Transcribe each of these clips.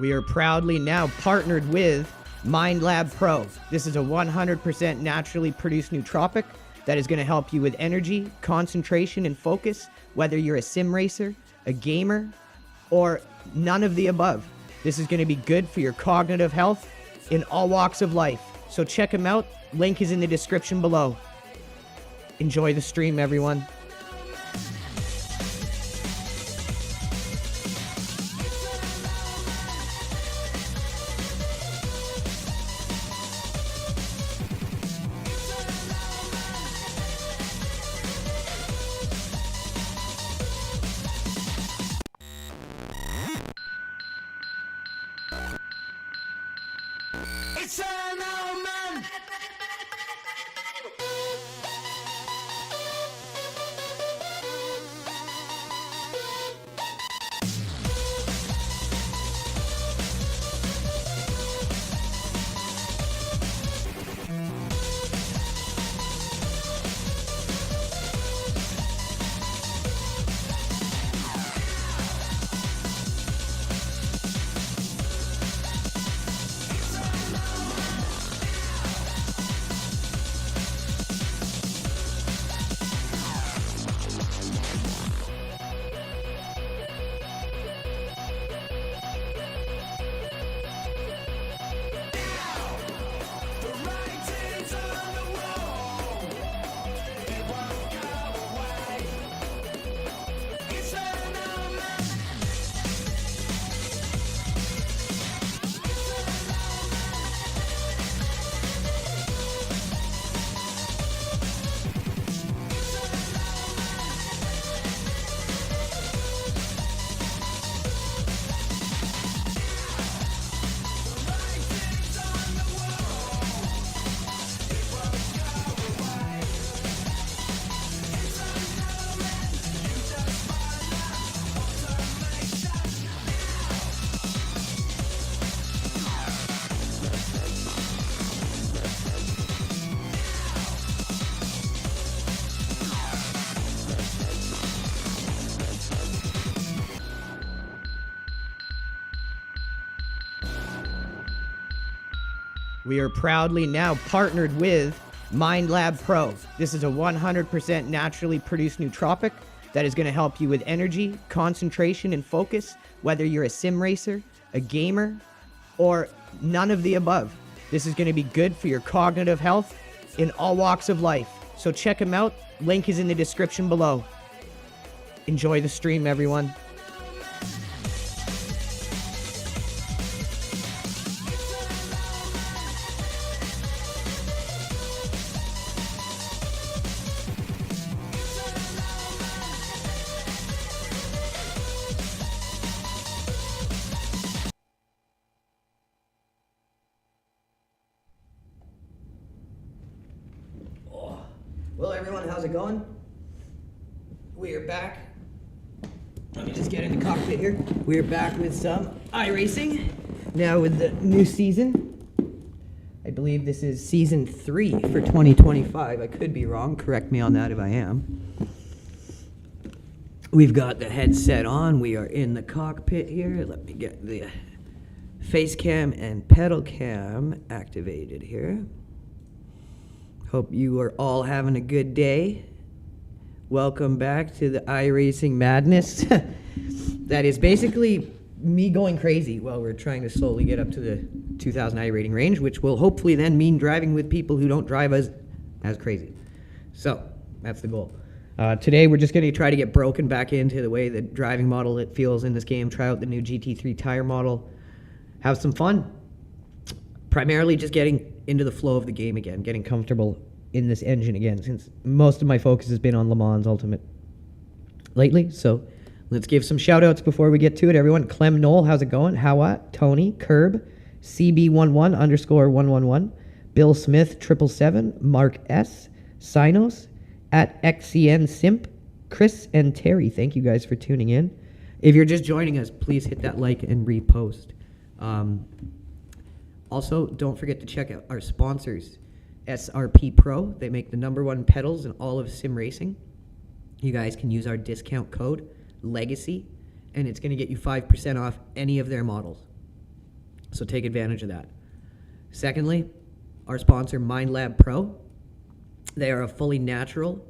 We are proudly now partnered with MindLab Pro. This is a 100% naturally produced nootropic that is going to help you with energy, concentration, and focus, whether you're a sim racer, a gamer, or none of the above. This is going to be good for your cognitive health in all walks of life. So check them out. Link is in the description below. Enjoy the stream, everyone. It's an old man. We are proudly now partnered with MindLab Pro. This is a 100% naturally produced nootropic that is going to help you with energy, concentration, and focus, whether you're a sim racer, a gamer, or none of the above. This is going to be good for your cognitive health in all walks of life. So check them out. Link is in the description below. Enjoy the stream, everyone. Well, everyone, how's it going? We are back. Let me just get in the cockpit here. We are back with some iRacing. Now with the new season. I believe this is season 3 for 2025. I could be wrong. Correct me on that if I am. We've got the headset on. We are in the cockpit here. Let me get the face cam and pedal cam activated here. Hope you are all having a good day. Welcome back to the iRacing madness. That is basically me going crazy while we're trying to slowly get up to the 2,000 iRating range, which will hopefully then mean driving with people who don't drive as crazy. So that's the goal. Today we're just going to try to get broken back into the way the driving model it feels in this game, try out the new GT3 tire model, have some fun. Primarily just getting into the flow of the game again, getting comfortable in this engine again, since most of my focus has been on Le Mans Ultimate lately. So let's give some shout outs before we get to it, everyone. Clem Knoll, how's it going? Howat, Tony, Curb, CB11_111, Bill Smith 777, Mark S, Sinos, at XCN Simp, Chris and Terry. Thank you guys for tuning in. If you're just joining us, please hit that like and repost. Also, don't forget to check out our sponsors, SRP Pro. They make the #1 pedals in all of sim racing. You guys can use our discount code, LEGACY, and it's going to get you 5% off any of their models. So take advantage of that. Secondly, our sponsor, MindLab Pro. They are a fully natural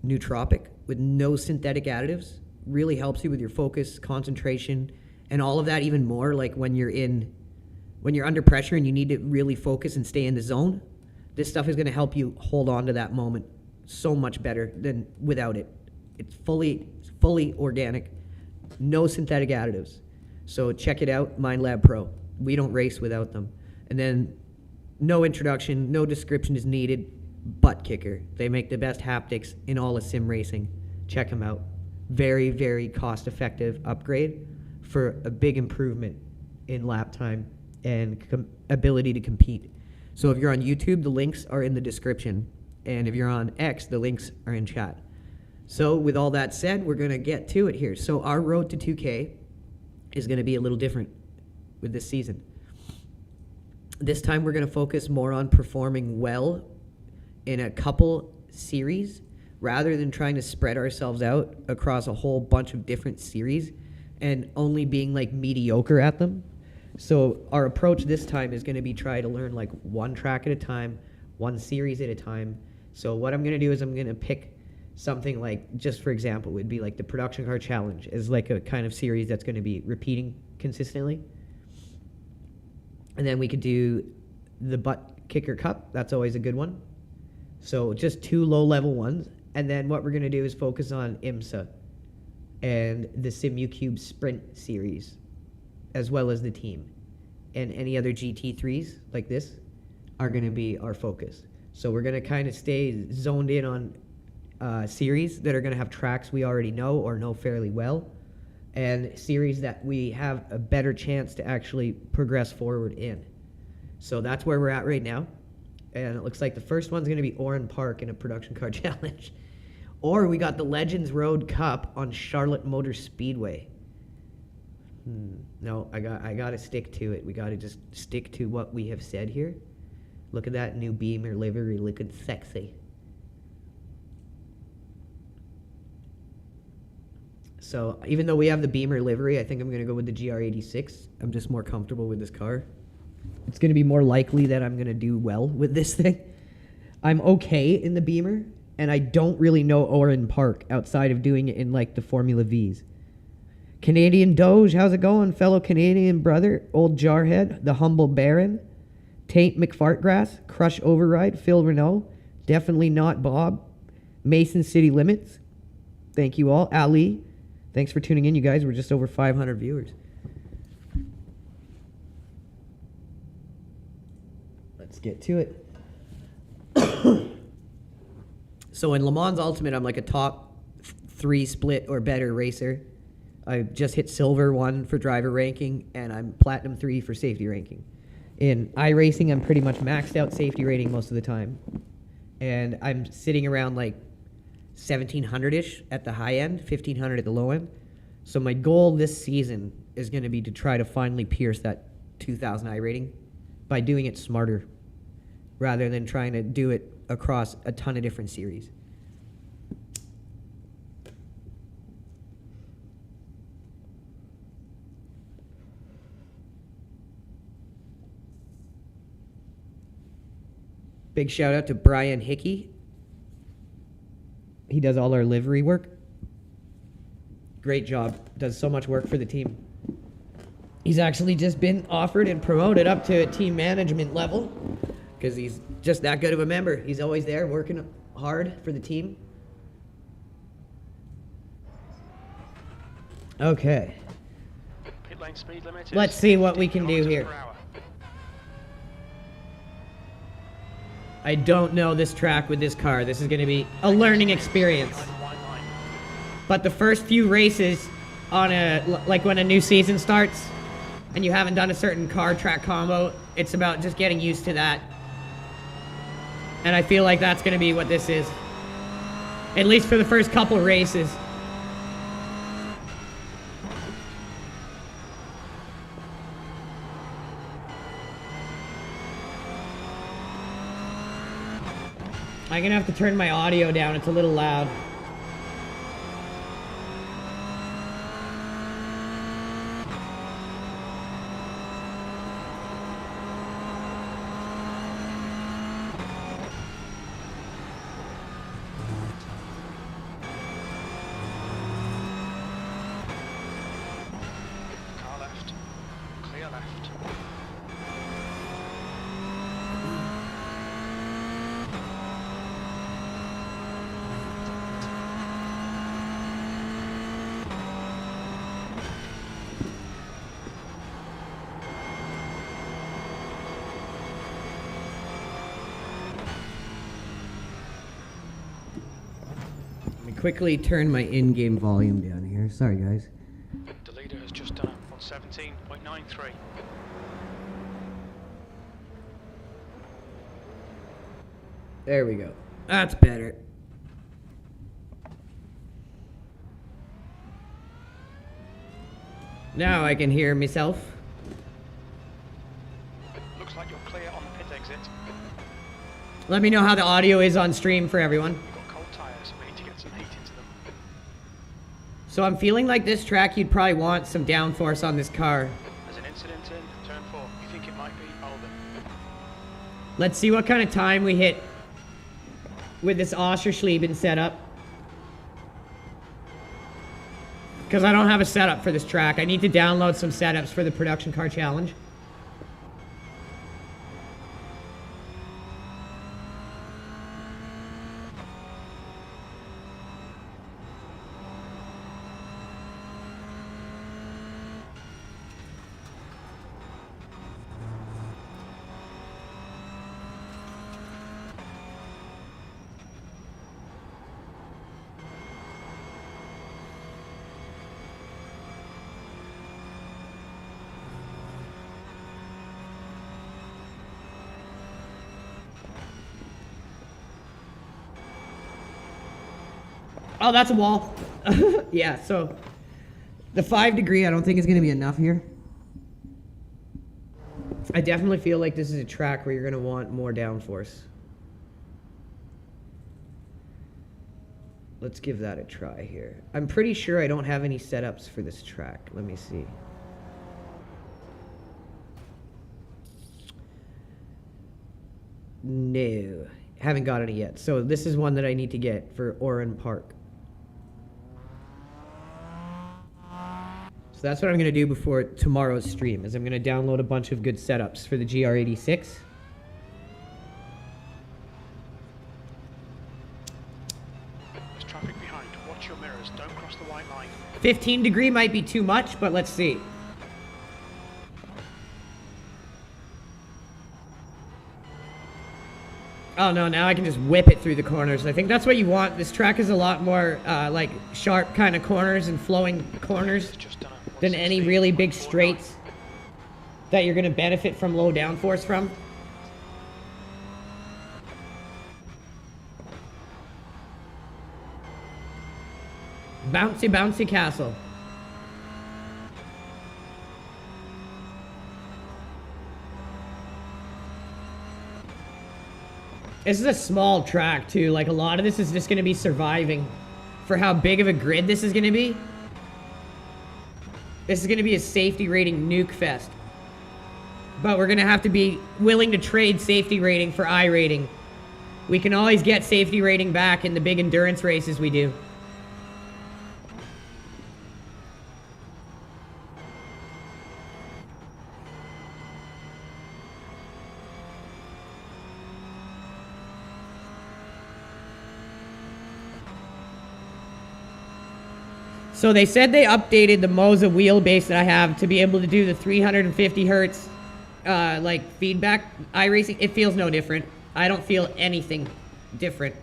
nootropic with no synthetic additives. Really helps you with your focus, concentration, and all of that, even more like when you're under pressure and you need to really focus and stay in the zone. This stuff is going to help you hold on to that moment so much better than without it. It's fully organic, no synthetic additives. So check it out, MindLab Pro. We don't race without them. And then no introduction, no description is needed. Butt kicker. They make the best haptics in all of sim racing. Check them out. Very, very cost-effective upgrade for a big improvement in lap time and ability to compete. So if you're on YouTube, the links are in the description. And if you're on X, the links are in chat. So with all that said, we're going to get to it here. So our road to 2K is going to be a little different with this season. This time we're going to focus more on performing well in a couple series rather than trying to spread ourselves out across a whole bunch of different series and only being like mediocre at them. So our approach this time is going to be try to learn like one track at a time, one series at a time. So what I'm going to do is I'm going to pick something like, just for example, would be like the Production Car Challenge is like a kind of series that's going to be repeating consistently. And then we could do the Butt Kicker Cup. That's always a good one. So just 2 low-level ones. And then what we're going to do is focus on IMSA and the SimuCube Sprint series, as well as the team. And any other GT3s like this are going to be our focus. So we're going to kind of stay zoned in on series that are going to have tracks we already know or know fairly well, and series that we have a better chance to actually progress forward in. So that's where we're at right now. And it looks like the first one's going to be Oran Park in a Production Car Challenge. Or we got the Legends Road Cup on Charlotte Motor Speedway. No, I got to stick to it. We got to just stick to what we have said here. Look at that new Beamer livery looking sexy. So even though we have the Beamer livery, I think I'm going to go with the GR86. I'm just more comfortable with this car. It's going to be more likely that I'm going to do well with this thing. I'm okay in the Beamer, and I don't really know Oran Park outside of doing it in like the Formula Vs. Canadian Doge, how's it going, fellow Canadian brother? Old Jarhead, the Humble Baron, Taint McFartgrass, Crush Override, Phil Renault, Definitely Not Bob, Mason City Limits. Thank you all. Ali, thanks for tuning in, you guys. We're just over 500 viewers. Let's get to it. So in Le Mans Ultimate, I'm like a top 3 split or better racer. I just hit silver 1 for driver ranking, and I'm platinum 3 for safety ranking. In iRacing, I'm pretty much maxed out safety rating most of the time. And I'm sitting around like 1,700-ish at the high end, 1,500 at the low end. So my goal this season is going to be to try to finally pierce that 2,000 iRating by doing it smarter rather than trying to do it across a ton of different series. Big shout out to Brian Hickey. He does all our livery work. Great job. Does so much work for the team. He's actually just been offered and promoted up to a team management level because he's just that good of a member. He's always there working hard for the team. Okay. Pit lane speed limit. Let's see what we can do here. I don't know this track with this car. This is going to be a learning experience. But the first few races on like when a new season starts and you haven't done a certain car track combo, it's about just getting used to that. And I feel like that's going to be what this is. At least for the first couple races. I'm going to have to turn my audio down. It's a little loud. left. Let me quickly turn my in-game volume down here. Sorry, guys. The leader has just done it on 17.93. There we go. That's better. Now I can hear myself. Looks like you're clear on the pit exit. Let me know how the audio is on stream for everyone. We've got cold tyres, we need to get some heat into them. So I'm feeling like this track you'd probably want some downforce on this car. There's an incident in turn 4. You think it might be Alden? Let's see what kind of time we hit with this Oscherschleben setup. Because I don't have a setup for this track. I need to download some setups for the production car challenge. Oh, that's a wall. Yeah, so the 5 degree I don't think is going to be enough here. I definitely feel like this is a track where you're going to want more downforce. Let's give that a try here. I'm pretty sure I don't have any setups for this track. Let me see. No, haven't got any yet. So this is one that I need to get for Oran Park. So that's what I'm going to do before tomorrow's stream, is I'm going to download a bunch of good setups for the GR86. There's traffic behind. Watch your mirrors. Don't cross the white line. 15 degree might be too much, but let's see. Oh no, now I can just whip it through the corners. I think that's what you want. This track is a lot more like sharp kind of corners and flowing corners than any really big straights that you're going to benefit from low downforce from. Bouncy, bouncy castle. This is a small track too. Like a lot of this is just going to be surviving for how big of a grid this is going to be. This is going to be a safety rating nuke fest. But we're going to have to be willing to trade safety rating for I rating. We can always get safety rating back in the big endurance races we do. So they said they updated the Moza wheelbase that I have to be able to do the 350 hertz like feedback iRacing. It feels no different. I don't feel anything different.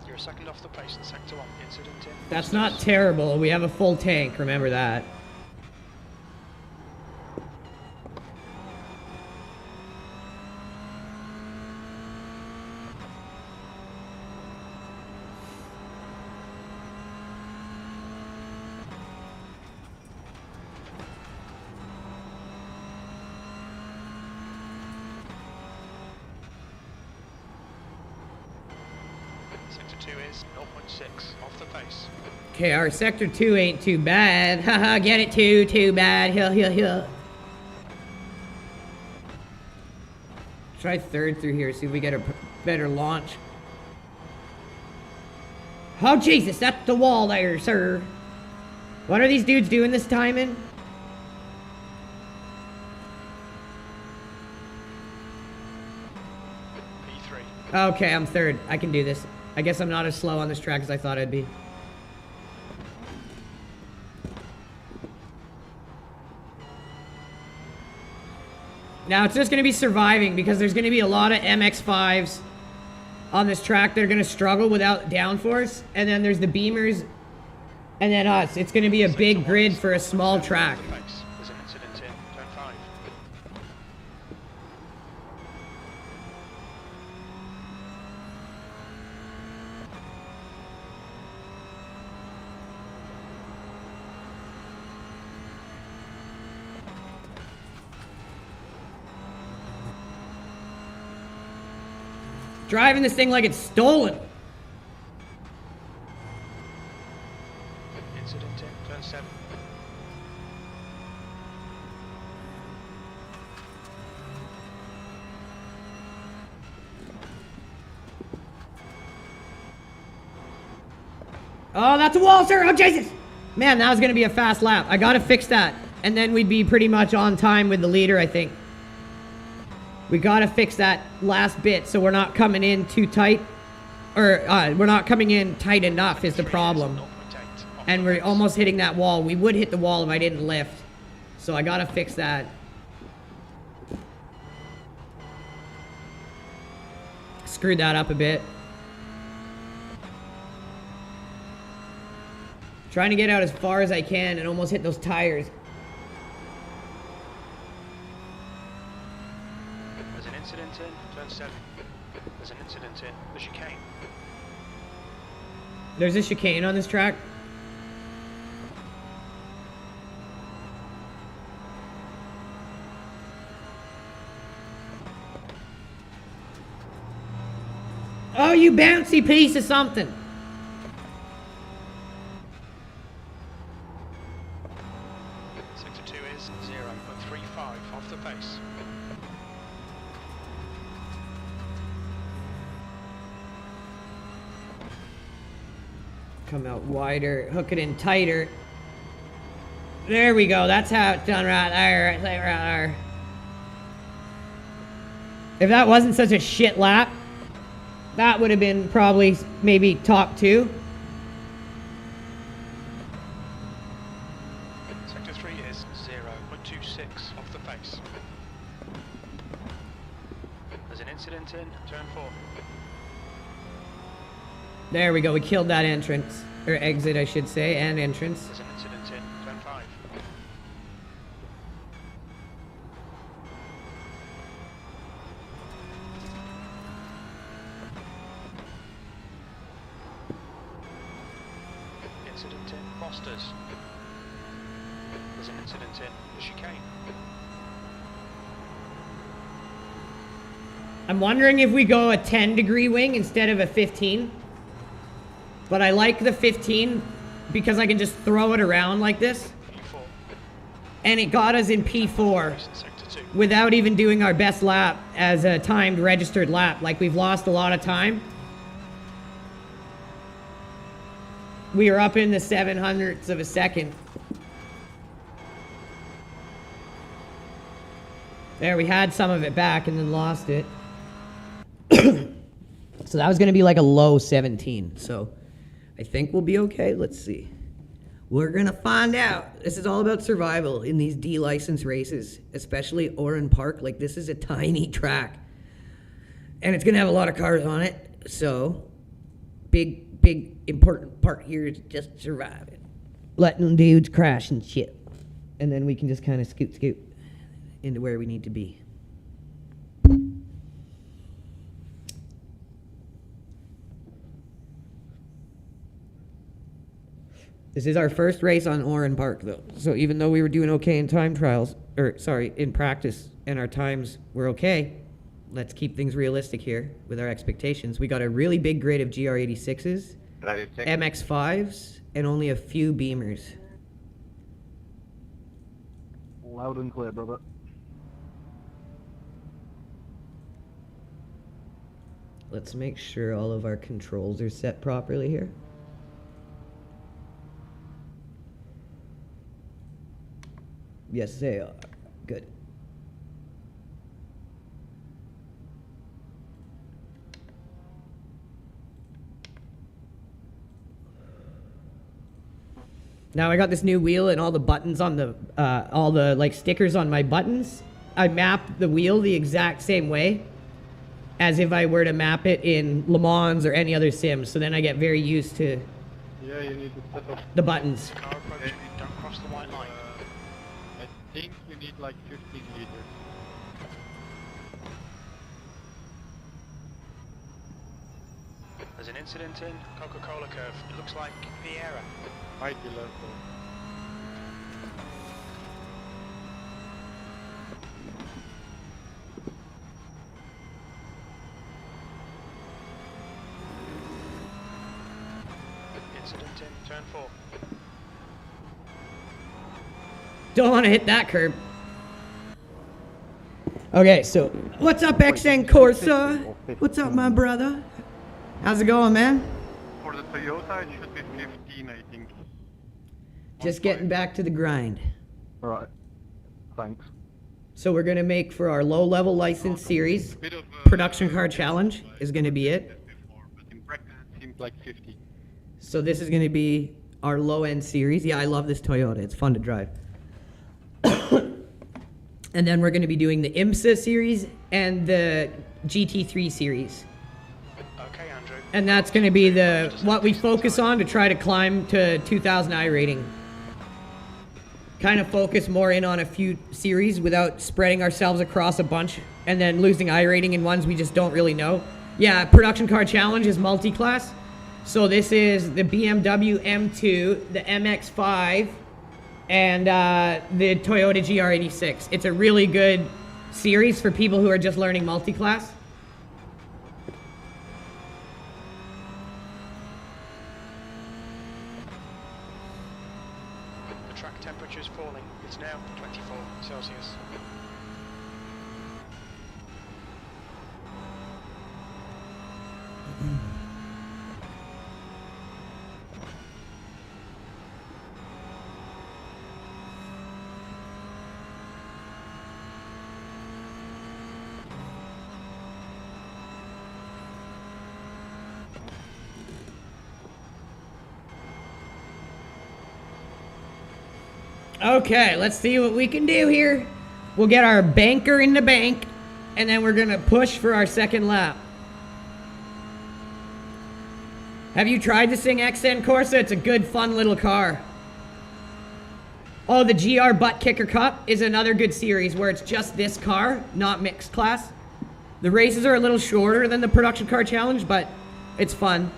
You're a second off the pace in sector 1. Incident in. That's not terrible. We have a full tank, remember that. Sector 2 is 0.6 off the pace. Okay, our sector 2 ain't too bad. Haha, get it too bad. Hill. Try third through here, see if we get a better launch. Oh, Jesus, that's the wall there, sir. What are these dudes doing this time in? P3. Okay, I'm third. I can do this. I guess I'm not as slow on this track as I thought I'd be. Now, it's just going to be surviving because there's going to be a lot of MX-5s on this track that are going to struggle without downforce. And then there's the Beamers and then us. It's going to be a big grid for a small track. There's an incident in turn 5. Driving this thing like it's stolen. Incident in turn 7. Oh, that's a wall, sir. Oh, Jesus. Man, that was going to be a fast lap. I got to fix that. And then we'd be pretty much on time with the leader, I think. We got to fix that last bit so we're not coming in too tight. Or we're not coming in tight enough is the problem. And we're almost hitting that wall. We would hit the wall if I didn't lift. So I got to fix that. Screwed that up a bit. Trying to get out as far as I can and almost hit those tires. There's an incident in turn 7. There's an incident in the chicane. There's a chicane on this track. Oh, you bouncy piece of something. Sector 2 is 0.35 off the pace. Come out wider, hook it in tighter. There we go, that's how it's done right there, right there. If that wasn't such a shit lap, that would have been probably maybe top 2. Sector 3 is 0.26 off the pace. There's an incident in turn 4. There we go, we killed that entrance. Or exit, I should say, and entrance. There's an incident in turn 5. Incident in Fosters. There's an incident in the chicane. I'm wondering if we go a 10-degree wing instead of a 15. But I like the 15 because I can just throw it around like this. P4. And it got us in P4 Sector 2. without even doing our best lap as a timed registered lap. Like, we've lost a lot of time. We were up in the 700ths of a second. There, we had some of it back and then lost it. So that was going to be like a low 17. So I think we'll be okay. Let's see. We're going to find out. This is all about survival in these D-license races, especially Oran Park. Like, this is a tiny track. And it's going to have a lot of cars on it. So, big, important part here is just surviving. Letting them dudes crash and shit. And then we can just kind of scoot into where we need to be. This is our first race on Oran Park, though. So even though we were doing okay in time trials, in practice, and our times were okay, let's keep things realistic here with our expectations. We got a really big grid of GR86s, MX5s, and only a few Beamers. Loud and clear, brother. Let's make sure all of our controls are set properly here. Yes, they are. Good. Now I got this new wheel and all the buttons on the, all the like stickers on my buttons. I map the wheel the exact same way as if I were to map it in Le Mans or any other sim. So then I get very used to Yeah, you need to set up. the buttons. Car approaching, don't cross the white line. I think you need like 15 liters. There's an incident in Coca-Cola curve. It looks like Vieira. Might be local. Incident in turn 4. Don't want to hit that curb. Okay, so what's up, XN Corsa? What's up, my brother? How's it going, man? For the Toyota, it should be 15, I think. Just getting back to the grind. Right. Thanks. So we're gonna make for our low-level license series. Bit of Production car challenge is gonna be it. But in practice, it seems like 50. So this is gonna be our low-end series. Yeah, I love this Toyota. It's fun to drive. And then we're gonna be doing the IMSA series and the GT3 series. Okay, Andrew. And that's going to be the what we focus on to try to climb to 2000 I rating. Kind of focus more in on a few series without spreading ourselves across a bunch and then losing I rating in ones we just don't really know. Yeah, production car challenge is multi-class. So this is the BMW M2, the MX-5, and the Toyota GR86. It's a really good series for people who are just learning multi-class. The track temperature is falling. It's now 24 Celsius. Okay, let's see what we can do here. We'll get our banker in the bank, and then we're gonna push for our second lap. Have you tried to sing XN Corsa? It's a good, fun little car. Oh, the GR Butt Kicker Cup is another good series where it's just this car, not mixed class. The races are a little shorter than the production car challenge, but it's fun.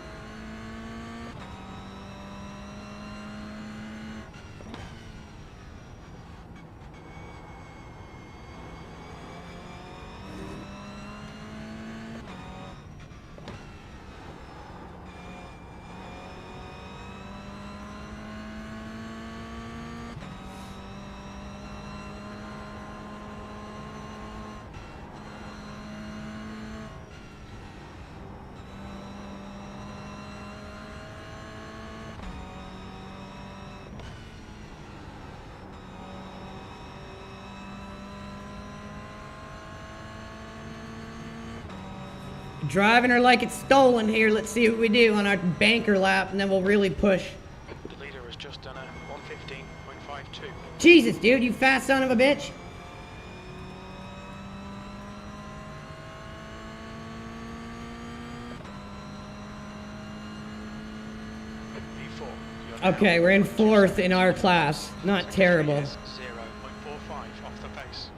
Driving her like it's stolen here. Let's see what we do on our banker lap, and then we'll really push. The leader has just done a 115.52. Jesus, dude, you fat son of a bitch. V4. You're Okay, now we're in fourth in our class. Not terrible. 0.45 off the pace.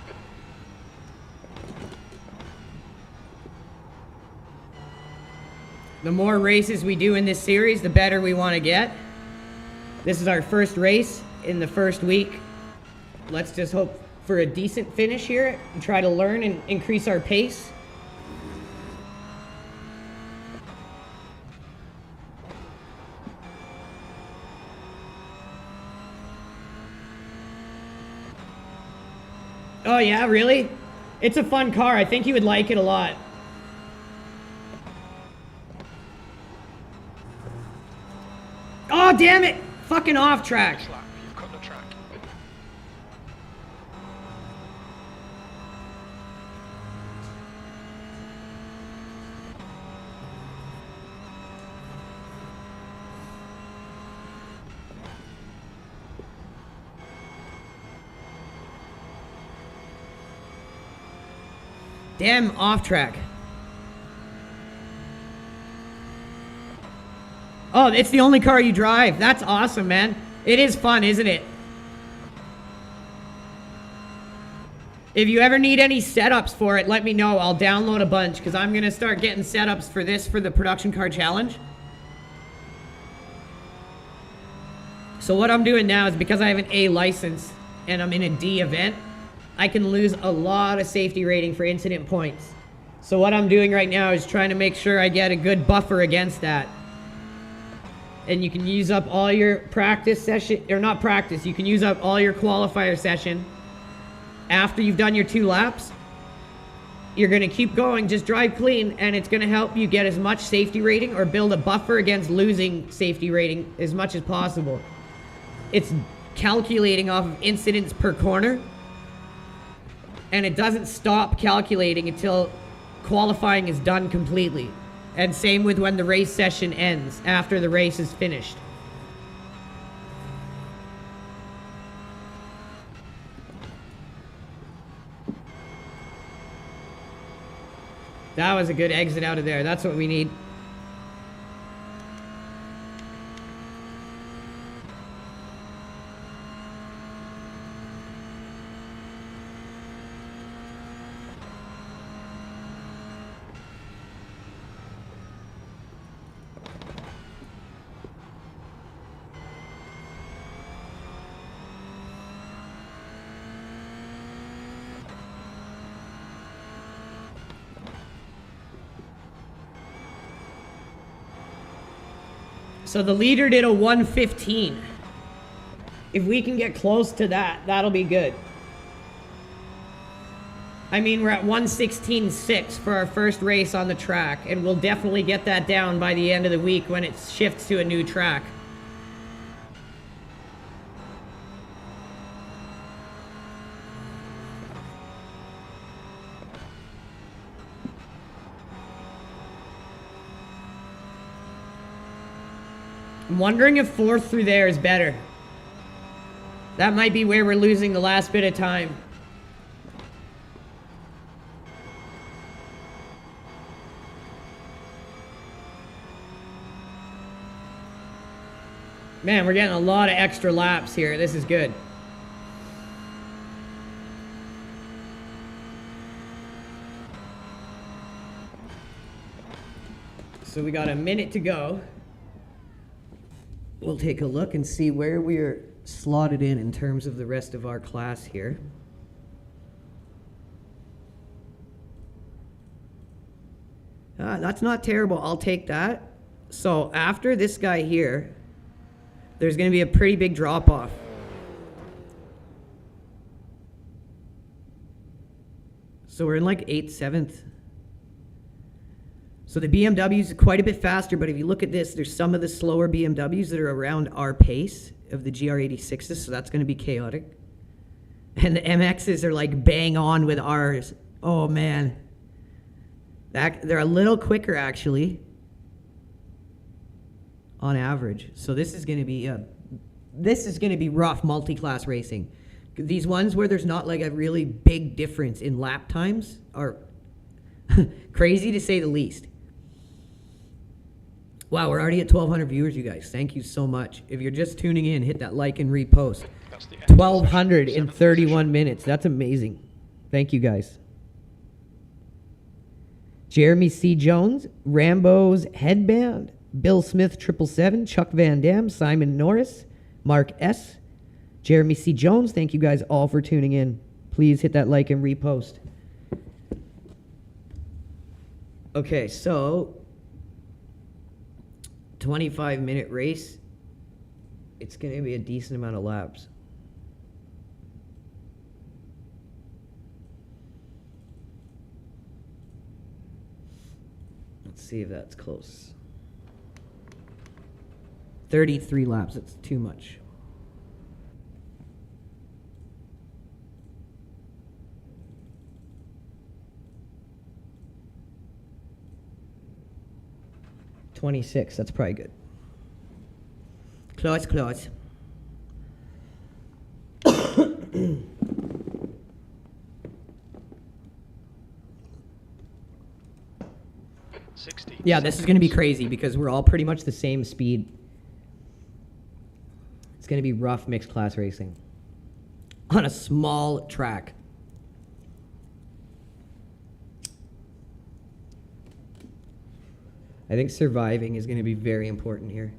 The more races we do in this series, the better we want to get. This is our first race in the first week. Let's just hope for a decent finish here and try to learn and increase our pace. Oh yeah, really? It's a fun car. I think you would like it a lot. damn it! Fucking off track. This lap, you've cut the track. Damn off track. Oh, it's the only car you drive. That's awesome, man. It is fun, isn't it? If you ever need any setups for it, let me know. I'll download a bunch because I'm going to start getting setups for this for the production car challenge. So what I'm doing now is because I have an A license and I'm in a D event, I can lose a lot of safety rating for incident points. So what I'm doing right now is trying to make sure I get a good buffer against that. And you can use up all your practice session, or not practice, you can use up all your qualifier session. After you've done your 2 laps, you're going to keep going, just drive clean, and it's going to help you get as much safety rating or build a buffer against losing safety rating as much as possible. It's calculating off of incidents per corner, and it doesn't stop calculating until qualifying is done completely. And same with when the race session ends, after the race is finished. That was a good exit out of there. That's what we need. So the leader did a 1:15. If we can get close to that, that'll be good. I mean, we're at 1:16.6 for our first race on the track, and we'll definitely get that down by the end of the week when it shifts to a new track. I'm wondering if 4th through there is better. That might be where we're losing the last bit of time. Man, we're getting a lot of extra laps here. This is good. So we got a minute to go. We'll take a look and see where we're slotted in terms of the rest of our class here. That's not terrible. I'll take that. So after this guy here, there's going to be a pretty big drop-off. So we're in like 8th, 7th. So the BMWs are quite a bit faster, but if you look at this, there's some of the slower BMWs that are around our pace of the GR86s, so that's going to be chaotic. And the MXs are like bang on with ours. Oh man. They're a little quicker actually, on average. So this is going to be rough multi-class racing. These ones where there's not like a really big difference in lap times are crazy to say the least. Wow, we're already at 1,200 viewers, you guys. Thank you so much. If you're just tuning in, hit that like and repost. 1,200 in 31 minutes. That's amazing. Thank you, guys. Jeremy C. Jones, Rambo's Headband, Bill Smith 777, Chuck Van Dam, Simon Norris, Mark S., Jeremy C. Jones. Thank you guys all for tuning in. Please hit that like and repost. Okay, so 25-minute race. It's going to be a decent amount of laps. Let's see if that's close. 33 laps. That's too much. $26. That's probably good. Close, close. 60. Yeah, this is going to be crazy because we're all pretty much the same speed. It's going to be rough mixed class racing on a small track. I think surviving is going to be very important here.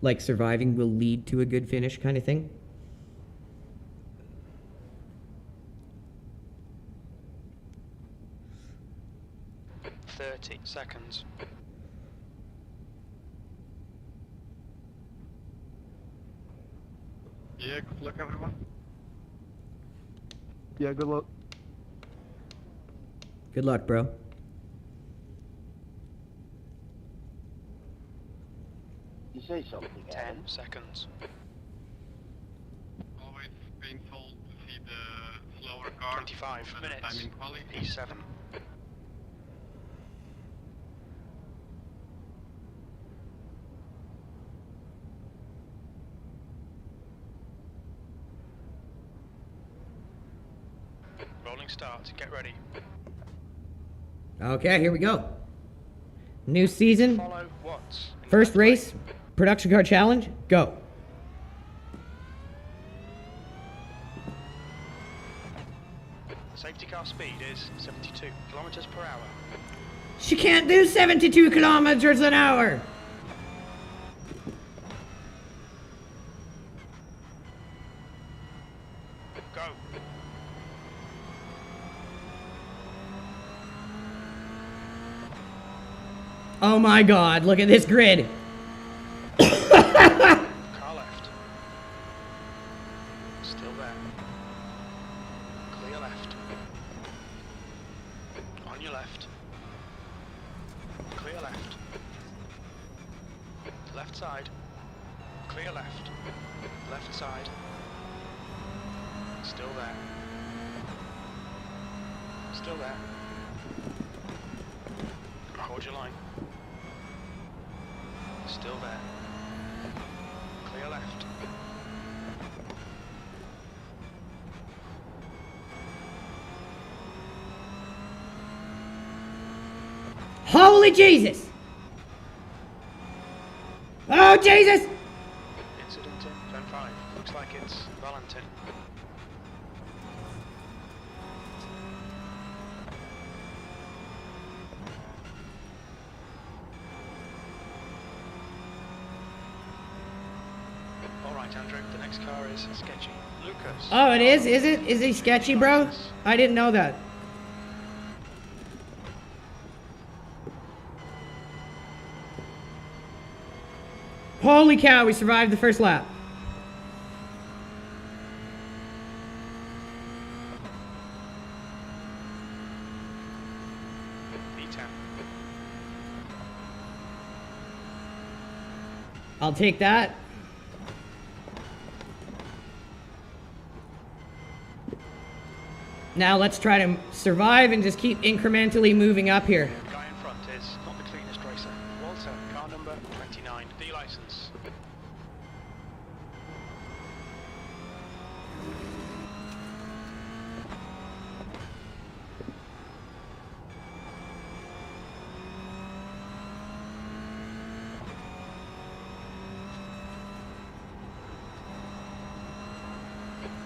Like surviving will lead to a good finish kind of thing. Seconds. Yeah, good luck everyone. Yeah, good luck. Good luck, bro. You say something, 10 Adam? seconds. Always painful to see the slower car. 25 time minutes. in quali. P7. Rolling start. Get ready. Okay, here we go. New season, Follow Watts. in the first left lane. race, production car challenge, go. Safety car speed is 72 kilometers per hour. She can't do 72 kilometers an hour. Go. Oh my God, look at this grid. Car left. Still there. Clear left. On your left. Clear left. Left side. Clear left. Left side. Still there. Still there. Hold your line. Still there. Clear left. Holy Jesus. Oh, Jesus. Incident in turn 5. Looks like it's Valentin. Alright, Andrew, the next car is sketchy. Lucas. Oh, it is? Is it? Is he sketchy, bro? I didn't know that. Holy cow, we survived the first lap. B10. I'll take that. Now let's try to survive and just keep incrementally moving up here. Guy in front is not the cleanest racer. Walter, car number 29, D license.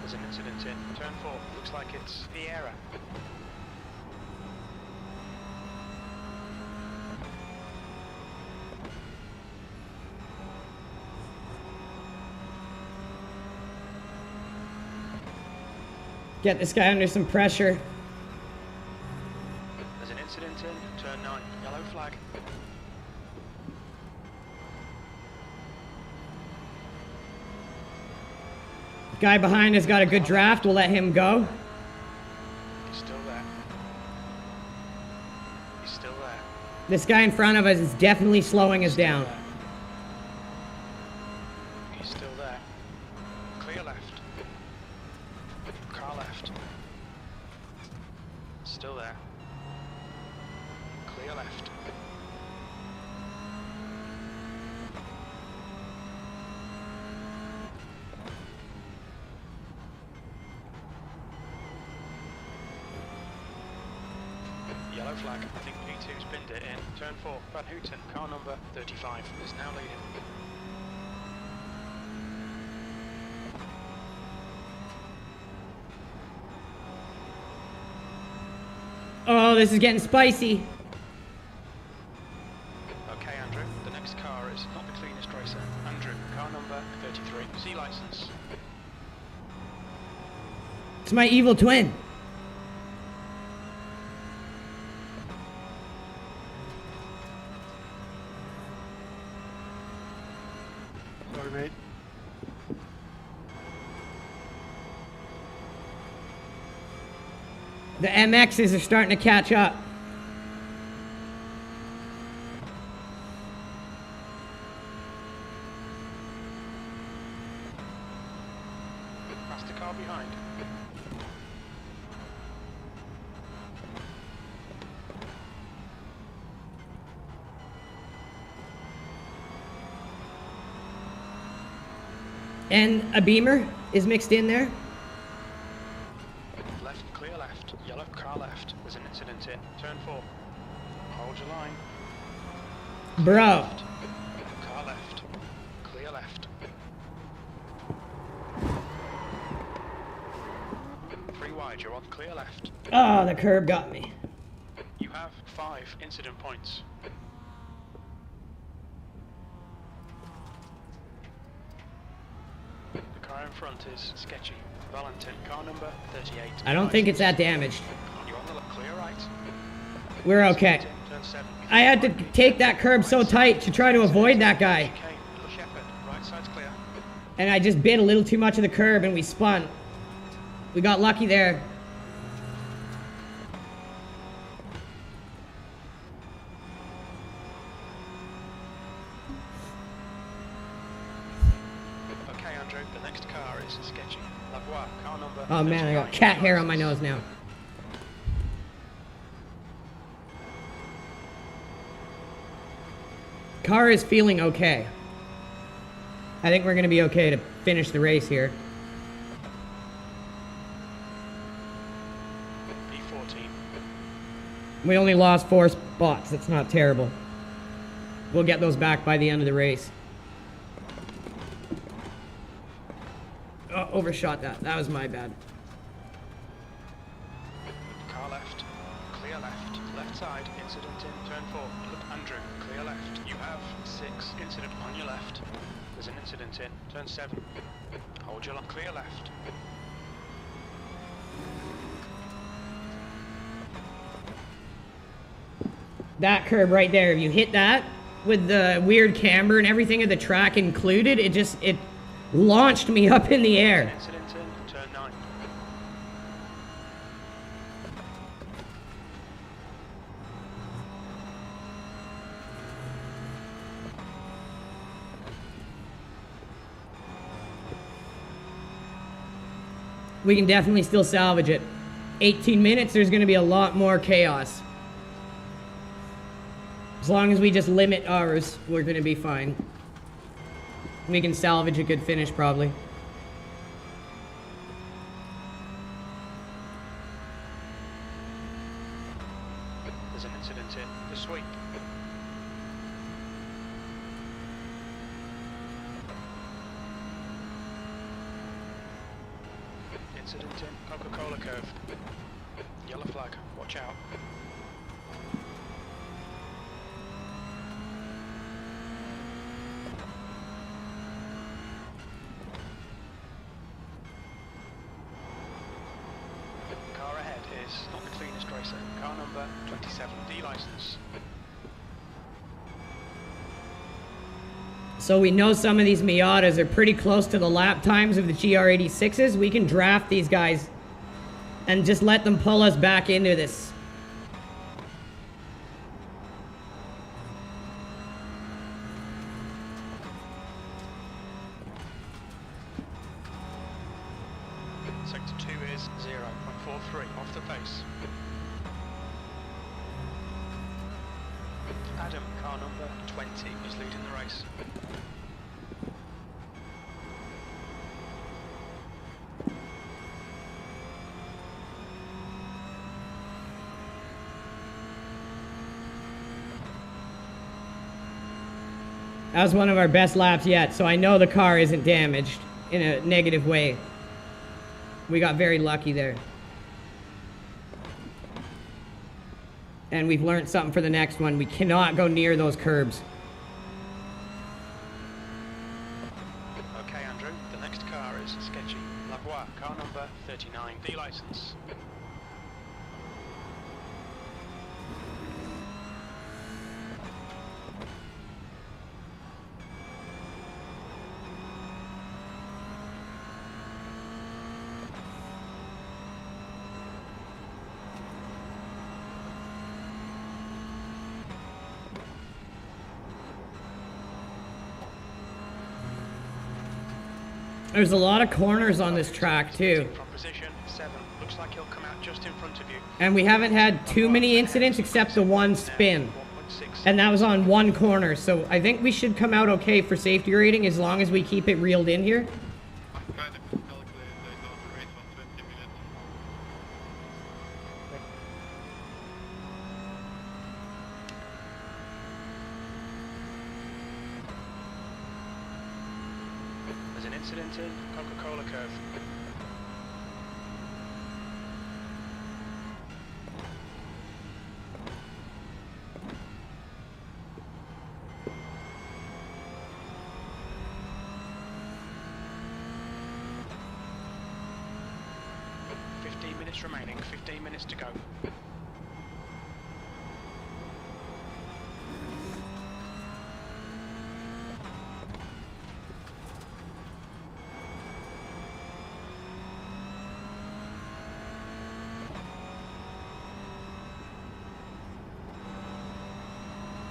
There's an incident in turn 4. Looks like it's Vieira. Get this guy under some pressure. There's an incident in turn 9. Yellow flag. Guy behind has got a good draft. We'll let him go. He's still there. He's still there. This guy in front of us is definitely slowing us down. Clear left. Car left. Still there. Clear left. Yellow flag. I think P2's binned it in. Turn 4. Van Houten, car number 35, is now leading. Oh, this is getting spicy. Okay, Andrew, the next car is not the cleanest racer. Andrew, car number 33, C license. It's my evil twin. Sorry, mate. The MXs are starting to catch up. Past the car behind. And a Beamer is mixed in there. Left, clear left. Yellow car left. There's an incident in. Turn 4. Hold your line. Bro. Left. Car left. Clear left. 3 wide, you're on clear left. Oh, the curb got me. You have 5 incident points. The car in front is sketchy. Valentin, car number 38. I don't think it's that damaged. You're on the left, clear right. We're okay. Turn 7. I had to take that curb so tight to try to avoid that guy. Okay, Little Shepherd, right side's clear. And I just bit a little too much of the curb and we spun. We got lucky there. Okay, Andrew, the next car is sketchy. Lavoie, car number Oh man, I got 39. cat hair on my nose now. Car is feeling okay. I think we're going to be okay to finish the race here. P14. We only lost 4 spots. That's not terrible. We'll get those back by the end of the race. Oh, overshot that. That was my bad. Car left. Clear left. Left side. Incident in. Turn 4. Look, Andrew. Clear left. You have 6. Incident on your left. There's an incident in. Turn 7. Hold your line. Clear left. That curb right there, if you hit that with the weird camber and everything of the track included, it launched me up in the air. Incident in. Turn 9. We can definitely still salvage it. 18 minutes, there's going to be a lot more chaos. As long as we just limit ours, we're going to be fine. We can salvage a good finish, probably. There's an incident in. The sweep. Incident in. Coca-Cola curve. Yellow flag. Watch out. Car ahead is not the cleanest racer. Car number 27, D license. So we know some of these Miatas are pretty close to the lap times of the GR86s. We can draft these guys and just let them pull us back into this. is 0.43 off the pace. Adam, car number 20, is leading the race. That was one of our best laps yet, so I know the car isn't damaged in a negative way. We got very lucky there. And we've learned something for the next one. We cannot go near those curbs. Okay, Andrew, the next car is sketchy. Lavoie, car number 39, D license. There's a lot of corners on this track too. From position 7, looks like he'll come out just in front of you. And we haven't had too many incidents except the one spin. 1.6. And that was on one corner, so I think we should come out okay for safety rating as long as we keep it reeled in here. I'm kind of calculated I don't wait for 20 minutes. There's an incident in Coca-Cola curve. Remaining, 15 minutes to go.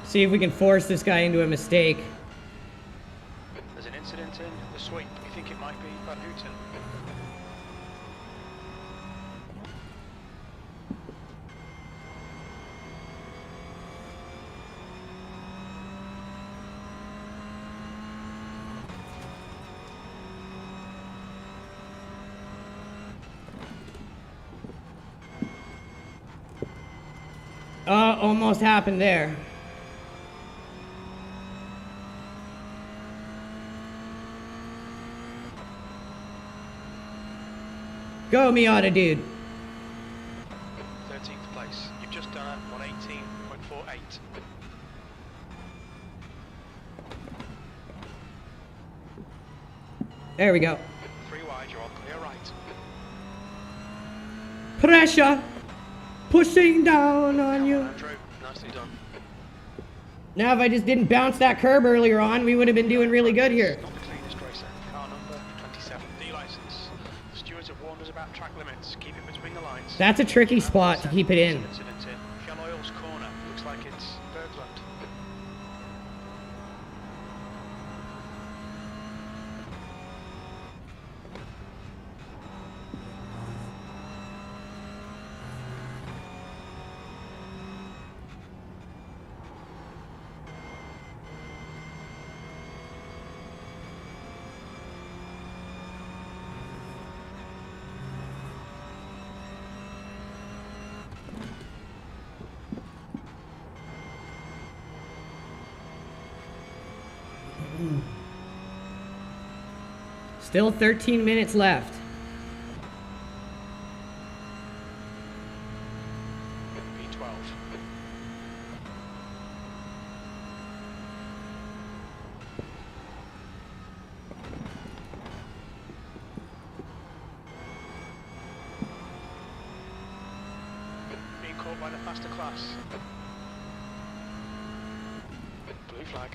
See if we can force this guy into a mistake. There's an incident in the sweep. We think it might be Van Houten. Almost happened there. Go, Miata, dude. 13th place. You've just done a 118.48. There we go. 3 wide, you're on clear right. Pressure pushing down on Come you. on, Andrew. Nicely done. Now, if I just didn't bounce that curb earlier on, we would have been doing really good here. Not the cleanest racer. Car number 27, D license. The stewards have warned us about track limits. Keep it between the lines. That's a tricky spot to keep it in. Incident in Shell Oil's corner. Looks like it's Bergland. Still 13 minutes left. B12. Being caught by the faster class. Blue flag.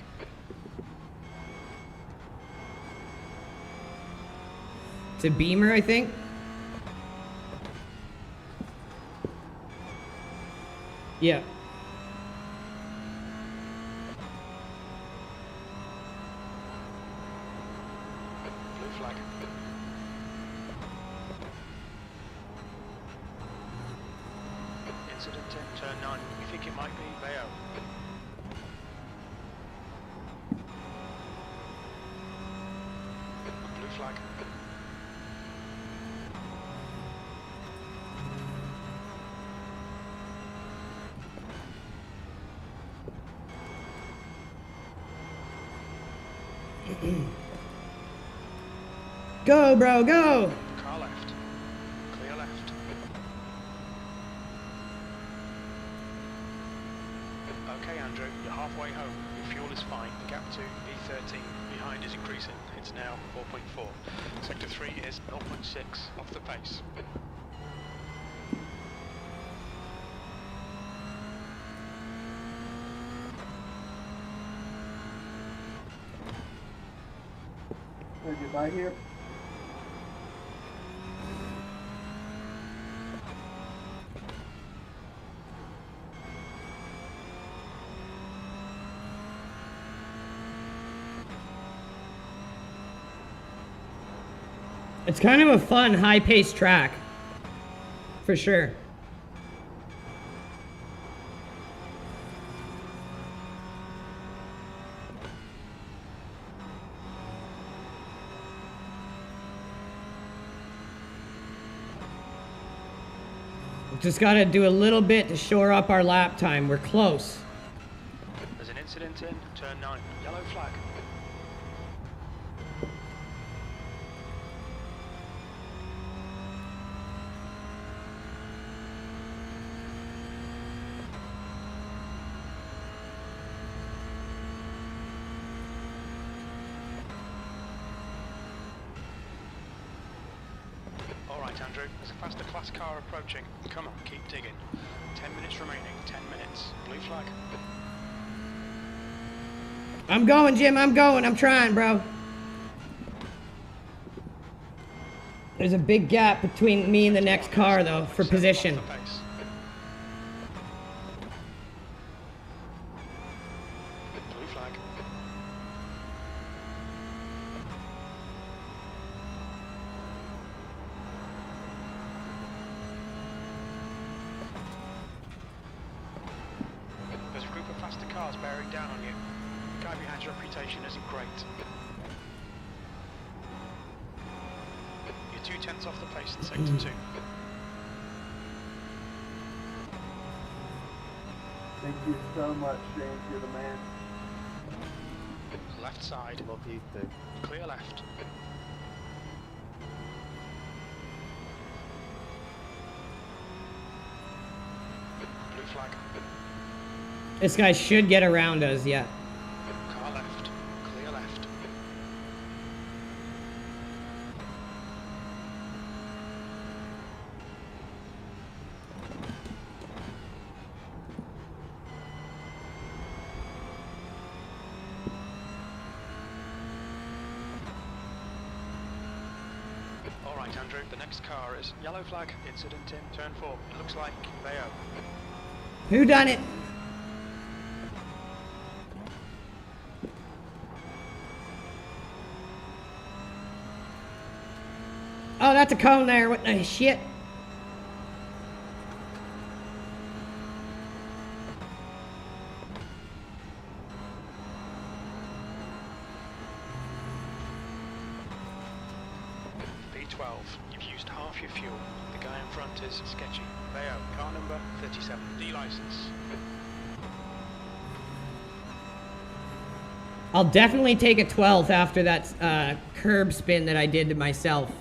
It's a Beamer, I think. Yeah. Blue flag. incident in, turn 9. We think it might be Leo. Blue flag. Go, bro, go! Car left. Clear left. Okay, Andrew, you're halfway home. Your fuel is fine. The gap to B13 behind is increasing. It's now 4.4. Sector 3 is 0.6 off the pace. Can I get by here? It's kind of a fun, high-paced track. For sure. Just gotta do a little bit to shore up our lap time. We're close. There's an incident in, turn 9. Yellow flag. Alright, Andrew, there's a faster class car approaching. Come on, keep digging. 10 minutes remaining, 10 minutes. Blue flag. I'm going, Jim, I'm going. I'm trying, bro. There's a big gap between me and the next car, though, for position. Off the pace. Blue flag. There's a group of faster cars bearing down on you. The guy behind's reputation isn't great. You're 2/10 off the pace in sector 2. Thank you so much, James. You're the man. Left side. Love you too. Clear left. Blue flag. This guy should get around us, yeah. Car left. Clear left. Alright, Andrew, the next car is yellow flag, incident in, turn 4. It looks like Leo. Who done it? Oh, that's a cone there. What the shit? B12, you've used half your fuel. The guy in front is sketchy. Leo, car number 37, D license. I'll definitely take a 12th after that curb spin that I did to myself.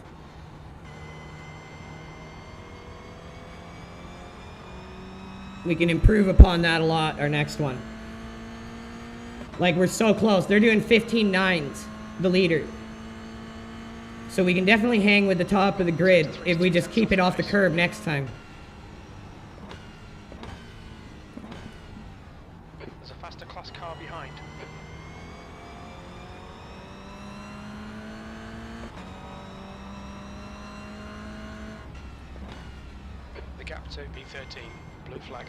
We can improve upon that a lot our next one. Like, we're so close. They're doing 15.9s, the leader. So we can definitely hang with the top of the grid if we just keep it off the curb next time. There's a faster class car behind. The gap to B13, blue flag.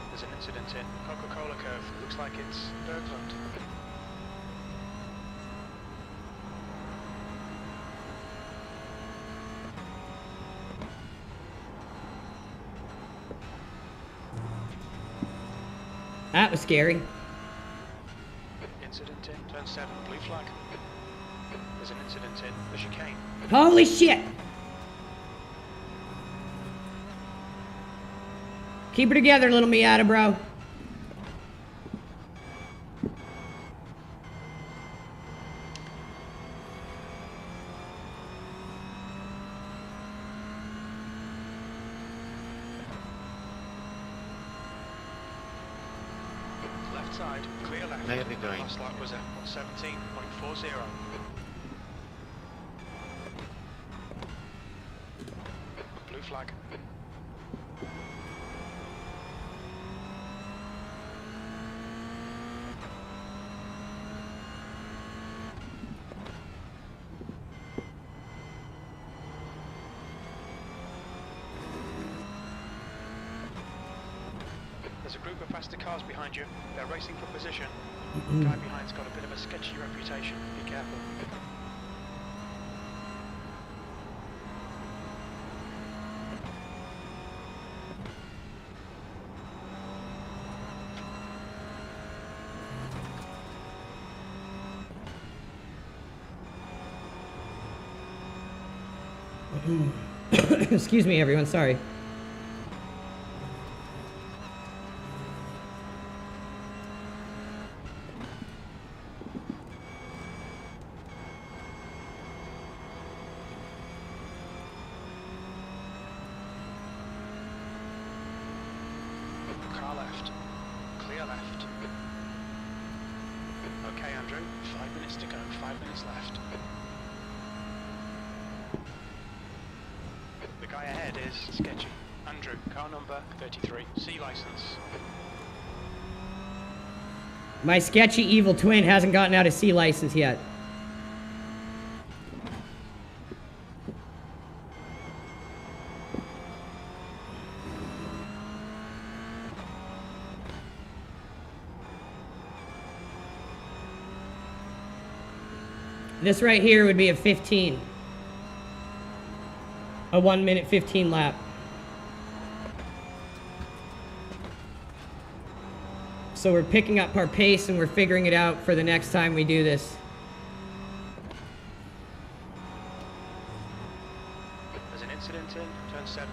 There's an incident in Coca-Cola curve. Looks like it's Bergland. That was scary. Incident in, turn 7, blue flag. There's an incident in the chicane. Holy shit! Keep it together, little Miata, bro. Left side, clear left. Nearly going. Last lap was at 117.40. Blue flag. There's a group of faster cars behind you. They're racing for position. The guy behind's got a bit of a sketchy reputation. Be careful. Excuse me, everyone. Sorry. Car left. Clear left. Okay, Andrew. 5 minutes to go. 5 minutes left. The guy ahead is sketchy. Andrew, car number 33. C license. My sketchy evil twin hasn't gotten out a C license yet. This right here would be a 15. A 1 minute 15 lap. So we're picking up our pace and we're figuring it out for the next time we do this. There's an incident in turn 7.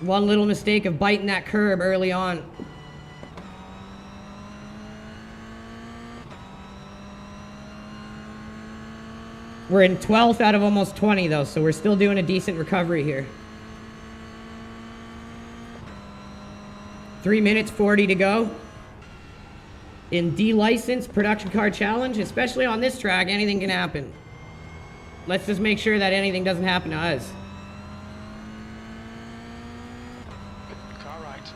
One little mistake of biting that curb early on. We're in 12th out of almost 20 though, so we're still doing a decent recovery here. 3 minutes 40 to go. In D-licensed production car challenge, especially on this track, anything can happen. Let's just make sure that anything doesn't happen to us. Car right.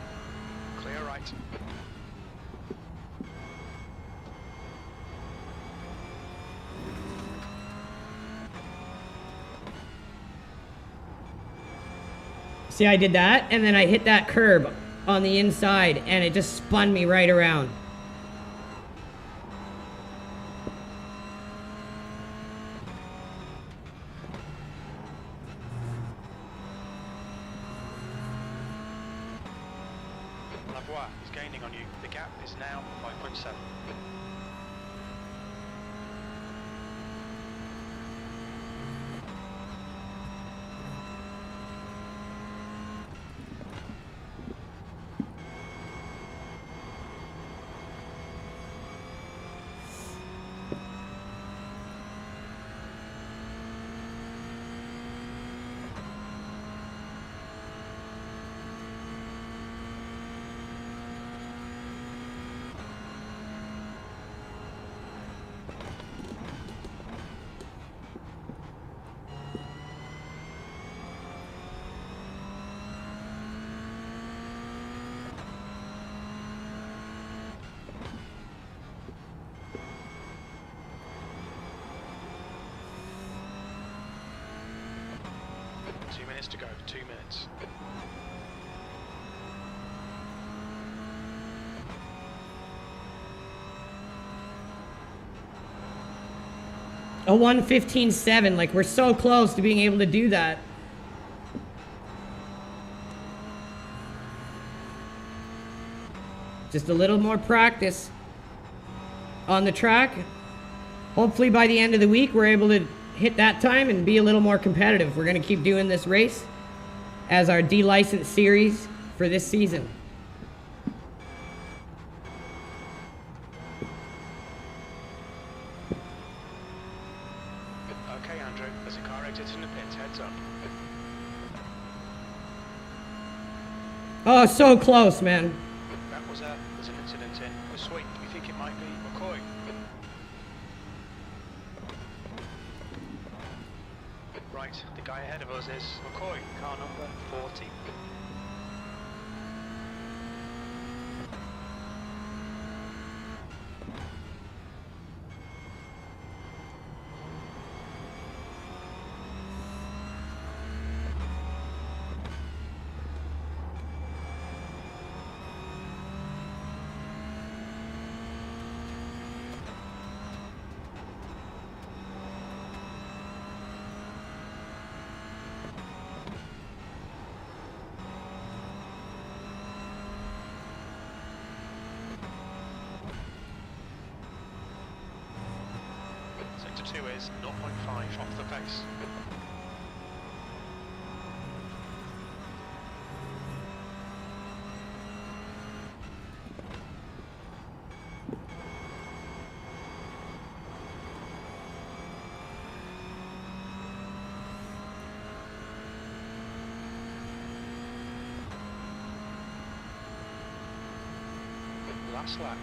Clear right. See, I did that, and then I hit that curb on the inside, and it just spun me right around. Lavoie is gaining on you. The gap is now 5.7. To go, 2 minutes. 1:15.7. Like, we're so close to being able to do that. Just a little more practice on the track. Hopefully by the end of the week, we're able to hit that time and be a little more competitive. We're going to keep doing this race as our D-License series for this season. Okay, Andrew, there's a car exiting the pits, heads up. Oh, so close, man. There's an incident in the sweep. We think it might be McCoy. Right, the guy ahead of us is McCoy, car number 40. Sector 2 is 0.5 off the pace. Last lap.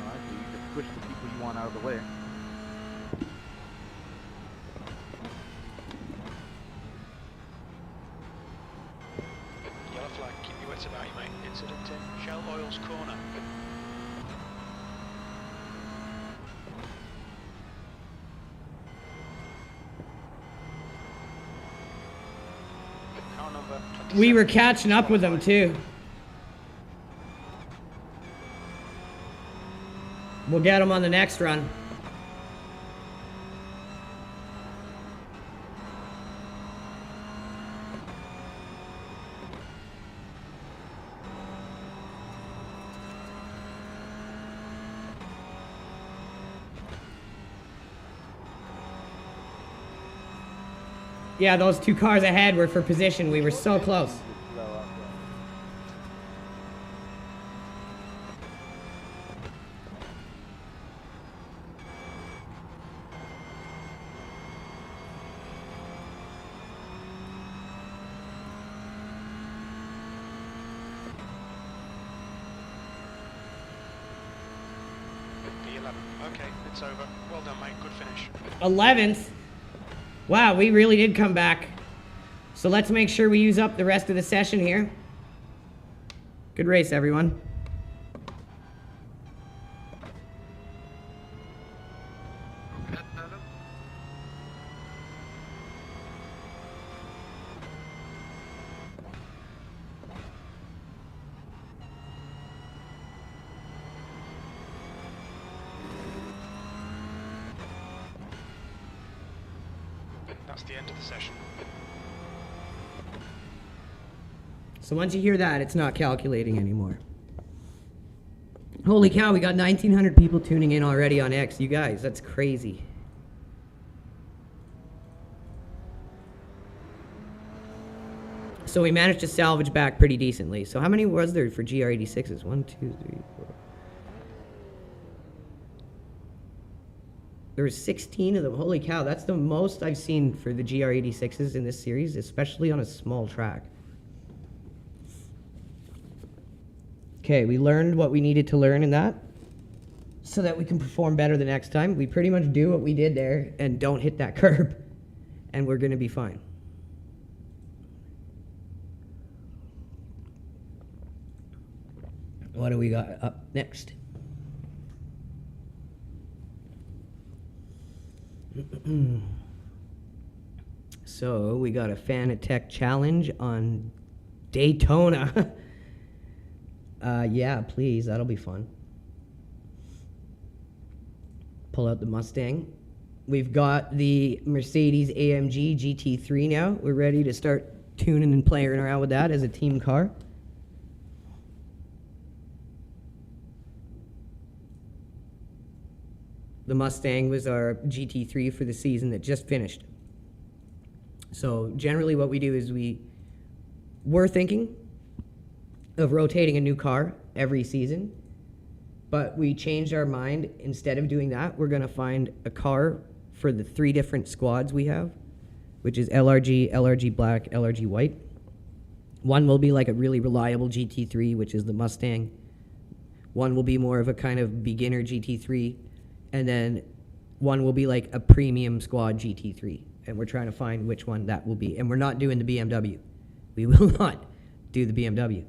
Alright, so you can push the people you want out of the way. Yellow flag, keep your wits about you, mate. Incident in Shell Oil's corner. Car number 27. We were catching up with them, too. We'll get them on the next run. Yeah, those two cars ahead were for position. We were so close. Slow up there. P11. Okay, it's over. Well done, mate. Good finish. 11th. Wow, we really did come back. So let's make sure we use up the rest of the session here. Good race, everyone. Yes, Adam? That's the end of the session. So once you hear that, it's not calculating anymore. Holy cow, we got 1,900 people tuning in already on X. You guys, that's crazy. So we managed to salvage back pretty decently. So how many was there for GR86s? 1, 2, 3, 4. There was 16 of them. Holy cow, that's the most I've seen for the GR86s in this series, especially on a small track. Okay, we learned what we needed to learn in that so that we can perform better the next time. We pretty much do what we did there and don't hit that curb, and we're going to be fine. What do we got up next? So we got a Fanatec challenge on Daytona. Yeah, please, that'll be fun. Pull out the Mustang. We've got the Mercedes AMG GT3 now. We're ready to start tuning and playing around with that as a team car. The Mustang was our GT3 for the season that just finished. So generally what we do is we're thinking of rotating a new car every season, but we changed our mind. Instead of doing that, we're going to find a car for the 3 different squads we have, which is LRG, LRG Black, LRG White. One will be like a really reliable GT3, which is the Mustang. One will be more of a kind of beginner GT3. And then one will be like a premium squad GT3. And we're trying to find which one that will be. And we're not doing the BMW. We will not do the BMW.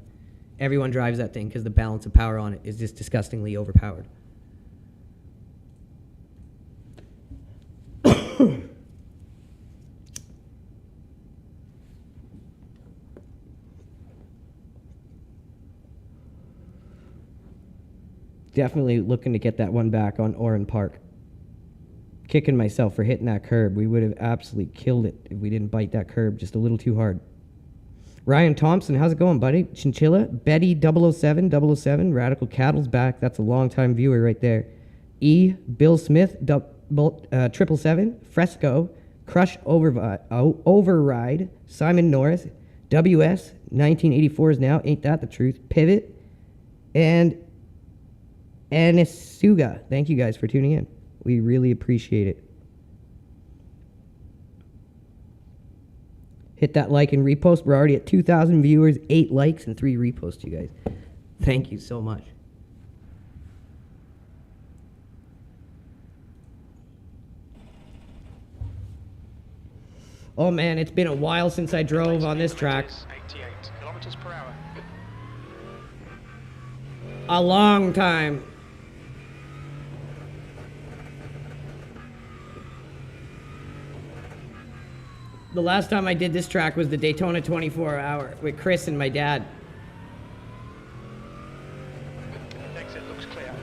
Everyone drives that thing because the balance of power on it is just disgustingly overpowered. Definitely looking to get that one back on Oran Park. Kicking myself for hitting that curb. We would have absolutely killed it if we didn't bite that curb just a little too hard. Ryan Thompson, how's it going, buddy? Chinchilla, Betty 007, Radical Cattle's back. That's a long-time viewer right there. Bill Smith, 777, Fresco, Crush Override, Simon Norris, WS, 1984 is now, ain't that the truth? Pivot, and Anisuga. Thank you guys for tuning in. We really appreciate it. Hit that like and repost. We're already at 2,000 viewers, 8 likes, and 3 reposts, you guys. Thank you so much. Oh man, it's been a while since I drove on this track. 88 kilometers per hour. A long time. The last time I did this track was the Daytona 24-hour with Chris and my dad. Exit looks clear.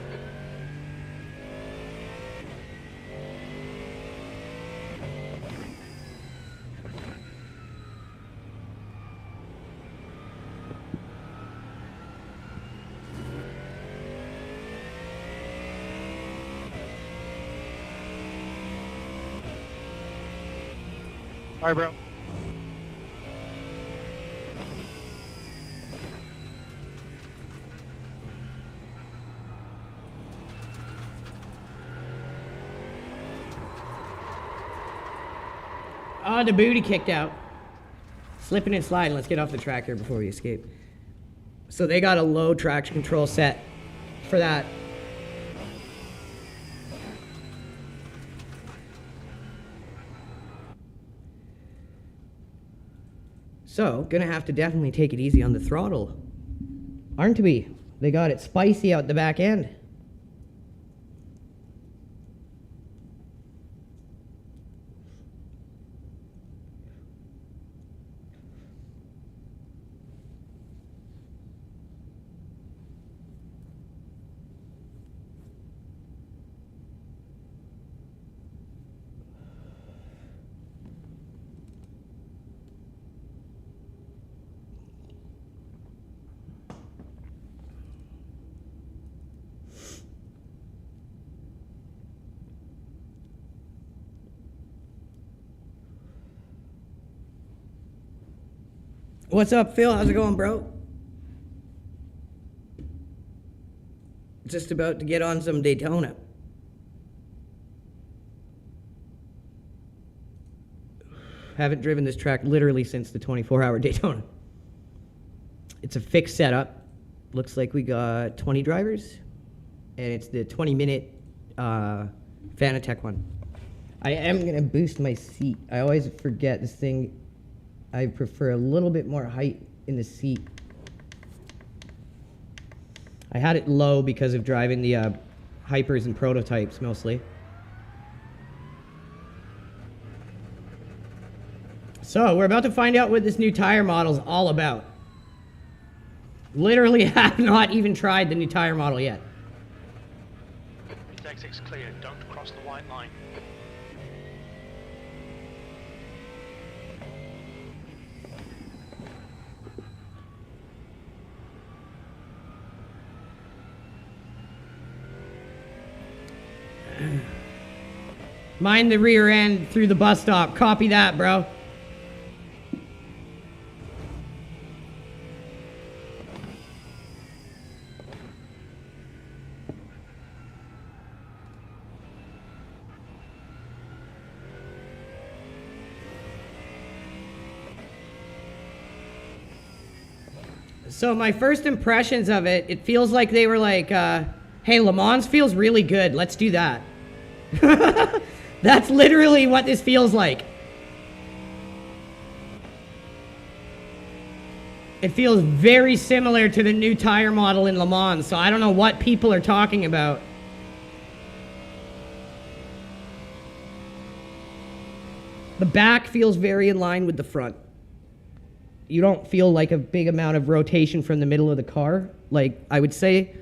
All right, bro. Oh, the booty kicked out. Slipping and sliding. Let's get off the track here before we escape. So they got a low traction control set for that. So, gonna have to definitely take it easy on the throttle. Aren't we? They got it spicy out the back end. What's up, Phil? How's it going, bro? Just about to get on some Daytona. Haven't driven this track literally since the 24-hour Daytona. It's a fixed setup. Looks like we got 20 drivers, and it's the 20-minute Fanatec one. I am going to boost my seat. I always forget this thing. I prefer a little bit more height in the seat. I had it low because of driving the hypers and prototypes mostly. So we're about to find out what this new tire model is all about. Literally have not even tried the new tire model yet. Exit's clear. Don't cross the white line. Mind the rear end through the bus stop. Copy that, bro. So my first impressions of it, it feels like they were like, hey, Le Mans feels really good. Let's do that. That's literally what this feels like. It feels very similar to the new tire model in Le Mans, so I don't know what people are talking about. The back feels very in line with the front. You don't feel like a big amount of rotation from the middle of the car. Like, I would say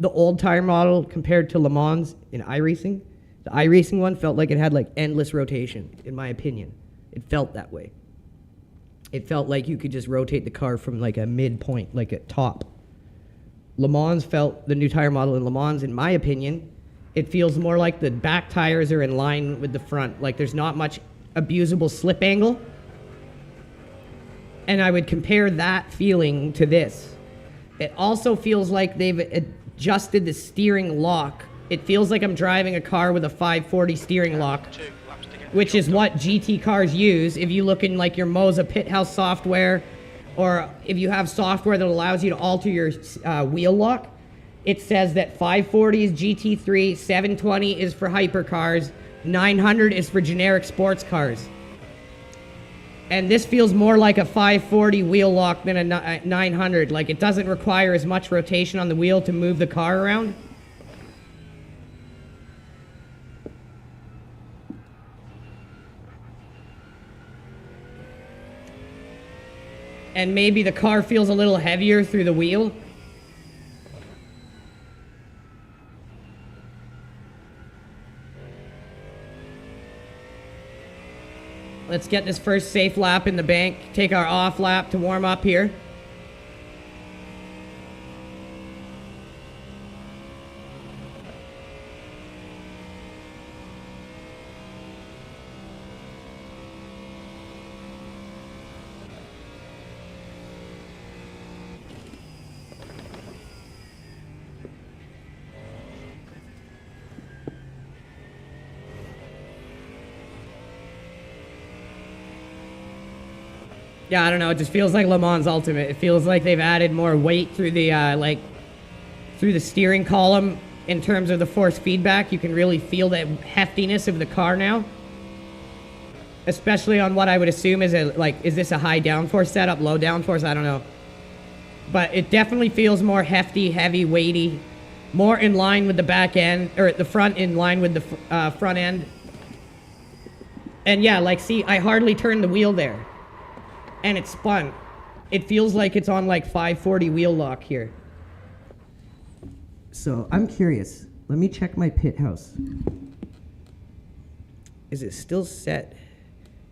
the old tire model compared to Le Mans in iRacing, the iRacing one felt like it had like endless rotation, in my opinion. It felt that way. It felt like you could just rotate the car from like a midpoint, like a top. Le Mans felt, the new tire model in Le Mans, in my opinion, it feels more like the back tires are in line with the front. Like there's not much abusable slip angle. And I would compare that feeling to this. It also feels like they've adjusted the steering lock. It feels like I'm driving a car with a 540 steering lock, which is what GT cars use. If you look in like your Moza pit house software, or if you have software that allows you to alter your wheel lock, it says that 540 is GT3, 720 is for hypercars, 900 is for generic sports cars. And this feels more like a 540 wheel lock than a 900. Like, it doesn't require as much rotation on the wheel to move the car around. And maybe the car feels a little heavier through the wheel. Let's get this first safe lap in the bank. Take our off lap to warm up here. Yeah, I don't know. It just feels like Le Mans Ultimate. It feels like they've added more weight through the through the steering column in terms of the force feedback. You can really feel that heftiness of the car now, especially on what I would assume is is this a high downforce setup, low downforce? I don't know, but it definitely feels more hefty, heavy, weighty, more in line with the back end, or the front in line with the front end. And yeah, like, see, I hardly turned the wheel there. And it spun. It feels like it's on like 540 wheel lock here. So I'm curious. Let me check my pit house. Is it still set?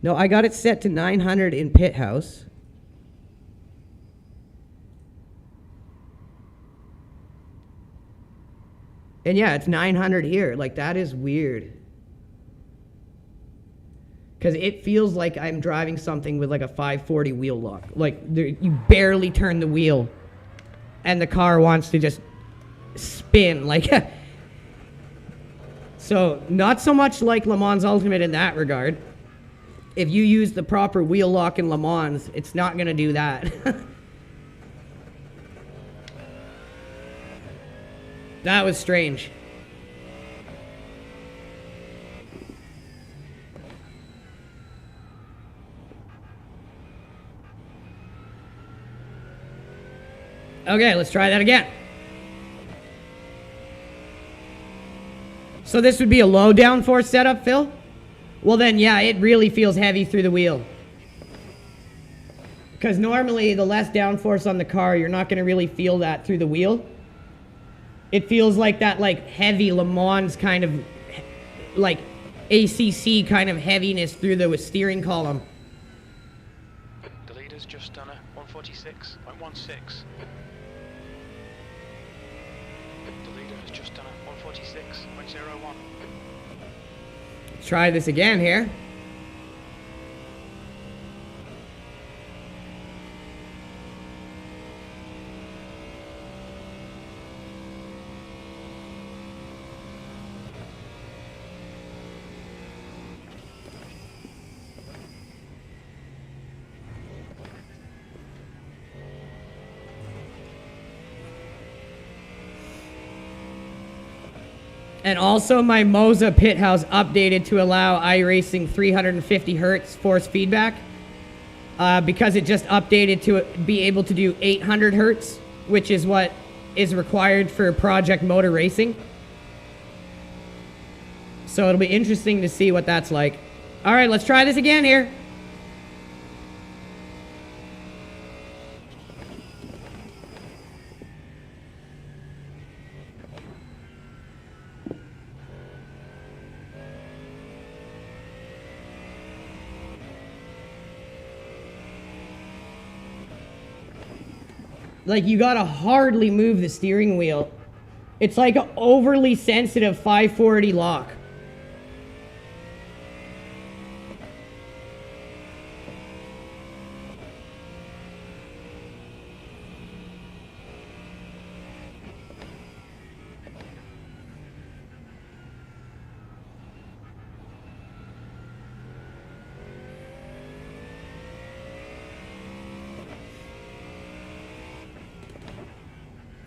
No, I got it set to 900 in pit house. And yeah, it's 900 here. Like, that is weird. Because it feels like I'm driving something with like a 540 wheel lock. Like, you barely turn the wheel and the car wants to just spin. Like, so not so much like Le Mans Ultimate in that regard. If you use the proper wheel lock in Le Mans, it's not going to do that. That was strange. Okay, let's try that again. So this would be a low downforce setup, Phil? Well then, yeah, it really feels heavy through the wheel. Because normally, the less downforce on the car, you're not going to really feel that through the wheel. It feels like that, like, heavy Le Mans kind of, like, ACC kind of heaviness through the steering column. The leader's just done a 146.16. The leader has just done a 146.01. Let's try this again here. And also my Moza pit house updated to allow iRacing 350 hertz force feedback because it just updated to be able to do 800 hertz, which is what is required for Project Motor Racing. So it'll be interesting to see what that's like. All right, let's try this again here. Like, you gotta hardly move the steering wheel. It's like an overly sensitive 540 lock.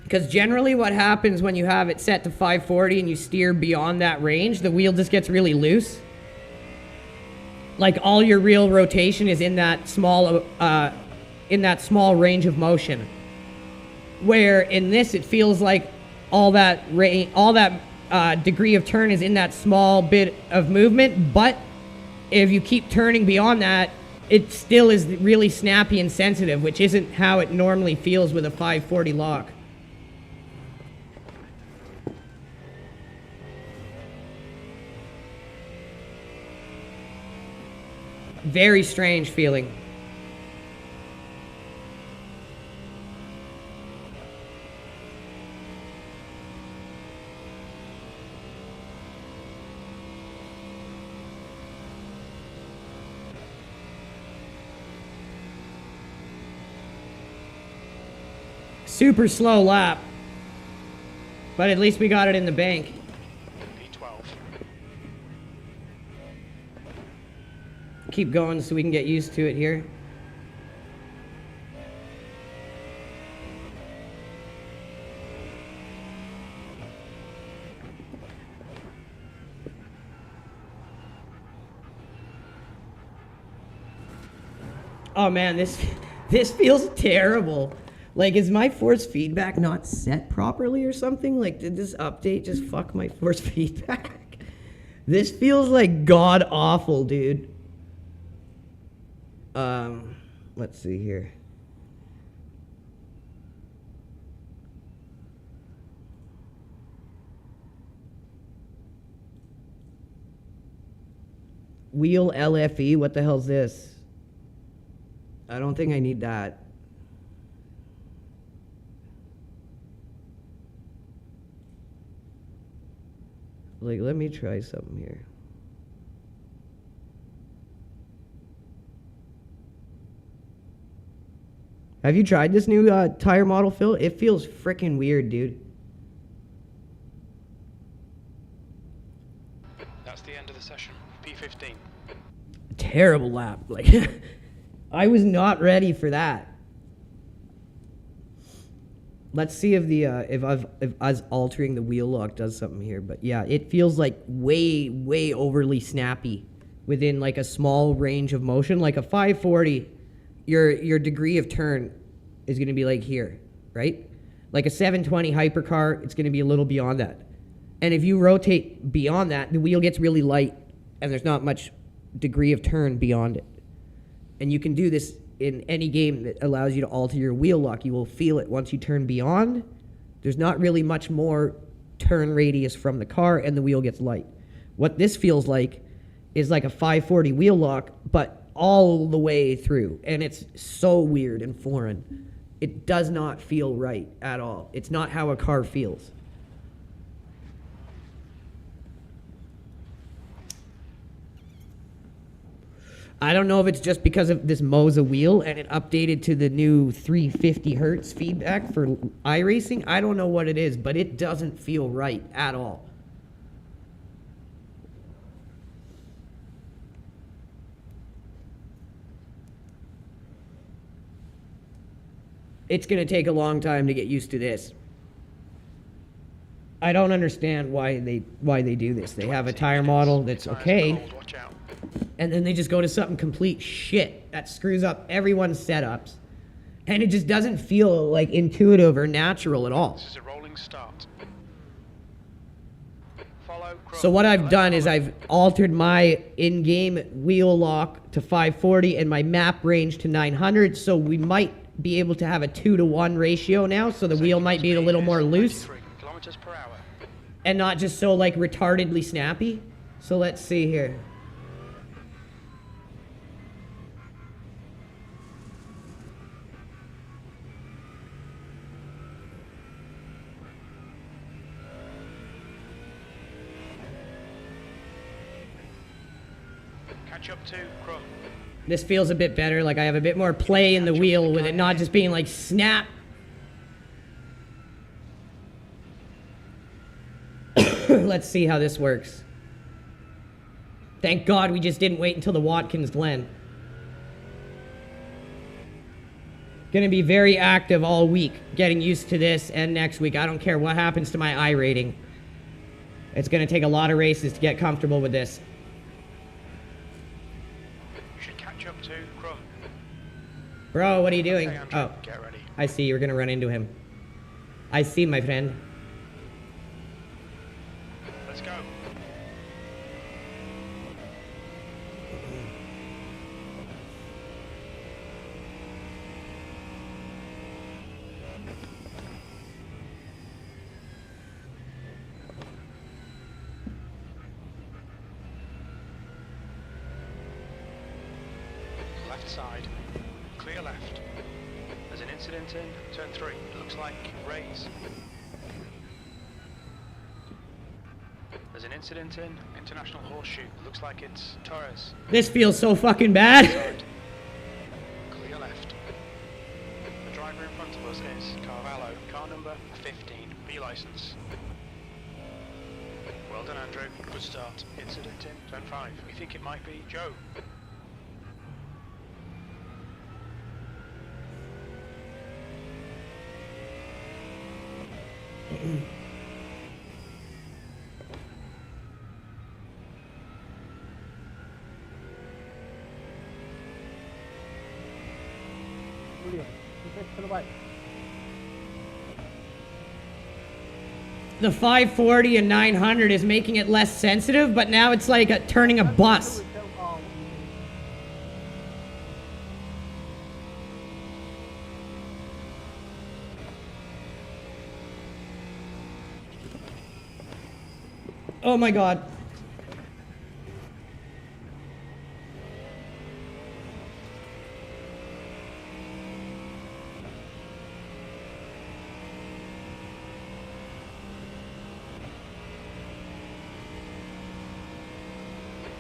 Because generally what happens when you have it set to 540 and you steer beyond that range, the wheel just gets really loose. Like, all your real rotation is in that small range of motion. Where in this, it feels like all that degree of turn is in that small bit of movement, but if you keep turning beyond that, it still is really snappy and sensitive, which isn't how it normally feels with a 540 lock. Very strange feeling. Super slow lap. But at least we got it in the bank. P12. Keep going so we can get used to it here. Oh man, this feels terrible. Like, is my force feedback not set properly or something? Like, did this update just fuck my force feedback? This feels like god awful, dude. Let's see here. Wheel LFE, what the hell's this? I don't think I need that. Like, let me try something here. Have you tried this new tire model, Phil? It feels freaking weird, dude. That's the end of the session. P15. Terrible lap. Like, I was not ready for that. Let's see if the if us altering the wheel lock does something here. But yeah, it feels like way overly snappy within like a small range of motion. Like a 540, your degree of turn is going to be like here, right? Like a 720 hypercar, it's going to be a little beyond that. And if you rotate beyond that, the wheel gets really light, and there's not much degree of turn beyond it. And you can do this in any game that allows you to alter your wheel lock. You will feel it once you turn beyond. There's not really much more turn radius from the car, and the wheel gets light. What this feels like is like a 540 wheel lock, but all the way through. And it's so weird and foreign. It does not feel right at all. It's not how a car feels. I don't know if it's just because of this Moza wheel and it updated to the new 350 hertz feedback for iRacing. I don't know what it is, but it doesn't feel right at all. It's going to take a long time to get used to this. I don't understand why they do this. They have a tire model that's okay, Watch out. and then they just go to something complete shit that screws up everyone's setups, and it just doesn't feel like intuitive or natural at all. This is a rolling start. Follow. So what I've done is I've altered my in-game wheel lock to 540 and my map range to 900, so we might be able to have a 2-to-1 ratio now, so the wheel might be a little more loose. Kilometers per hour. And not just so, like, retardedly snappy. So let's see here. Catch up to Chrome. This feels a bit better. Like, I have a bit more play in the wheel with it not just being, like, snap. Let's see how this works. Thank God we just didn't wait until the Watkins Glen. Gonna be very active all week, getting used to this, and next week. I don't care what happens to my I rating. It's gonna take a lot of races to get comfortable with this. You should catch up to Chrome. Bro, what are you doing? Okay, Andrew, Oh, get ready. I see. You're gonna run into him. I see, my friend. Let's go. Left side. Clear left. There's an incident in turn 3. It looks like Rays. There's an incident in International Horseshoe. Looks like it's Torres. This feels so fucking bad. Side. Clear left. The driver in front of us is Carvalho. Car number 15. B license. Well done, Andrew. Good start. Incident in turn 5. We think it might be Joe. To the right. The 540 and 900 is making it less sensitive, but now it's like turning a bus. Oh my God.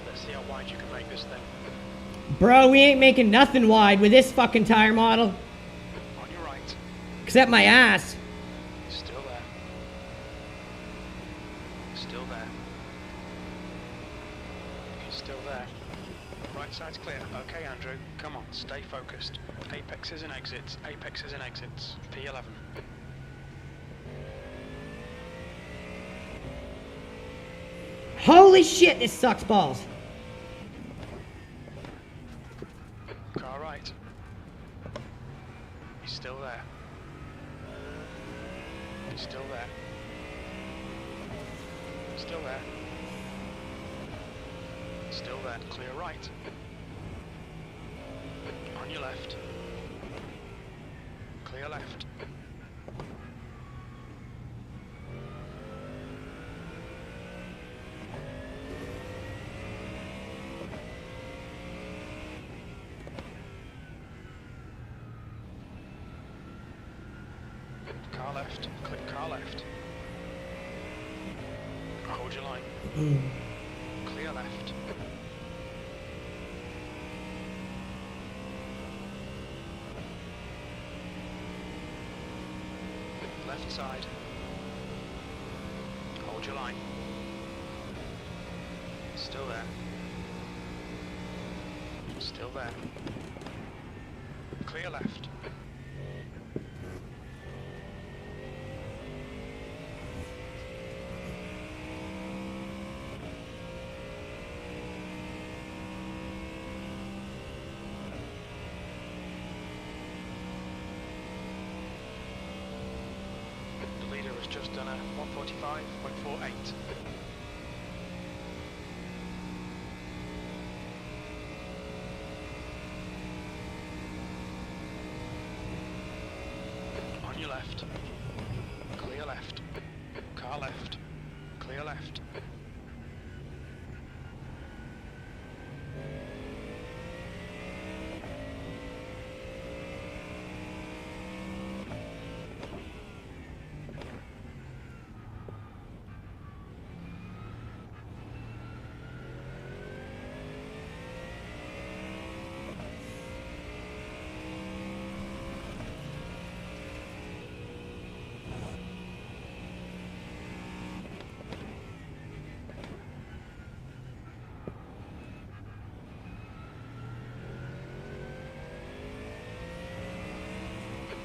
Let's see how wide you can make this thing. Bro, we ain't making nothing wide with this fucking tire model. On your right. Except my ass. Still there. Still there. He's still there. Right side's clear. Okay, Andrew. Come on, stay focused. Apexes and exits. Apexes and exits. P11. Holy shit, this sucks balls. Car right. He's still there. He's still there. Still there. Still there. Clear right. On your left. Clear left. Car left. Click car left. Hold your line. Clear left. left side. Hold your line. Still there. Still there. Clear left. The leader has just done a 145.48. On your left. Clear left. Car left. Clear left.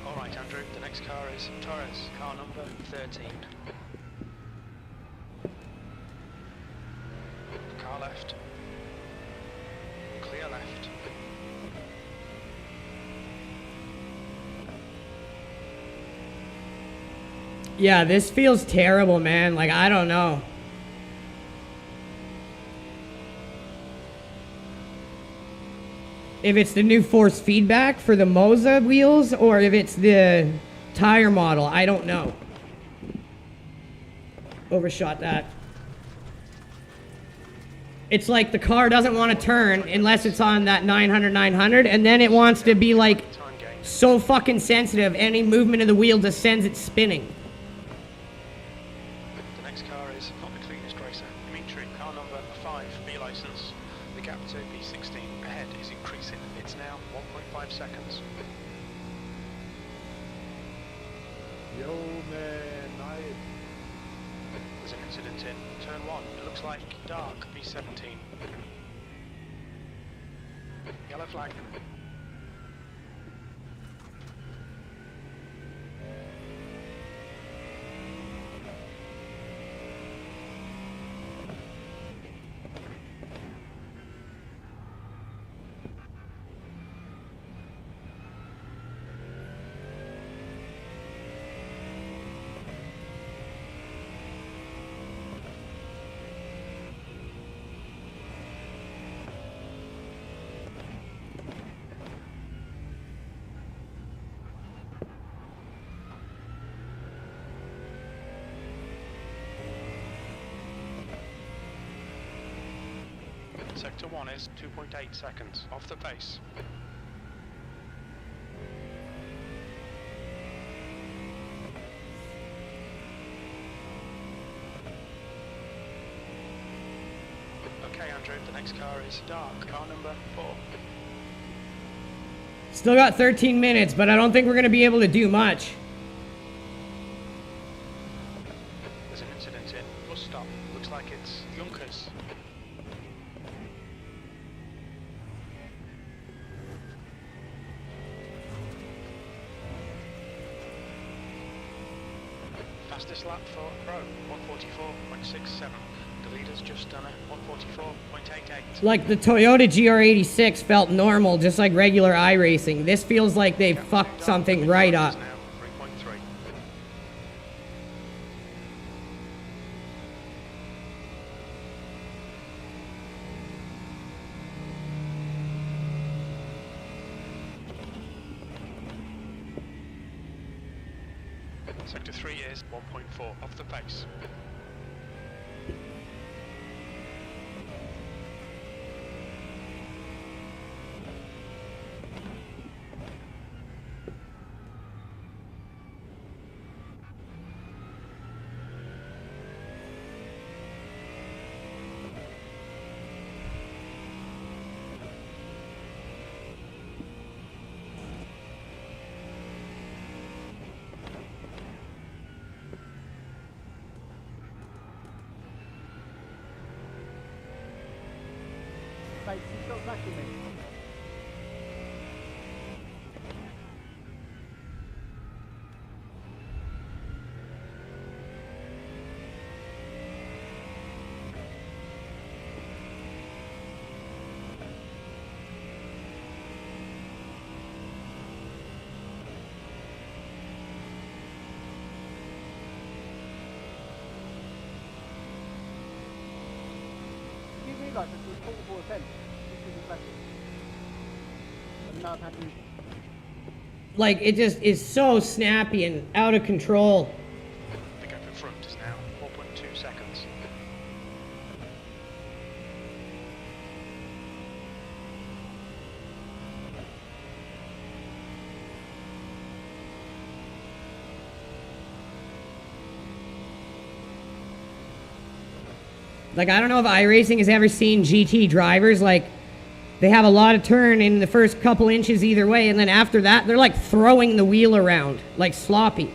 Alright Andrew, the next car is Torres, car number 13. Car left. Clear left. Yeah, this feels terrible, man. Like, I don't know. If it's the new force feedback for the Moza wheels or if it's the tire model, I don't know. Overshot that. It's like the car doesn't want to turn unless it's on that 900, and then it wants to be like Time gain. so fucking sensitive. Any movement of the wheel just sends it spinning. The next car is not the cleanest racer. Dimitri, car number 5, B license. The gap to B16 ahead is increasing. It's now 1.5 seconds. Yo, man, nice. There's an incident in turn 1. It looks like dark B17. Yellow flag. Sector 1 is 2.8 seconds off the pace. Okay Andrew, the next car is dark, car number 4. Still got 13 minutes, but I don't think we're going to be able to do much. There's an incident in bus stop. Looks like it's Junkers. Fastest lap for Pro, 144.67. The leader's just done a 144.88. Like the Toyota GR86 felt normal, just like regular iRacing. This feels like they fucked something right up. Now 3.3. Sector 3 is 1.4 off the pace. tight seatbelt back to me. Give me like a total attempt. I'm not happy. Like, it just is so snappy and out of control. The gap in front is now 4.2 seconds. Like, I don't know if iRacing has ever seen GT drivers, like, they have a lot of turn in the first couple inches either way, and then after that, they're like throwing the wheel around, like sloppy.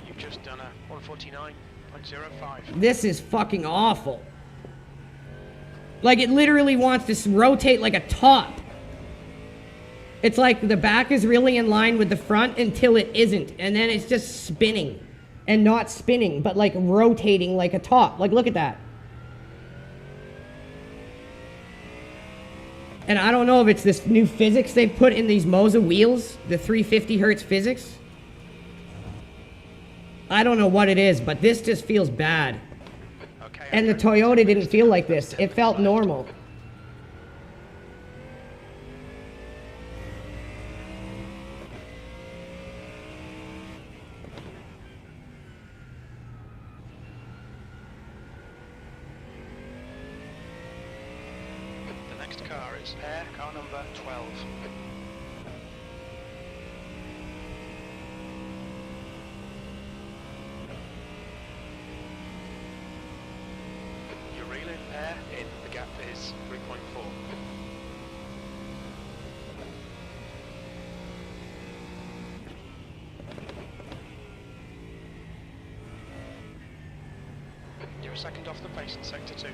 You've just done a 149.05. This is fucking awful. Like, it literally wants to rotate like a top. It's like the back is really in line with the front until it isn't, and then it's just spinning. And not spinning, but like rotating like a top. Like, look at that. And I don't know if it's this new physics they've put in these Moza wheels, the 350 hertz physics. I don't know what it is, but this just feels bad. Okay, And the Toyota didn't feel like this. It felt normal. The next car is car number 12. You're reeling air in, the gap is 3.4. You're a second off the pace in sector 2.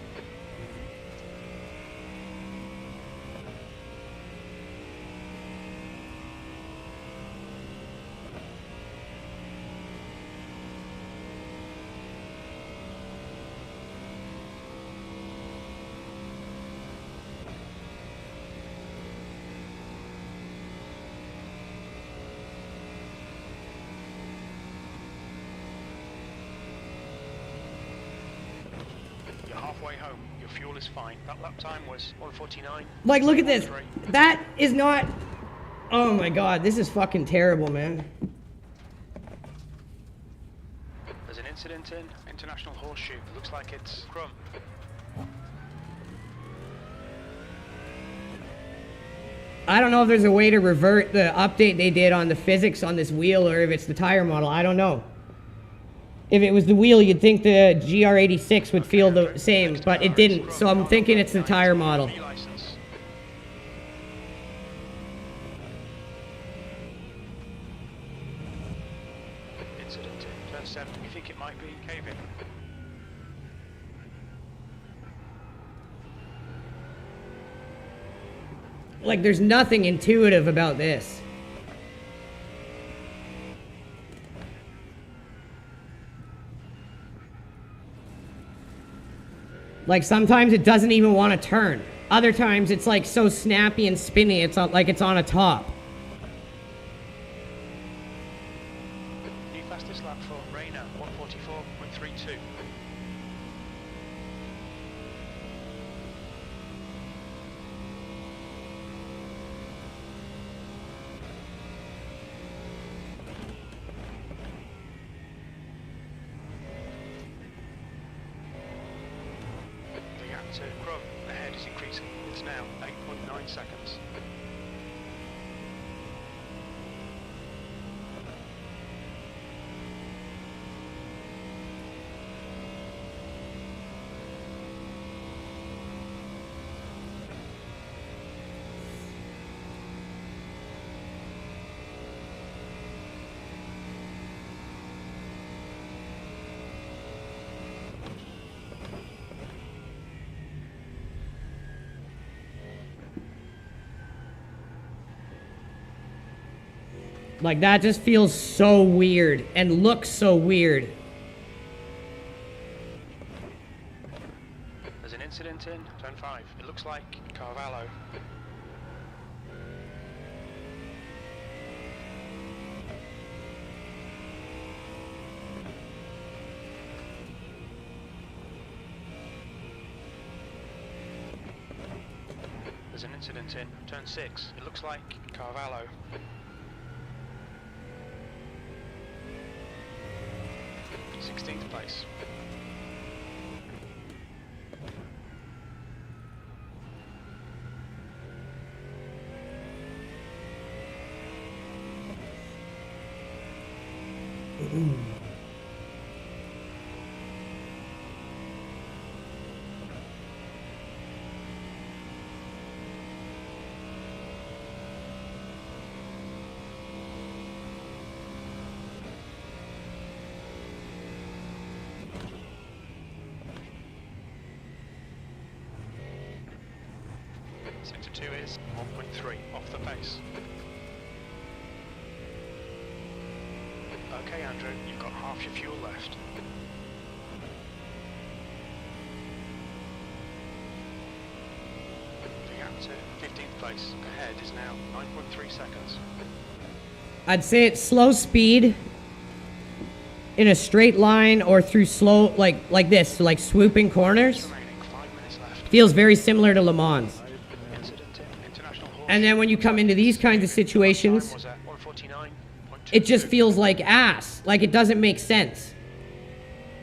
You're halfway home. Your fuel is fine. That lap time was 149. Like, look at this. That is not... Oh my god, this is fucking terrible, man. There's an incident in International Horseshoe. Looks like it's Crumb. I don't know if there's a way to revert the update they did on the physics on this wheel, or if it's the tire model. I don't know. If it was the wheel, you'd think the GR86 would feel the same, but it didn't. So I'm thinking it's the tire model. License. Incident in turn 7. You think it might be caving? Like, there's nothing intuitive about this. Like, sometimes it doesn't even want to turn. Other times it's like so snappy and spinny, it's like it's on a top. New fastest lap for Rayner, 144.32. The gap to Crumb ahead is increasing. It's now 8.9 seconds. Like, that just feels so weird and looks so weird. There's an incident in turn 5. It looks like Carvalho. There's an incident in turn 6. It looks like Carvalho. Sixteenth place. Sector 2 is 1.3 off the pace. Okay, Andrew, you've got half your fuel left. The gap to 15th place ahead is now 9.3 seconds. I'd say it's slow speed in a straight line or through slow, like this, so like swooping corners. Remaining 5 minutes left. Feels very similar to Le Mans. Incident in International Horse. And then when you come into these kinds of situations, Time was at 1:49.22. it just feels like ass. Like it doesn't make sense.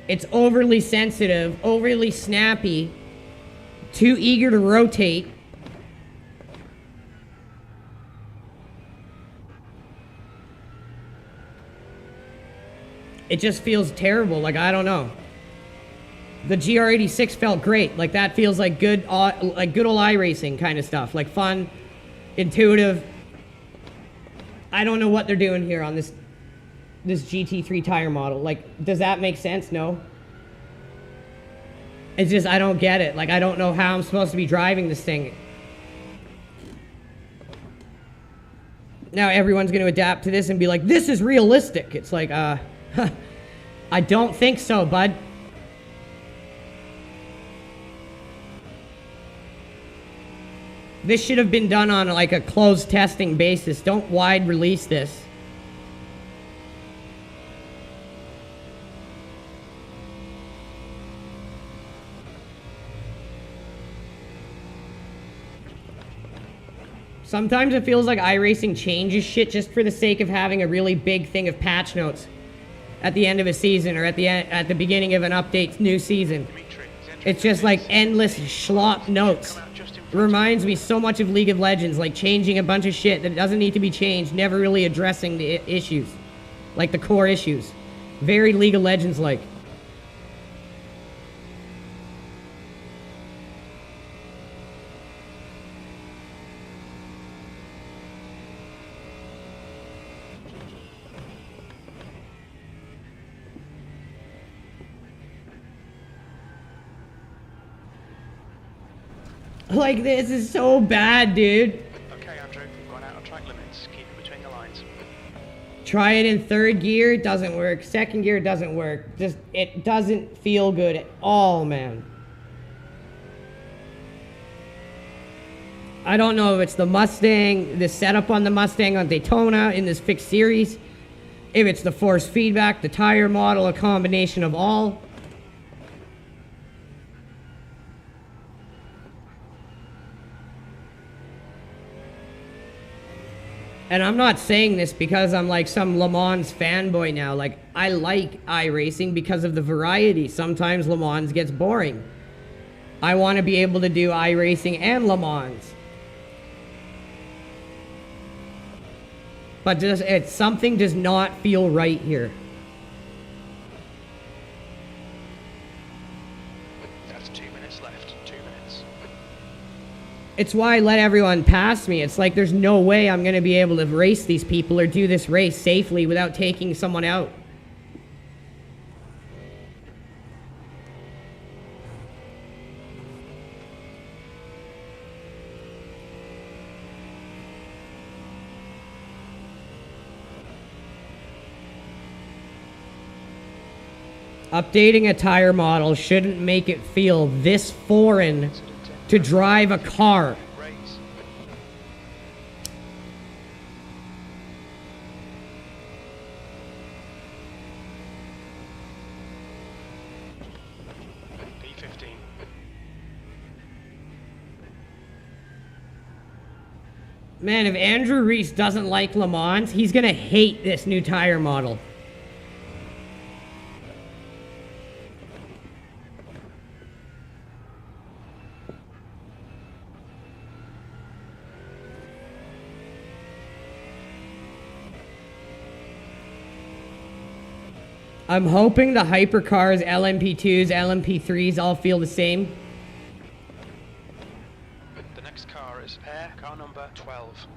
It's overly sensitive, overly snappy, too eager to rotate. It just feels terrible. Like, I don't know. The GR86 felt great. Like, that feels like good old iRacing kind of stuff. Like, fun, intuitive. I don't know what they're doing here on this GT3 tire model. Like, does that make sense? No. It's just, I don't get it. Like, I don't know how I'm supposed to be driving this thing. Now everyone's going to adapt to this and be like, this is realistic. It's like, I don't think so, bud. This should have been done on like a closed testing basis. Don't wide release this. Sometimes it feels like iRacing changes shit just for the sake of having a really big thing of patch notes at the end of a season or at the beginning of an update new season. It's just like endless schlop notes. It reminds me so much of League of Legends, like changing a bunch of shit that doesn't need to be changed, never really addressing the issues, like the core issues. Very League of Legends like. Like, this is so bad, dude. Okay, Andrew, you've gone out of track limits. Keep it between the lines. Try it in third gear, it doesn't work. Second gear, doesn't work. Just, it doesn't feel good at all, man. I don't know if it's the Mustang, the setup on the Mustang on Daytona in this fixed series, if it's the force feedback, the tire model, a combination of all. And I'm not saying this because I'm like some Le Mans fanboy now. Like, I like iRacing because of the variety. Sometimes Le Mans gets boring. I want to be able to do iRacing and Le Mans. But just, something does not feel right here. That's 2 minutes left. 2 minutes. It's why I let everyone pass me. It's like there's no way I'm going to be able to race these people or do this race safely without taking someone out. Updating a tire model shouldn't make it feel this foreign Incident in. to drive a car. Raise. P15. Man, if Andrew Reese doesn't like Le Mans, he's gonna hate this new tire model. I'm hoping the hypercars, LMP2s, LMP3s all feel the same. The next car is air car number 12.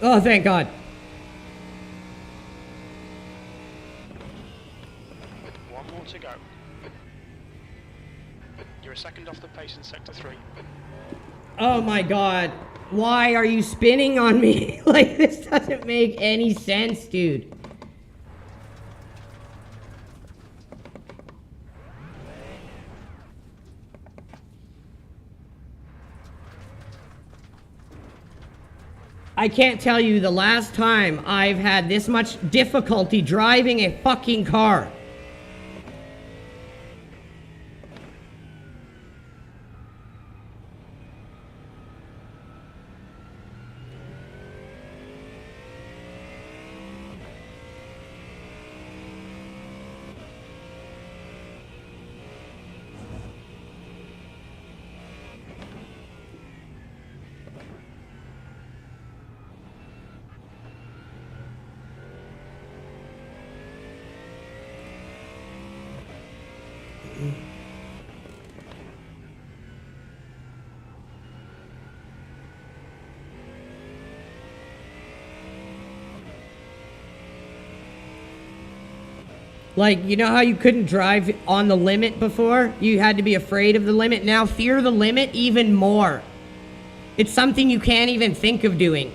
Oh, thank God. One more to go. You're a second off the pace in sector 3. Oh my God. Why are you spinning on me? Like, this doesn't make any sense, dude. I can't tell you the last time I've had this much difficulty driving a fucking car. Like, you know how you couldn't drive on the limit before? You had to be afraid of the limit. Now fear the limit even more. It's something you can't even think of doing.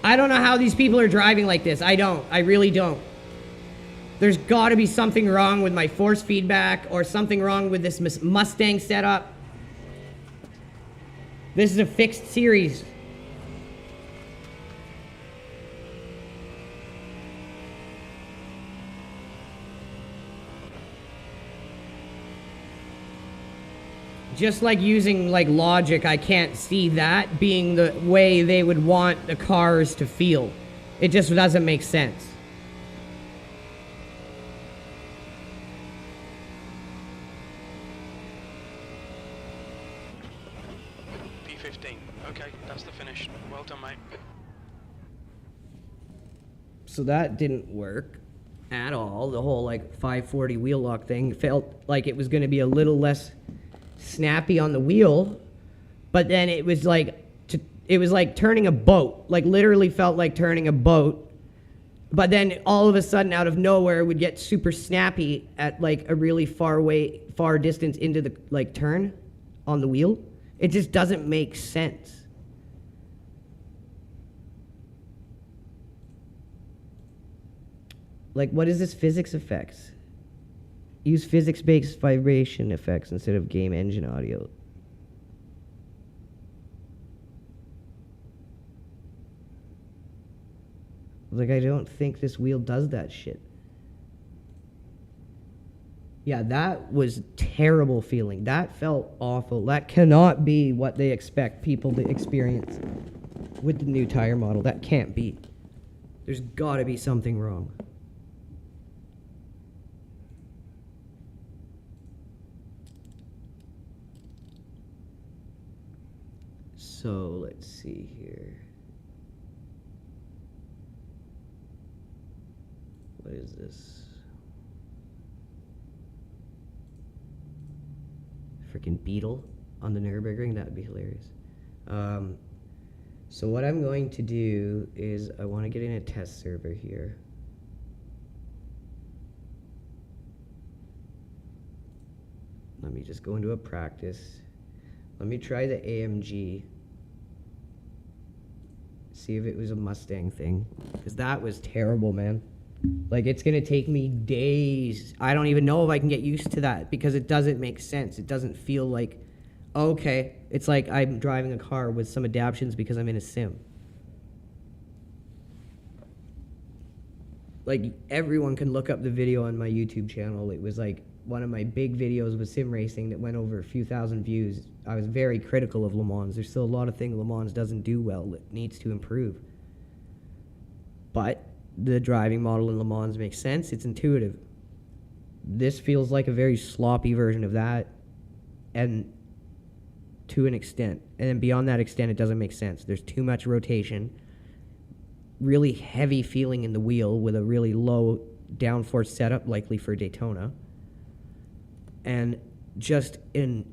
I don't know how these people are driving like this. I don't. I really don't. There's got to be something wrong with my force feedback or something wrong with this Mustang setup. This is a fixed series. Just like using like logic, I can't see that being the way they would want the cars to feel. It just doesn't make sense. P15. Okay, that's the finish. Well done, mate. So that didn't work at all. The whole like 540 wheel lock thing felt like it was going to be a little less snappy on the wheel, but then it was like turning a boat. Like literally felt like turning a boat. But then all of a sudden, out of nowhere, it would get super snappy at like a really far distance into the like turn on the wheel. It just doesn't make sense. Like, what is this physics effects? Use physics-based vibration effects instead of game engine audio. Like, I don't think this wheel does that shit. Yeah, that was terrible feeling. That felt awful. That cannot be what they expect people to experience with the new tire model. That can't be. There's got to be something wrong. So, let's see here. What is this? Freaking Beetle on the Nürburgring? That would be hilarious. So what I'm going to do is I want to get in a test server here. Let me just go into a practice. Let me try the AMG. See if it was a Mustang thing. Because that was terrible, man. Like, it's going to take me days. I don't even know if I can get used to that because it doesn't make sense. It doesn't feel like, okay, it's like I'm driving a car with some adaptions because I'm in a sim. Like, everyone can look up the video on my YouTube channel. It was like one of my big videos with sim racing that went over a few thousand views. I was very critical of Le Mans. There's still a lot of things Le Mans doesn't do well that needs to improve. But the driving model in Le Mans makes sense. It's intuitive. This feels like a very sloppy version of that, and to an extent. And then beyond that extent, it doesn't make sense. There's too much rotation, really heavy feeling in the wheel with a really low downforce setup, likely for Daytona, and just an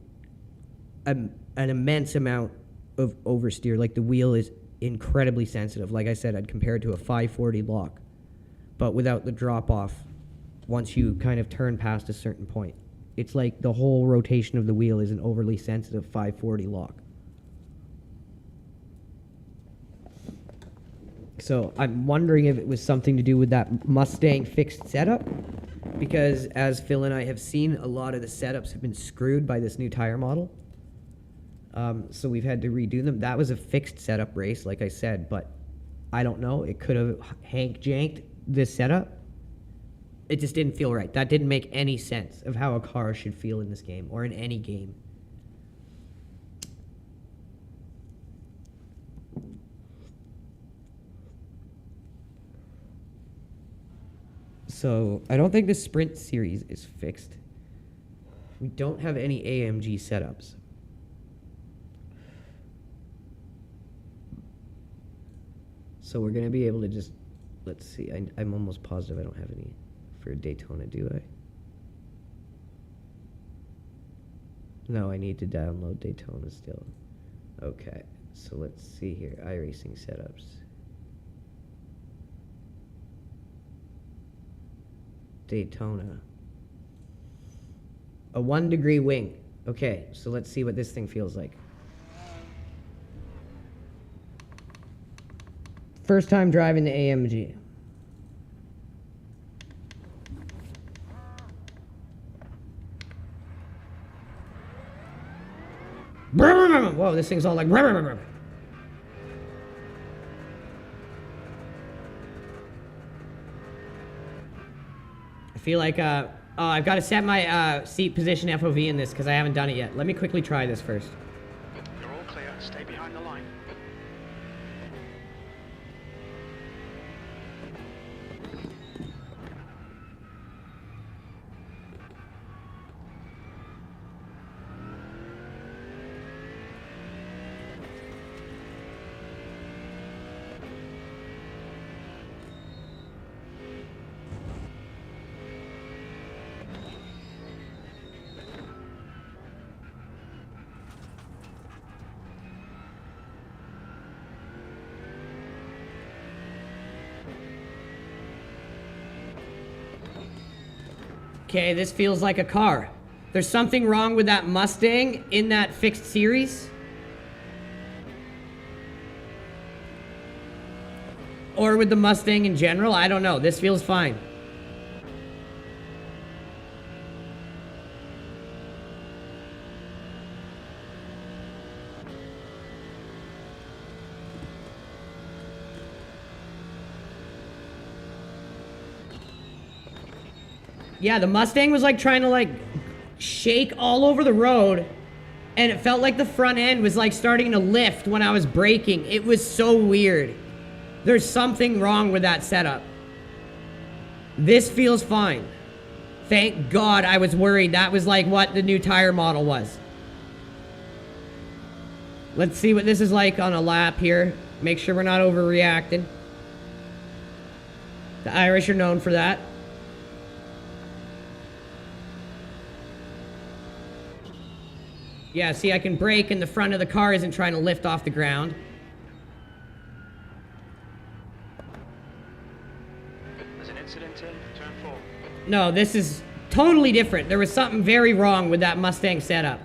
immense amount of oversteer. Like, the wheel is incredibly sensitive. Like I said, I'd compare it to a 540 lock, but without the drop off once you kind of turn past a certain point. It's like the whole rotation of the wheel is an overly sensitive 540 lock. So I'm wondering if it was something to do with that Mustang fixed setup, because as Phil and I have seen, a lot of the setups have been screwed by this new tire model. So we've had to redo them. That was a fixed setup race, like I said, but I don't know. It could have hank-janked this setup. It just didn't feel right. That didn't make any sense of how a car should feel in this game or in any game. So I don't think the Sprint series is fixed. We don't have any AMG setups. So we're going to be able to just, let's see, I'm almost positive I don't have any for Daytona, do I? No, I need to download Daytona still. Okay, so let's see here, iRacing setups. Daytona. A 1 degree wing. Okay, so let's see what this thing feels like. First time driving the AMG. Whoa, this thing's all like... I feel like, I've got to set my seat position FOV in this because I haven't done it yet. Let me quickly try this first. You're all clear. Stay behind the line. Okay, this feels like a car. There's something wrong with that Mustang in that fixed series. Or with the Mustang in general, I don't know. This feels fine. Yeah, the Mustang was like trying to like shake all over the road, and it felt like the front end was like starting to lift when I was braking. It was so weird. There's something wrong with that setup. This feels fine. Thank God. I was worried that was like what the new tire model was. Let's see what this is like on a lap here. Make sure we're not overreacting. The Irish are known for that. Yeah, see, I can brake and the front of the car isn't trying to lift off the ground. There's an incident in turn 4. No, this is totally different. There was something very wrong with that Mustang setup.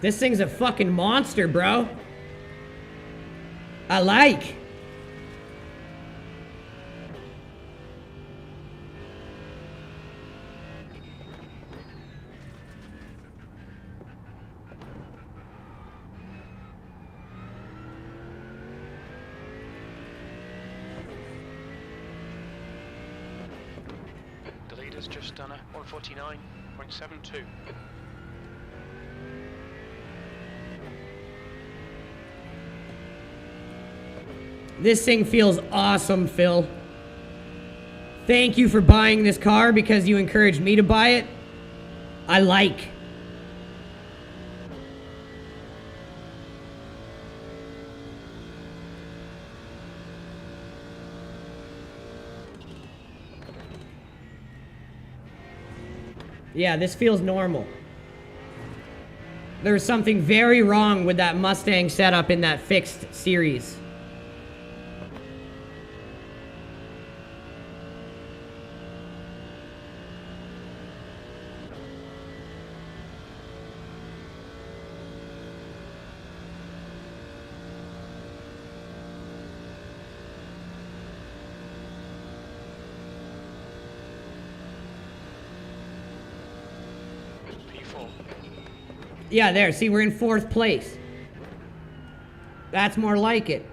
This thing's a fucking monster, bro. I like. The leader's just done a 149.72. This thing feels awesome, Phil. Thank you for buying this car because you encouraged me to buy it. I like. Yeah, this feels normal. There's something very wrong with that Mustang setup in that fixed series. P4. Yeah, there. See, we're in 4th place. That's more like it.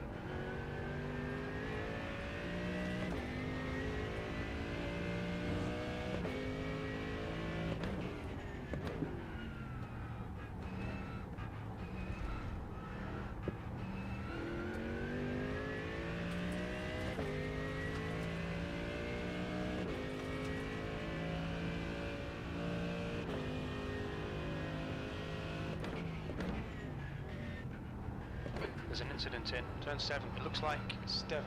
There's an incident in turn 7. It looks like it's Devon.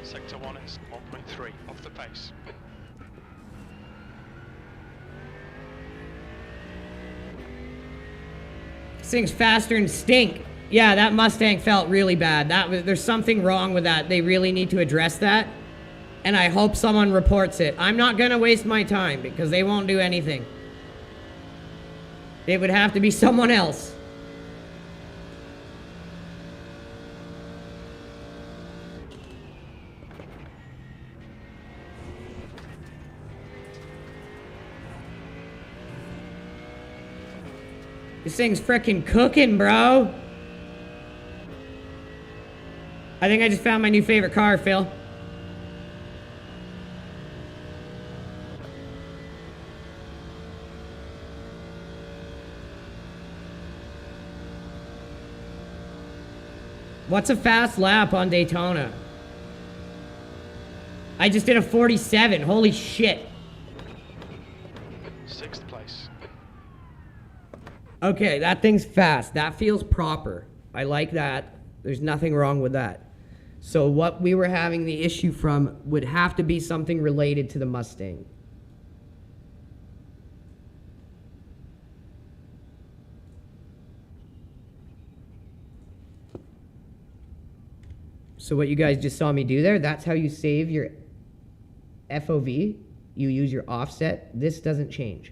Sector 1 is 1.3 off the pace. This thing's faster than stink. Yeah, that Mustang felt really bad. There's something wrong with that. They really need to address that. And I hope someone reports it. I'm not gonna waste my time because they won't do anything. It would have to be someone else. This thing's frickin' cooking, bro. I think I just found my new favorite car, Phil. What's a fast lap on Daytona? I just did a 47. Holy shit. 6th place. Okay, that thing's fast. That feels proper. I like that. There's nothing wrong with that. So what we were having the issue from would have to be something related to the Mustang. So what you guys just saw me do there, that's how you save your FOV. You use your offset. This doesn't change.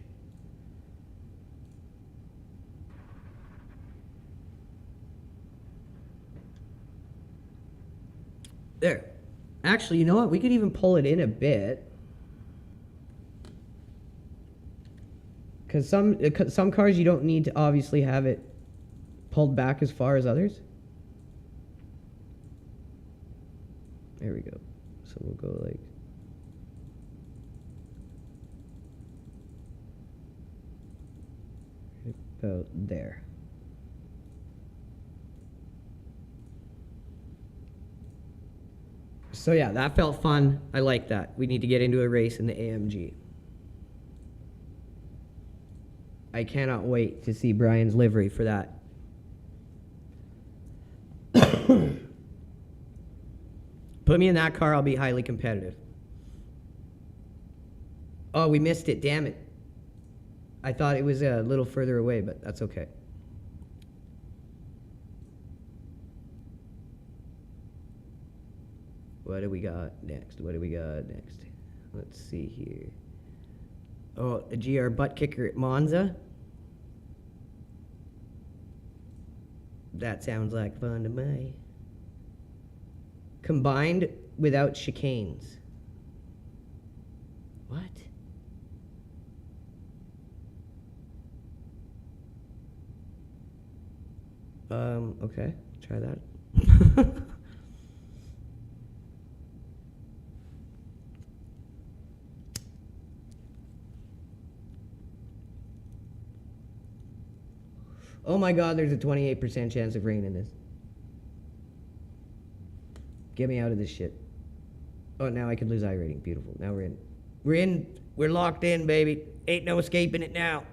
There. Actually, you know what? We could even pull it in a bit. Because some cars you don't need to obviously have it pulled back as far as others. There we go. So we'll go like... about there. So yeah, that felt fun. I like that. We need to get into a race in the AMG. I cannot wait to see Brian's livery for that. Put me in that car, I'll be highly competitive. Oh, we missed it, damn it. I thought it was a little further away, but that's okay. What do we got next? What do we got next? Let's see here. Oh, a GR butt kicker at Monza. That sounds like fun to me. Combined without chicanes. What? Okay, try that. Oh my God, there's a 28% chance of rain in this. Get me out of this shit. Oh, now I could lose iRating. Beautiful. Now we're in. We're in. We're locked in, baby. Ain't no escaping it now.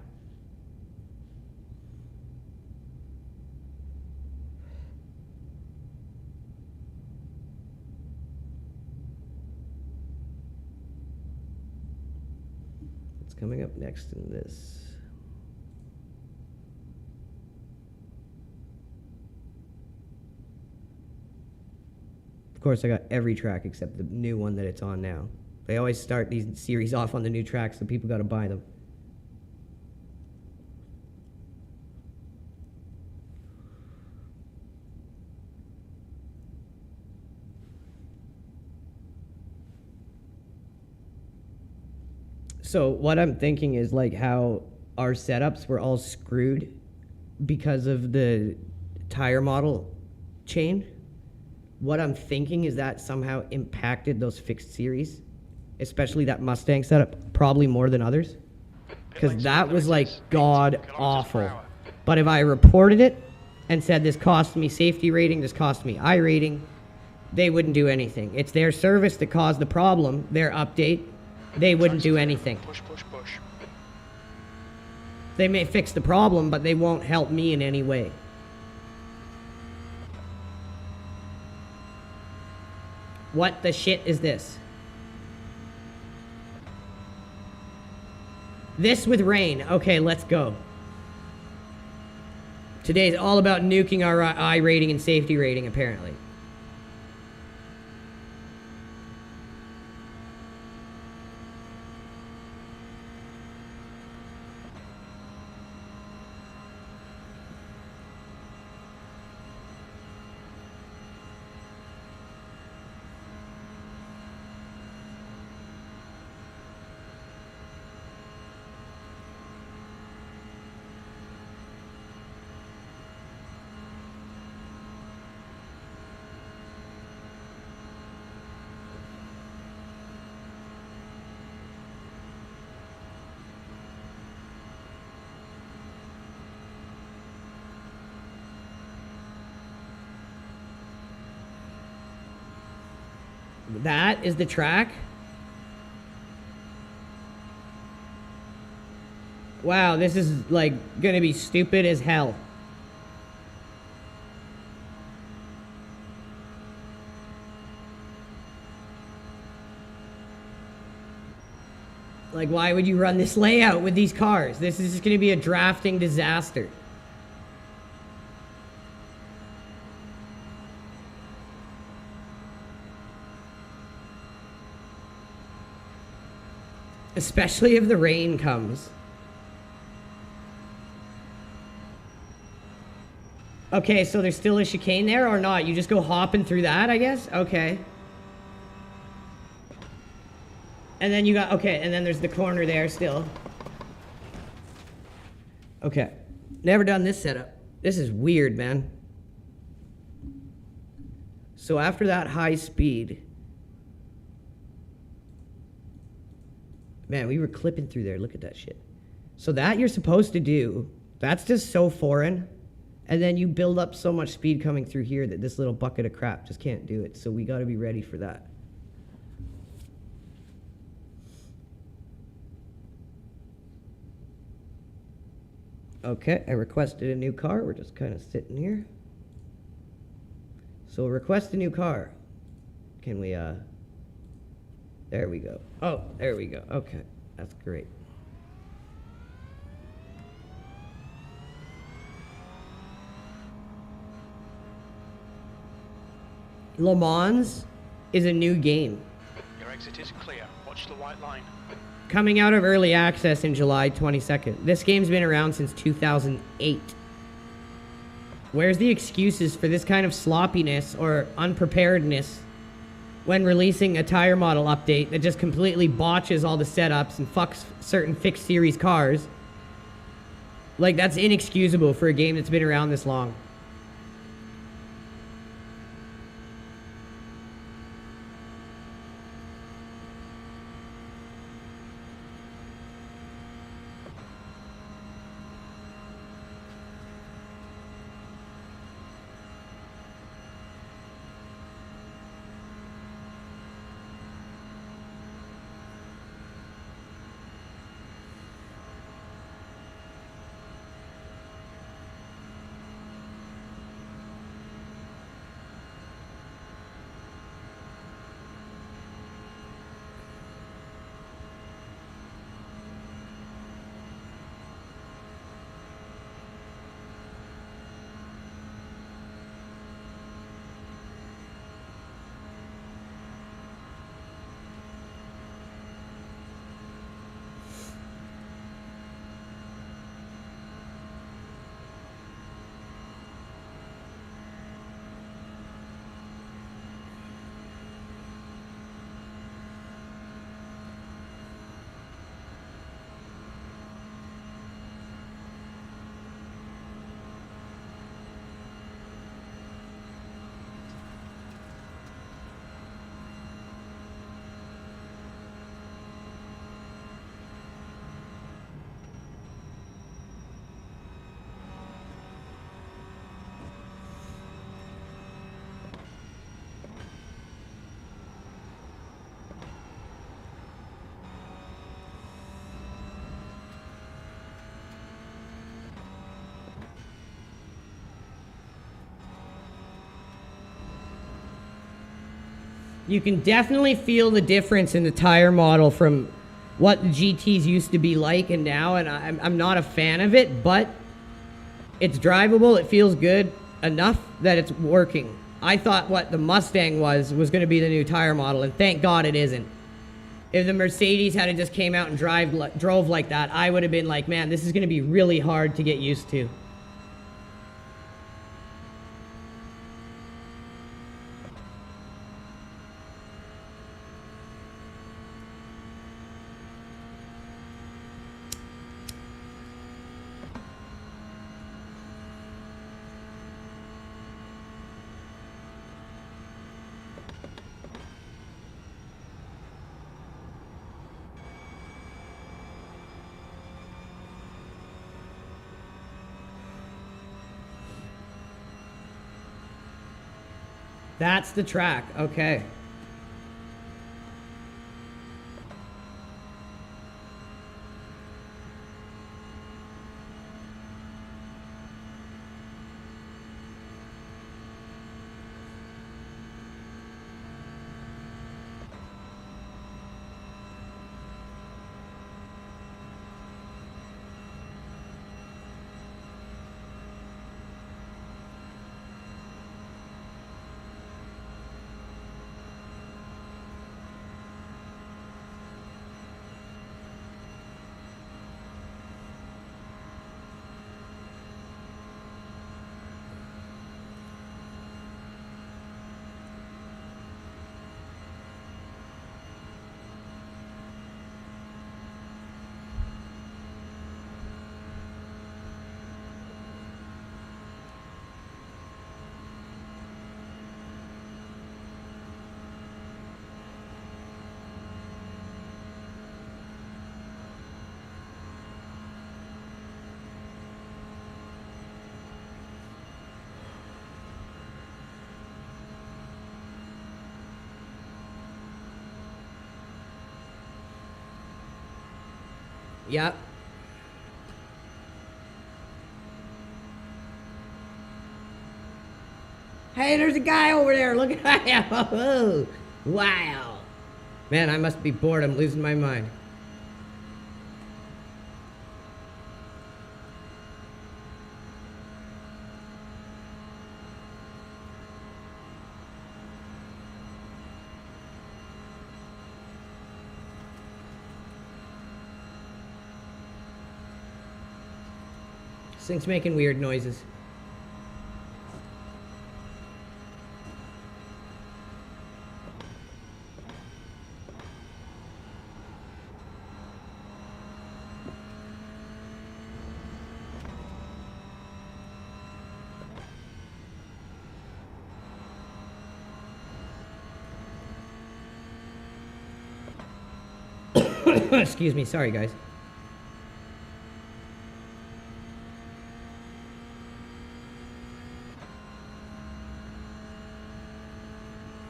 What's coming up next in this? Of course, I got every track except the new one that it's on now. They always start these series off on the new tracks, so people got to buy them. So what I'm thinking is like how our setups were all screwed because of the tire model chain. What I'm thinking is that somehow impacted those fixed series, especially that Mustang setup, probably more than others, because that was like god awful. But if I reported it and said this cost me safety rating, this cost me iRating, they wouldn't do anything. It's their service that caused the problem, their update. They wouldn't do anything. Push, push, push. They may fix the problem, but they won't help me in any way. What the shit is this? This with rain. Okay, let's go. Today's all about nuking our iRating and safety rating, apparently. That is the track? Wow, this is like gonna be stupid as hell. Like, why would you run this layout with these cars? This is just gonna be a drafting disaster. Especially if the rain comes. Okay, so there's still a chicane there or not? You just go hopping through that, I guess? Okay. And then you got, okay, and then there's the corner there still. Okay. Never done this setup. This is weird, man. So after that high speed... Man, we were clipping through there. Look at that shit. So that you're supposed to do, that's just so foreign. And then you build up so much speed coming through here that this little bucket of crap just can't do it. So we got to be ready for that. Okay, I requested a new car. We're just kind of sitting here. So request a new car. Can we, there we go. Oh, there we go. Okay, that's great. Le Mans is a new game. Your exit is clear. Watch the white line. Coming out of early access in July 22nd. This game's been around since 2008. Where's the excuses for this kind of sloppiness or unpreparedness when releasing a tire model update that just completely botches all the setups and fucks certain fixed series cars? Like, that's inexcusable for a game that's been around this long. You can definitely feel the difference in the tire model from what the GTs used to be like and now, and I'm not a fan of it, but it's drivable, it feels good enough that it's working. I thought what the Mustang was going to be the new tire model, and thank God it isn't. If the Mercedes had just came out and drove like that, I would have been like, man, this is going to be really hard to get used to. That's the track, okay. Yep. Hey, there's a guy over there. Look at him. Oh, wow. Man, I must be bored. I'm losing my mind. This thing's making weird noises. Excuse me, sorry guys.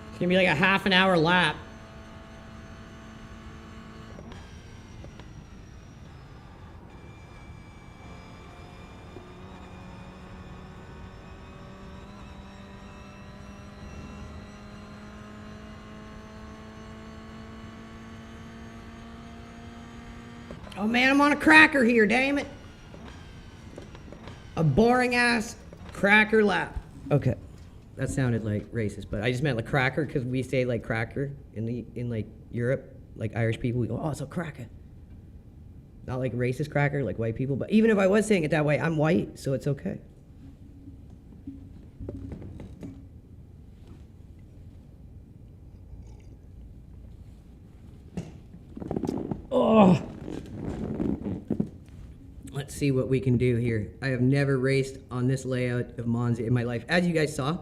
It's gonna be like a half an hour lap. Oh man, I'm on a cracker here, damn it. A boring ass cracker lap. Okay. That sounded like racist, but I just meant like cracker because we say like cracker in like Europe, like Irish people, we go, oh, it's a cracker. Not like racist cracker, like white people, but even if I was saying it that way, I'm white, so it's okay. Oh. Let's see what we can do here. I have never raced on this layout of Monza in my life, as you guys saw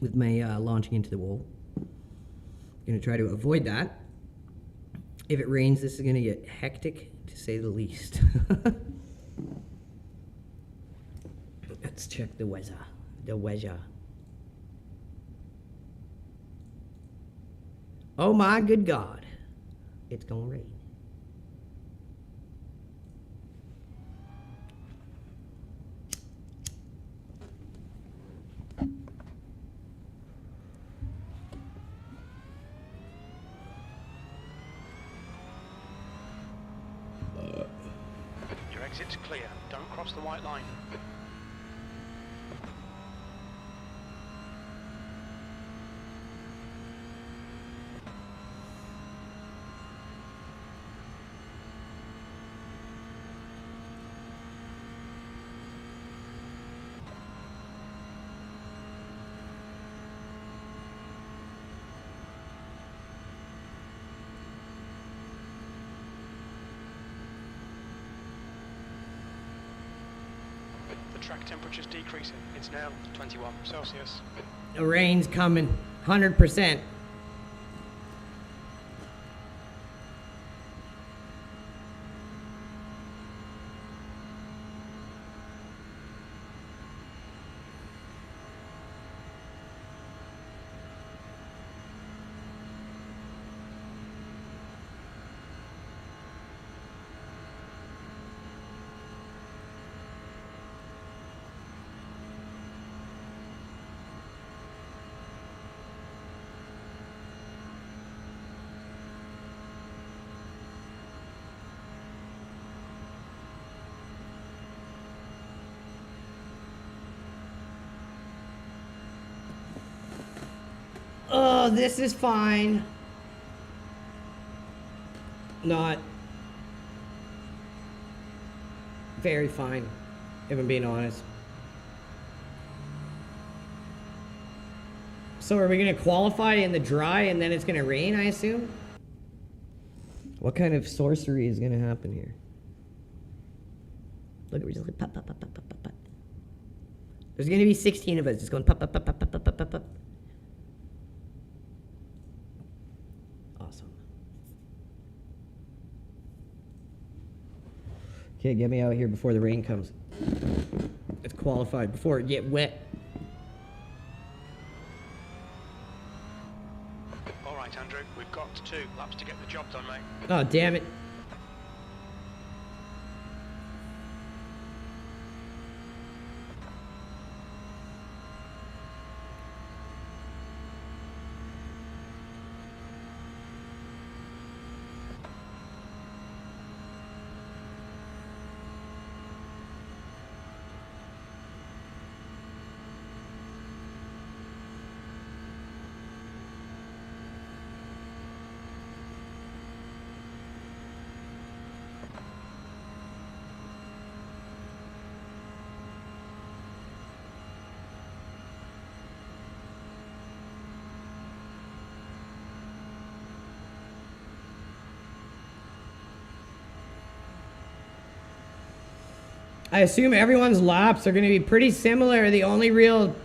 with my launching into the wall. Gonna try to avoid that. If it rains, this is gonna get hectic, to say the least. Let's check the weather. The weather. Oh my good God. It's gonna rain. Your exit's clear. Don't cross the white line. Track temperature's decreasing. It's now 21 Celsius. The rain's coming, 100%. Oh, this is fine. Not very fine, if I'm being honest. So are we gonna qualify in the dry and then it's gonna rain, I assume? What kind of sorcery is gonna happen here? Look, we're just like pop, pop, pop, pop, pop, pop, pop. There's gonna be 16 of us just going pop, pop, pop, pop, pop, pop, pop, pop. Awesome. Okay, get me out here before the rain comes. It's qualified before it get wet. All right, Andrew, we've got 2 laps to get the job done, mate. Oh, damn it. I assume everyone's laps are going to be pretty similar. The only real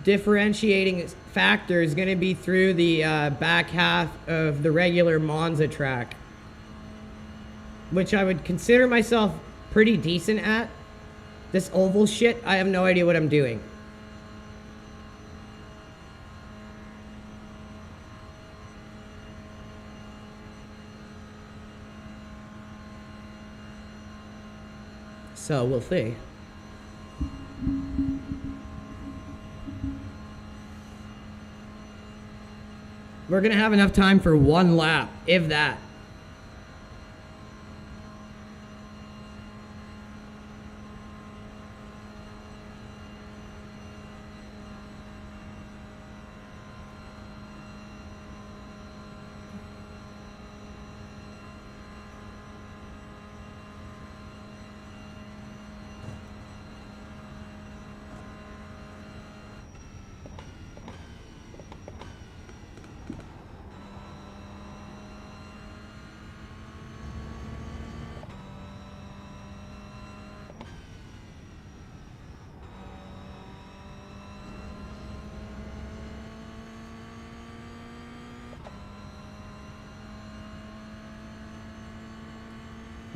differentiating factor is going to be through the back half of the regular Monza track, which I would consider myself pretty decent at. This oval shit, I have no idea what I'm doing. So we'll see. We're gonna have enough time for one lap, if that.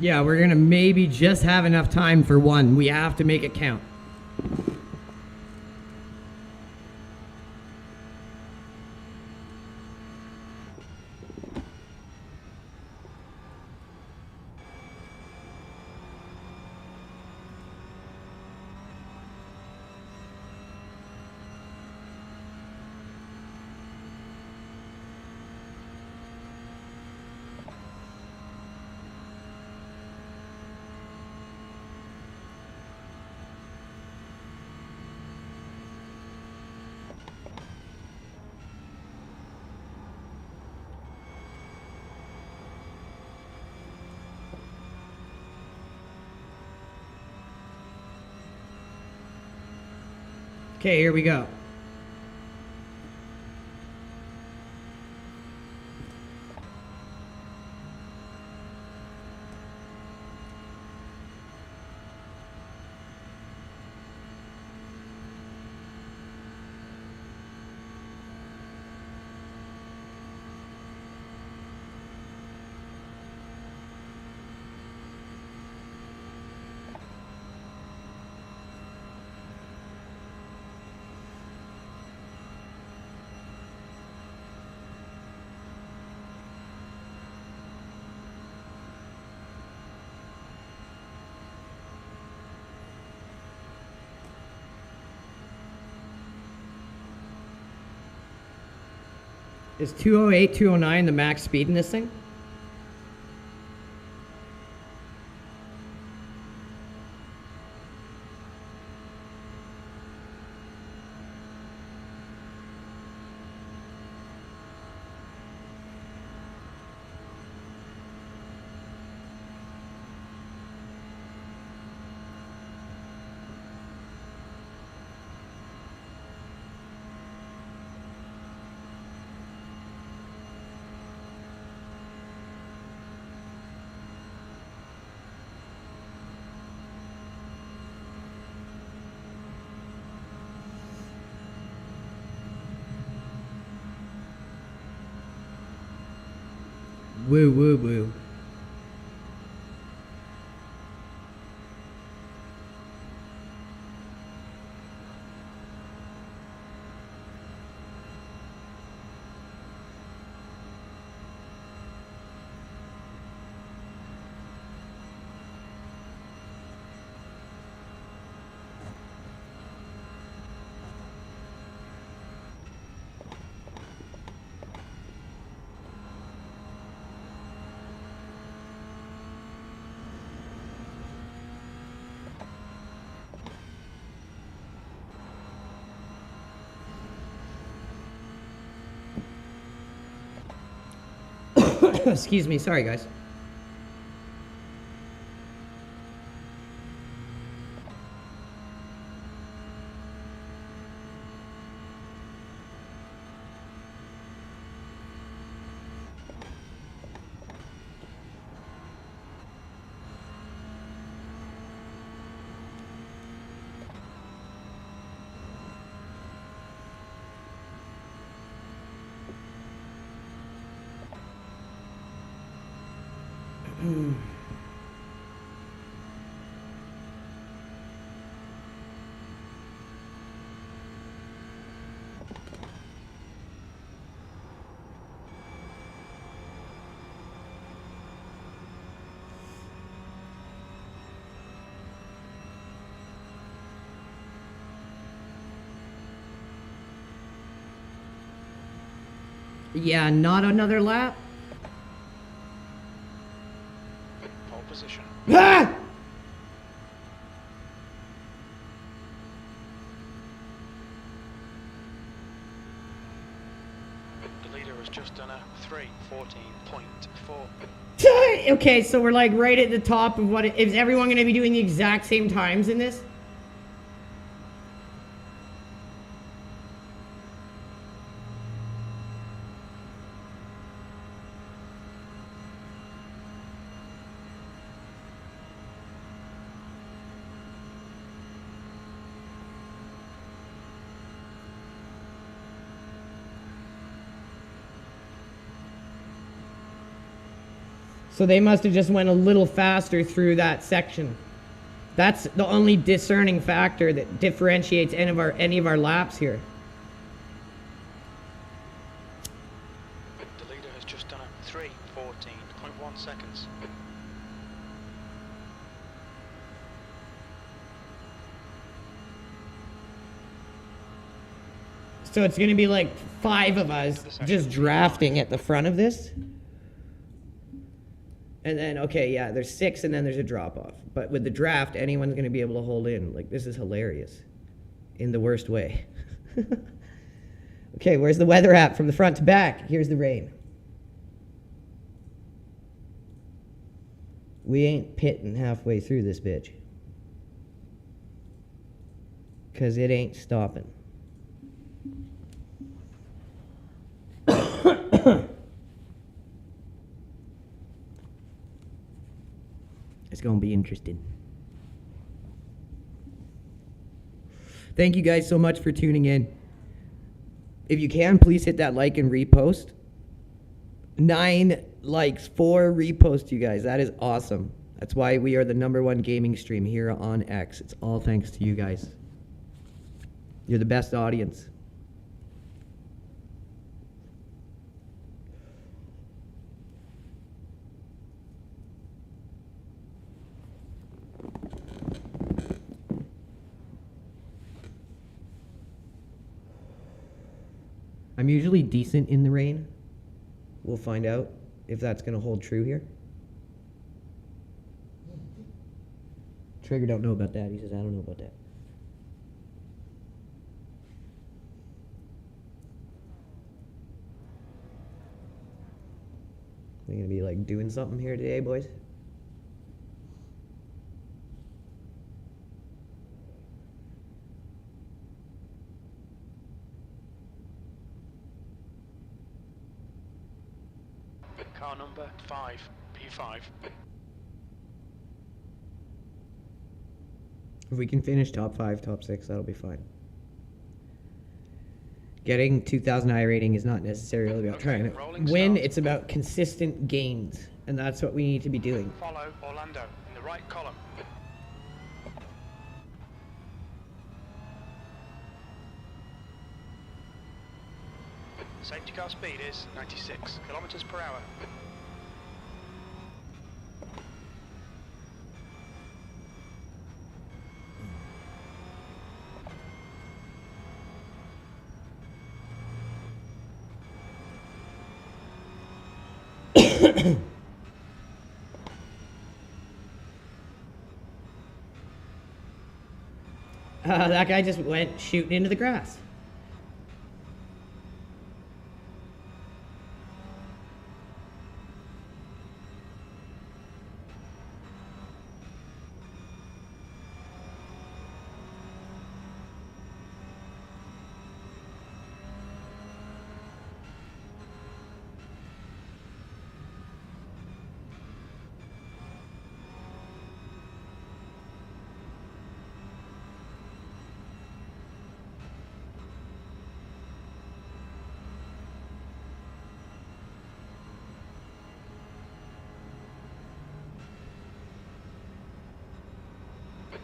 Yeah, we're gonna maybe just have enough time for one. We have to make it count. Okay, here we go. Is 208, 209 the max speed in this thing? Woo, woo, woo. Excuse me, sorry guys. Yeah, not another lap. Pole position. Ah! The leader has just done a 3:14.4. Okay, so we're like right at the top of what is everyone going to be doing the exact same times in this? So they must have just went a little faster through that section. That's the only discerning factor that differentiates any of our laps here. The leader has just done a 3:14.1 seconds. So it's going to be like 5 of us just drafting at the front of this. And then, okay, yeah, there's 6 and then there's a drop off. But with the draft, anyone's going to be able to hold in. Like, this is hilarious. In the worst way. Okay, where's the weather app from the front to back? Here's the rain. We ain't pitting halfway through this bitch. Because it ain't stopping. It's going to be interesting. Thank you guys so much for tuning in. If you can, please hit that like and repost. 9 likes, 4 reposts, you guys. That is awesome. That's why we are the #1 gaming stream here on X. It's all thanks to you guys. You're the best audience. I'm usually decent in the rain. We'll find out if that's going to hold true here. Trigger don't know about that. He says, I don't know about that. We're going to be like doing something here today, boys. Car number 5, P5. If we can finish top 5, top 6, that'll be fine. Getting 2,000 iRating is not necessarily about trying to win. It's about consistent gains. And that's what we need to be doing. Follow Orlando in the right column. Safety car speed is 96 kilometers per hour. That guy just went shooting into the grass.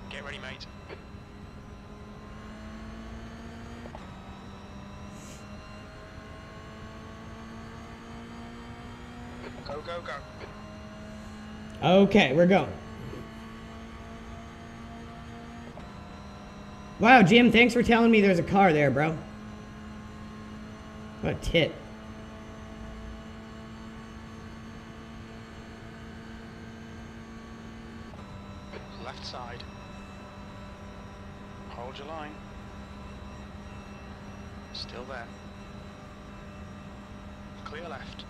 Get ready, mate. Go, go, go. Okay, we're going. Wow, Jim, thanks for telling me there's a car there, bro. What a tit. Hold your line. Still there. Clear left.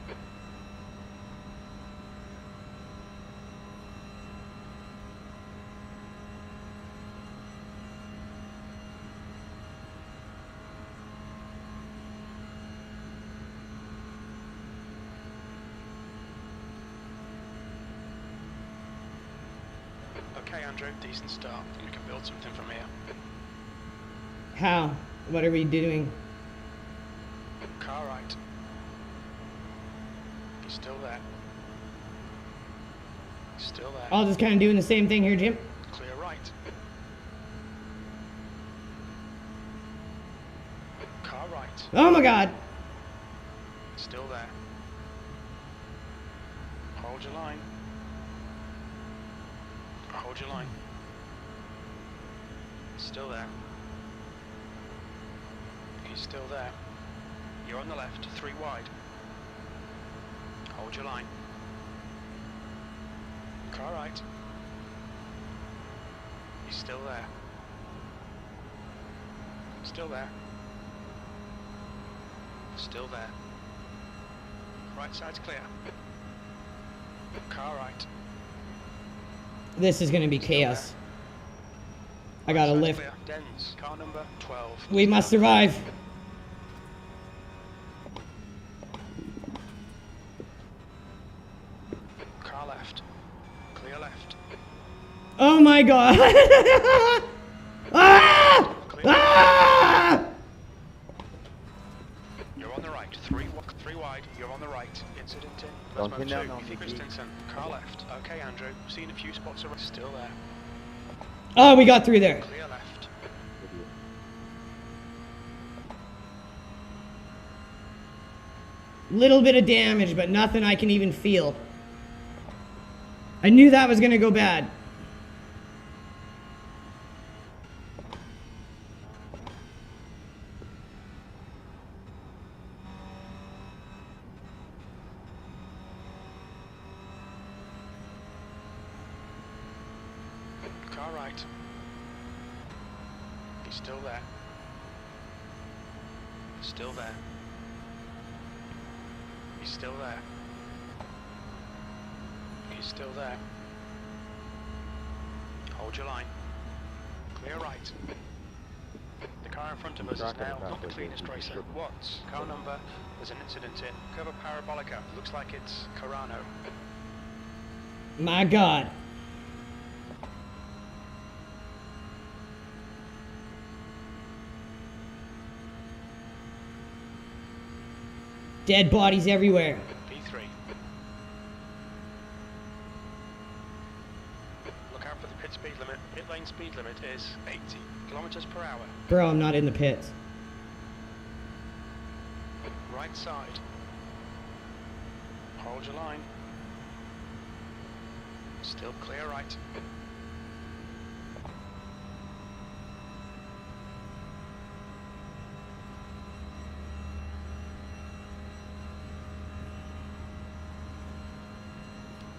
Okay, Andrew, decent start. We can build something from here. How? What are we doing? Car right. He's still there. Still there. All just kind of doing the same thing here, Jim. Clear right. Car right. Oh my God. Still there. Hold your line. Hold your line. Still there. He's still there. You're on the left, 3 wide. Hold your line. Car right. He's still there. Still there. Still there. Right side's clear. Car right. This is gonna be chaos. I gotta Right side's lift. clear. Dens. Car number 12. We must survive. Car left. Clear left. Oh my God. Ah! Clear. Ah! You're on the right. 3 wide. You're on the right. Incident in. Don't Let's move pin down 2. on me, Christensen. Car left. Okay, Andrew. Seen a few spots around. Still there. Oh, we got through there. Clear left. Little bit of damage, but nothing I can even feel. I knew that was gonna go bad. Car right. He's still there. Still there. He's still there. He's still there. Hold your line. Clear right. The car in front of us is now not the cleanest racer. Watts. Car number. There's an incident in. Cover Parabolica. Looks like it's Carano. My God. Dead bodies everywhere. P3. Look out for the pit speed limit. Pit lane speed limit is 80 kilometers per hour. Bro, I'm not in the pits. Right side. Hold your line. Still clear right.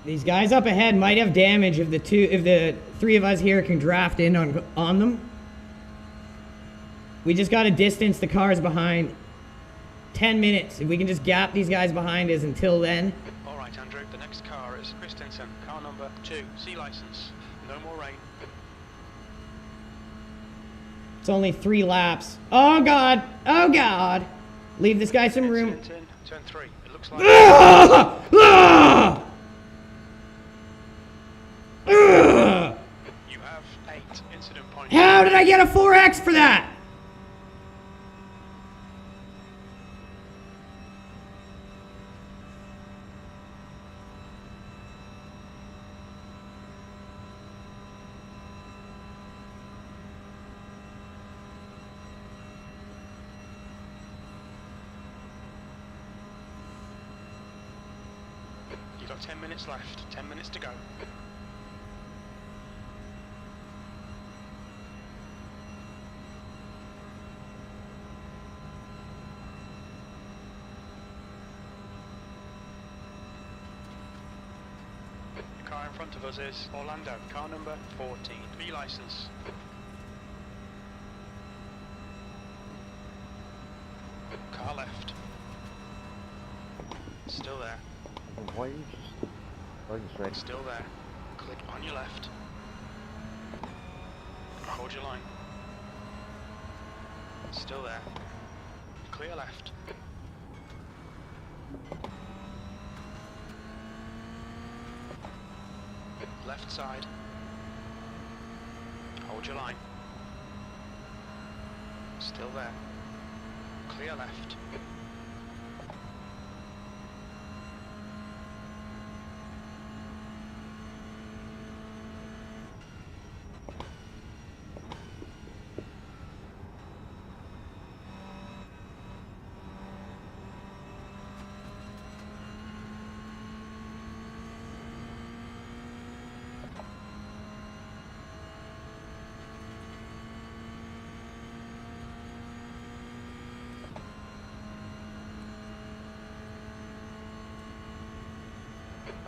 These guys up ahead might have damage if the 3 of us here can draft in on them. We just gotta distance the cars behind. 10 minutes. If we can just gap these guys behind us until then. All right, Andrew. The next car is Christensen. Car number 2. C license. No more rain. It's only 3 laps. Oh God! Oh God! Leave this guy some room. Incident in. Turn 3. It looks like. Ah! Ah! Ah! You have 8 incident points. How did I get a 4X for that? You've got 10 minutes left. 10 minutes to go. The car in front of us is Orlando. Car number 14. B license. Still there. Why? Right. Still there. Click on your left. Hold your line. Still there. Clear left. Left side. Hold your line. Still there. Clear left.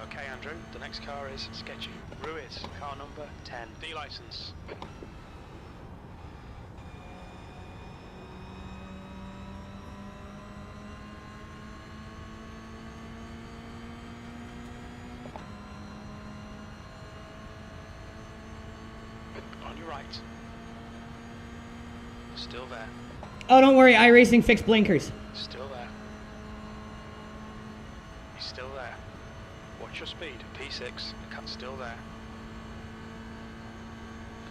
Okay, Andrew, the next car is sketchy. Ruiz, car number 10. D license. On your right. Still there. Oh, don't worry. iRacing fixed blinkers. Still there. He's still there. Watch your speed. P6. Still there.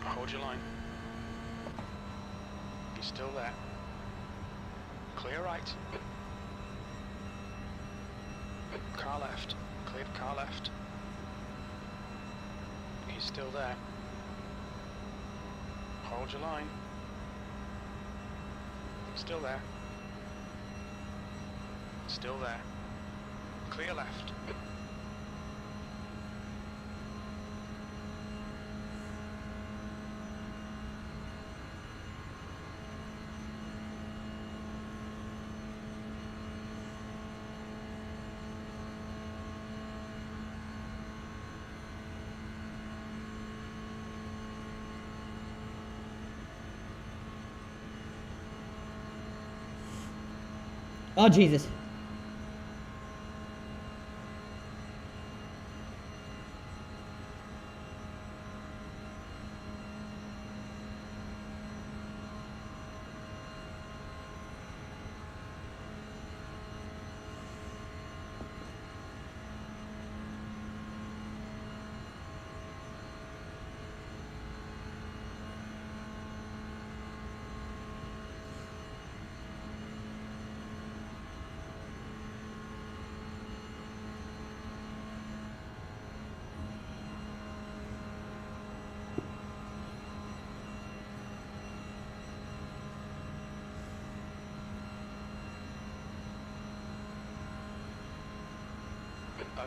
Hold your line. He's still there. Clear right. Car left. Cleared car left. He's still there. Hold your line. Still there. Still there. Clear left. Oh, Jesus.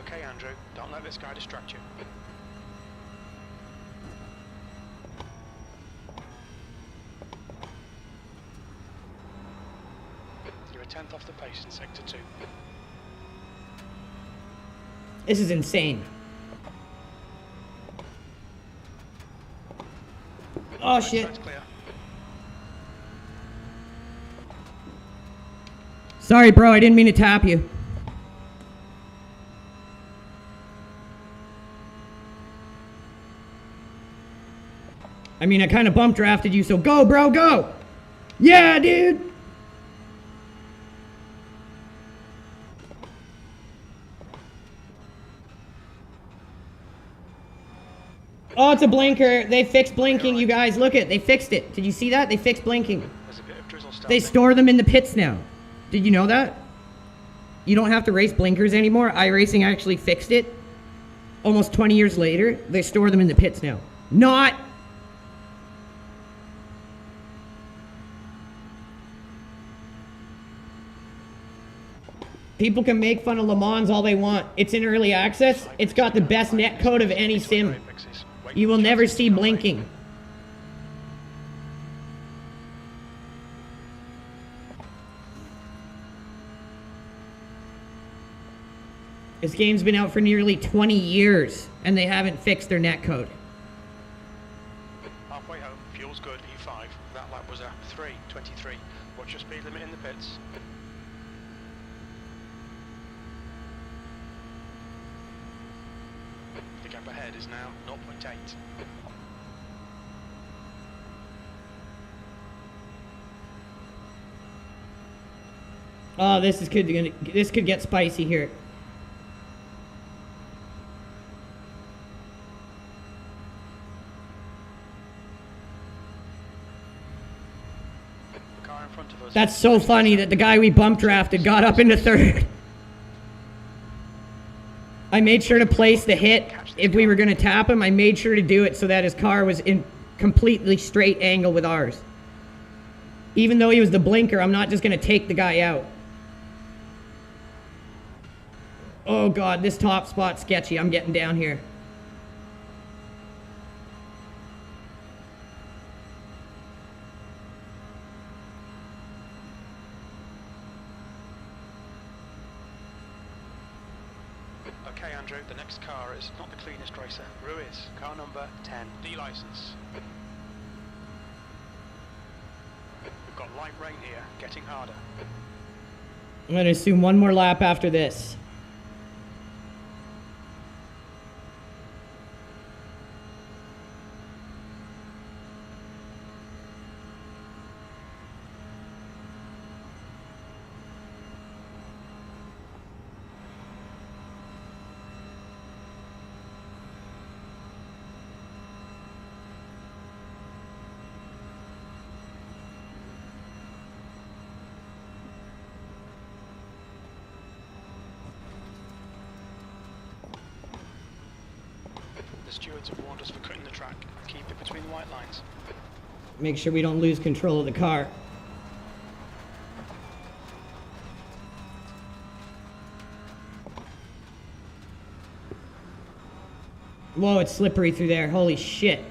Okay, Andrew, don't let this guy distract you. You're a tenth off the pace in Sector 2. This is insane. Oh, Right shit. side's clear. Sorry, bro. I didn't mean to tap you. I mean, I kind of bump drafted you, so go, bro, go! Yeah, dude! Oh, it's a blinker. They fixed blinking, you guys. Look it. They fixed it. Did you see that? They fixed blinking. There's a bit of drizzle starting. They store them in the pits now. Did you know that? You don't have to race blinkers anymore. iRacing actually fixed it. Almost 20 years later, they store them in the pits now. Not... People can make fun of Le Mans all they want. It's in early access. It's got the best netcode of any sim. You will never see blinking. This game's been out for nearly 20 years, and they haven't fixed their netcode. Halfway home, fuel's good, E5. That lap was a 3:23. What's your speed limit in the pits? gap ahead is now 0.8. Oh, this could get spicy here. The car in front of us. That's so funny that the guy we bump drafted got up into third. I made sure to place the hit. If we were going to tap him, I made sure to do it so that his car was in completely straight angle with ours. Even though he was the blinker, I'm not just going to take the guy out. Oh God, this top spot's sketchy. I'm getting down here. Okay, Andrew, the next car is not the cleanest racer. Ruiz, car number 10, D license. We've got light rain here, getting harder. I'm going to assume one more lap after this. The stewards have warned us for cutting the track. Keep it between the white lines. Make sure we don't lose control of the car. Whoa, it's slippery through there. Holy shit.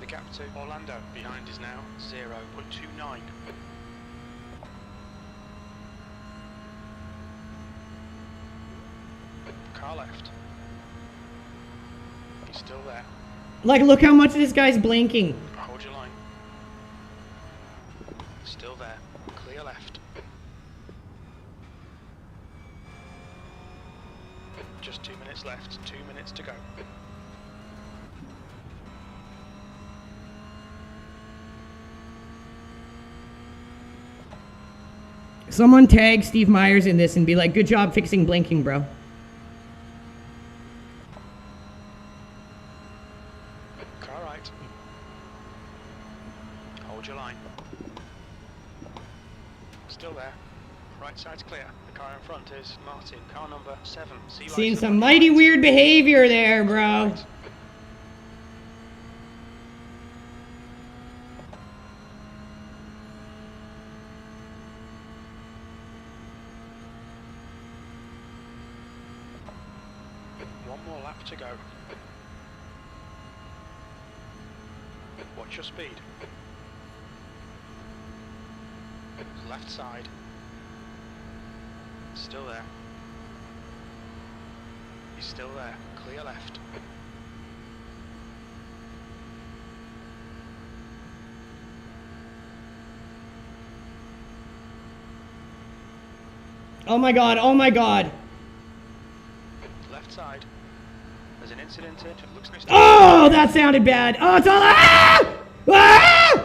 The gap to Orlando behind is now 0.29. Car left. He's still there. Like, look how much this guy's blinking. Hold your line. Still there. Clear left. Just 2 minutes left. 2 minutes to go. Someone tag Steve Myers in this and be like, good job fixing blinking, bro. Car right. Hold your line. Still there. Right side's clear. The car in front is Martin. Car number 7. C Seen lights some on mighty right. weird behavior there, bro. Right. One more lap to go. Watch your speed. Left side. Still there. He's still there. Clear left. Oh my god, oh my god. Left side. There's an incident here. It looks nice. Oh, that sounded bad. Oh, it's all. Ah! Ah!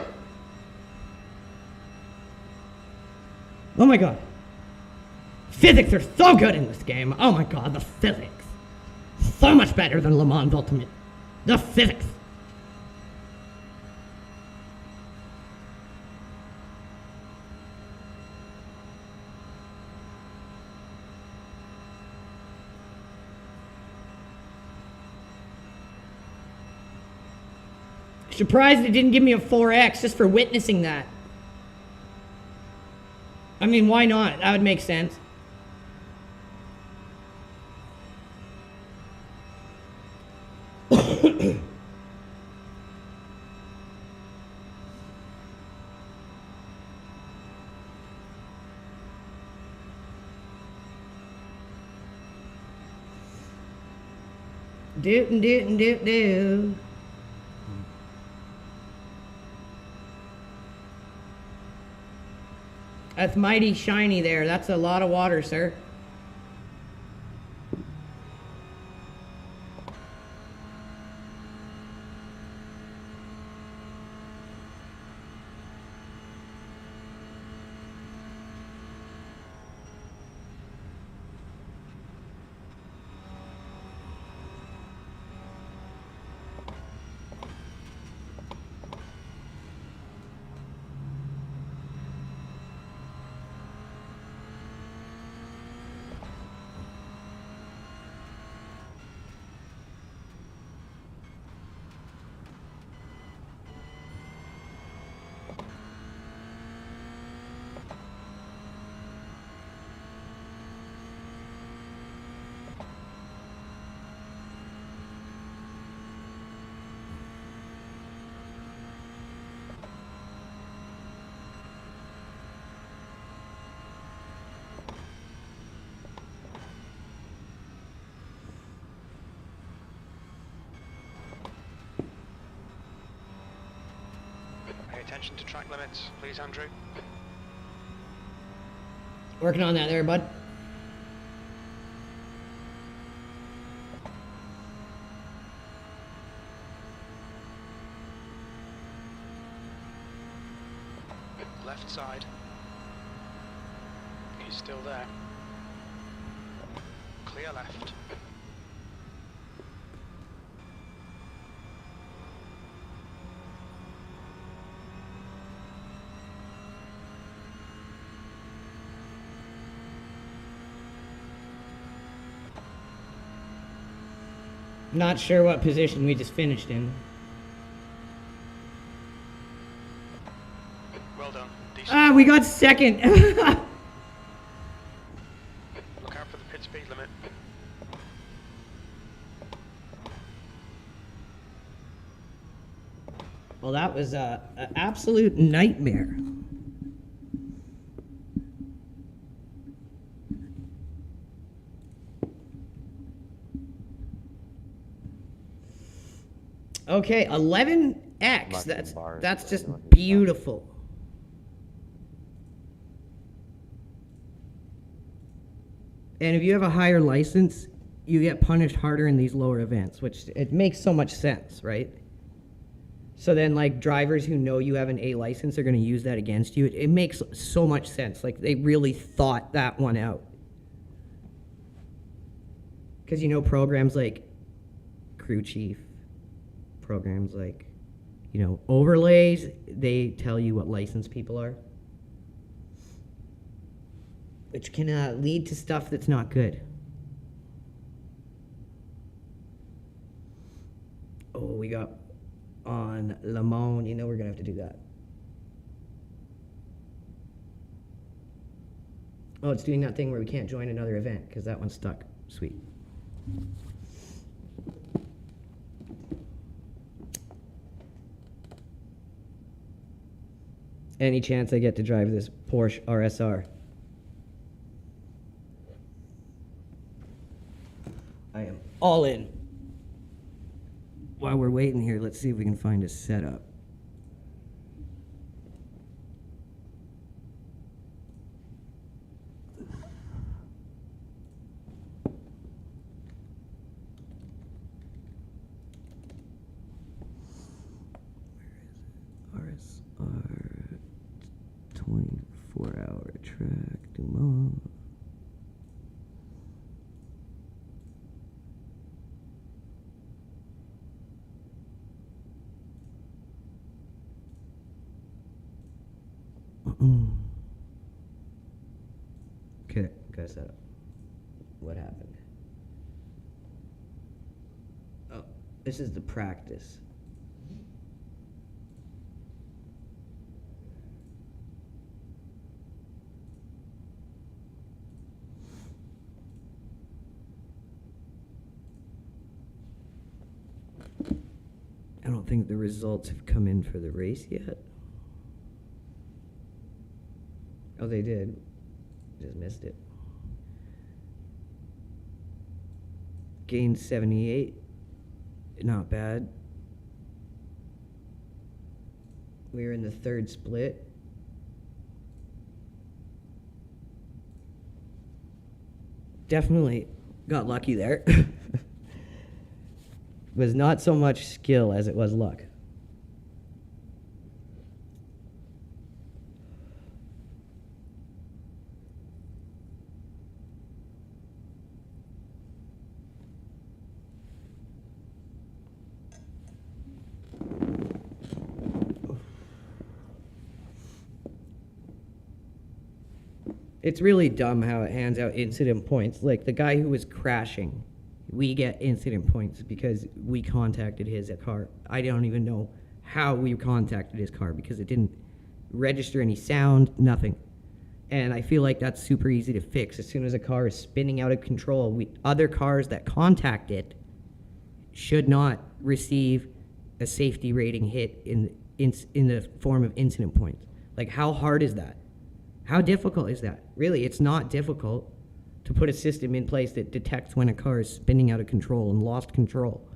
Oh my god. Physics are so good in this game. Oh my god, the physics. So much better than Le Mans Ultimate. The physics. Surprised it didn't give me a 4X just for witnessing that. I mean, why not? That would make sense. Do. That's mighty shiny there. That's a lot of water, sir. Pay attention to track limits, please, Andrew. Working on that there, bud. Left side. He's still there. Clear left. Not sure what position we just finished in. Well done. Decent. Ah, we got second. Look out for the pit speed limit. Well, that was an absolute nightmare. Okay, 11x. Mushroom bars, That's I just know what you're beautiful. And if you have a higher license, you get punished harder in these lower events, which it makes so much sense, right? So then, like, drivers who know you have an A license are going to use that against you. It makes so much sense. Like, they really thought that one out. Because, you know, programs like Crew Chief, programs like, you know, overlays, they tell you what license people are. Which can lead to stuff that's not good. Oh, we got on Le Mans, you know we're going to have to do that. Oh, it's doing that thing where we can't join another event because that one's stuck. Sweet. Any chance I get to drive this Porsche RSR? I am all in. While we're waiting here, let's see if we can find a setup. Where is it? RSR 24-hour track, Dumont. Okay, got set up. What happened? Oh, this is the practice. I don't think the results have come in for the race yet. Oh, they did. Just missed it. Gained 78. Not bad. We were in the third split. Definitely got lucky there. Was not so much skill as it was luck. It's really dumb how it hands out incident points. Like the guy who was crashing, we get incident points because we contacted his car. I don't even know how we contacted his car because it didn't register any sound, nothing. And I feel like that's super easy to fix. As soon as a car is spinning out of control, other cars that contact it should not receive a safety rating hit in the form of incident points. Like, how hard is that? How difficult is that? Really, it's not difficult to put a system in place that detects when a car is spinning out of control and lost control.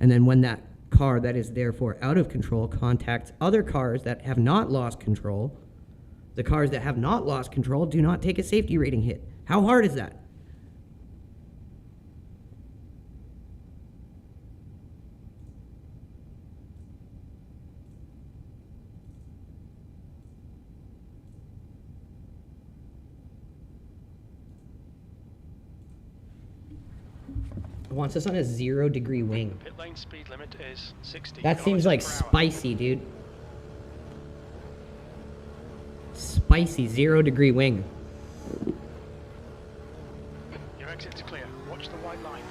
And then when that car that is therefore out of control contacts other cars that have not lost control. The cars that have not lost control do not take a safety rating hit. How hard is that? It wants us on a 0 degree wing. Pit lane speed limit is 60 That seems like kilometers per hour. spicy, dude. Spicy 0 degree wing. Your exit's clear. Watch the white line.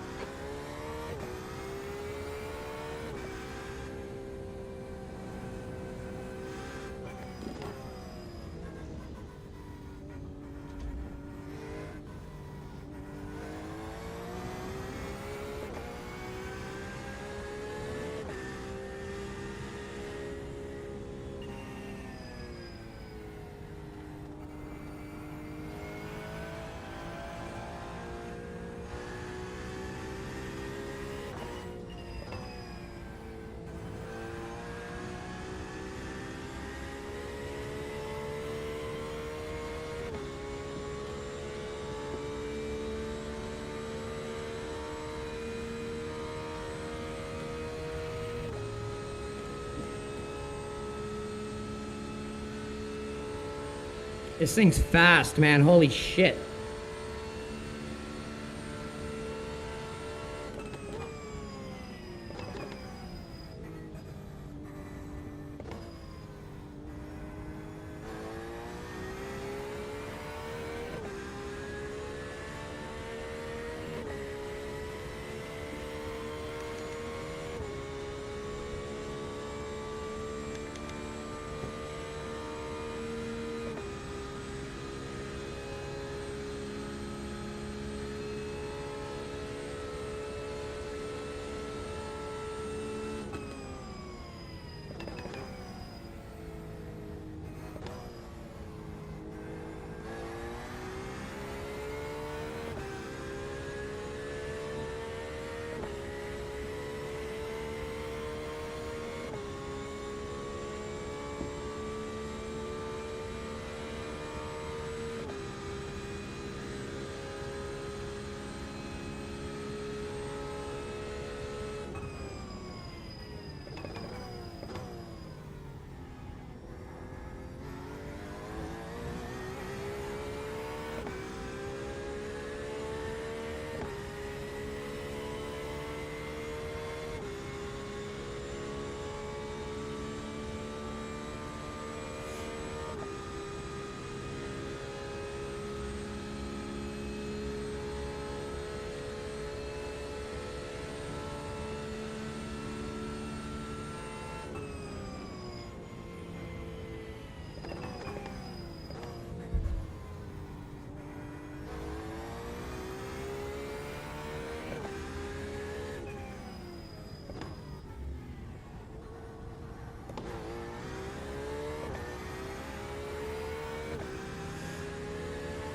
This thing's fast, man. Holy shit.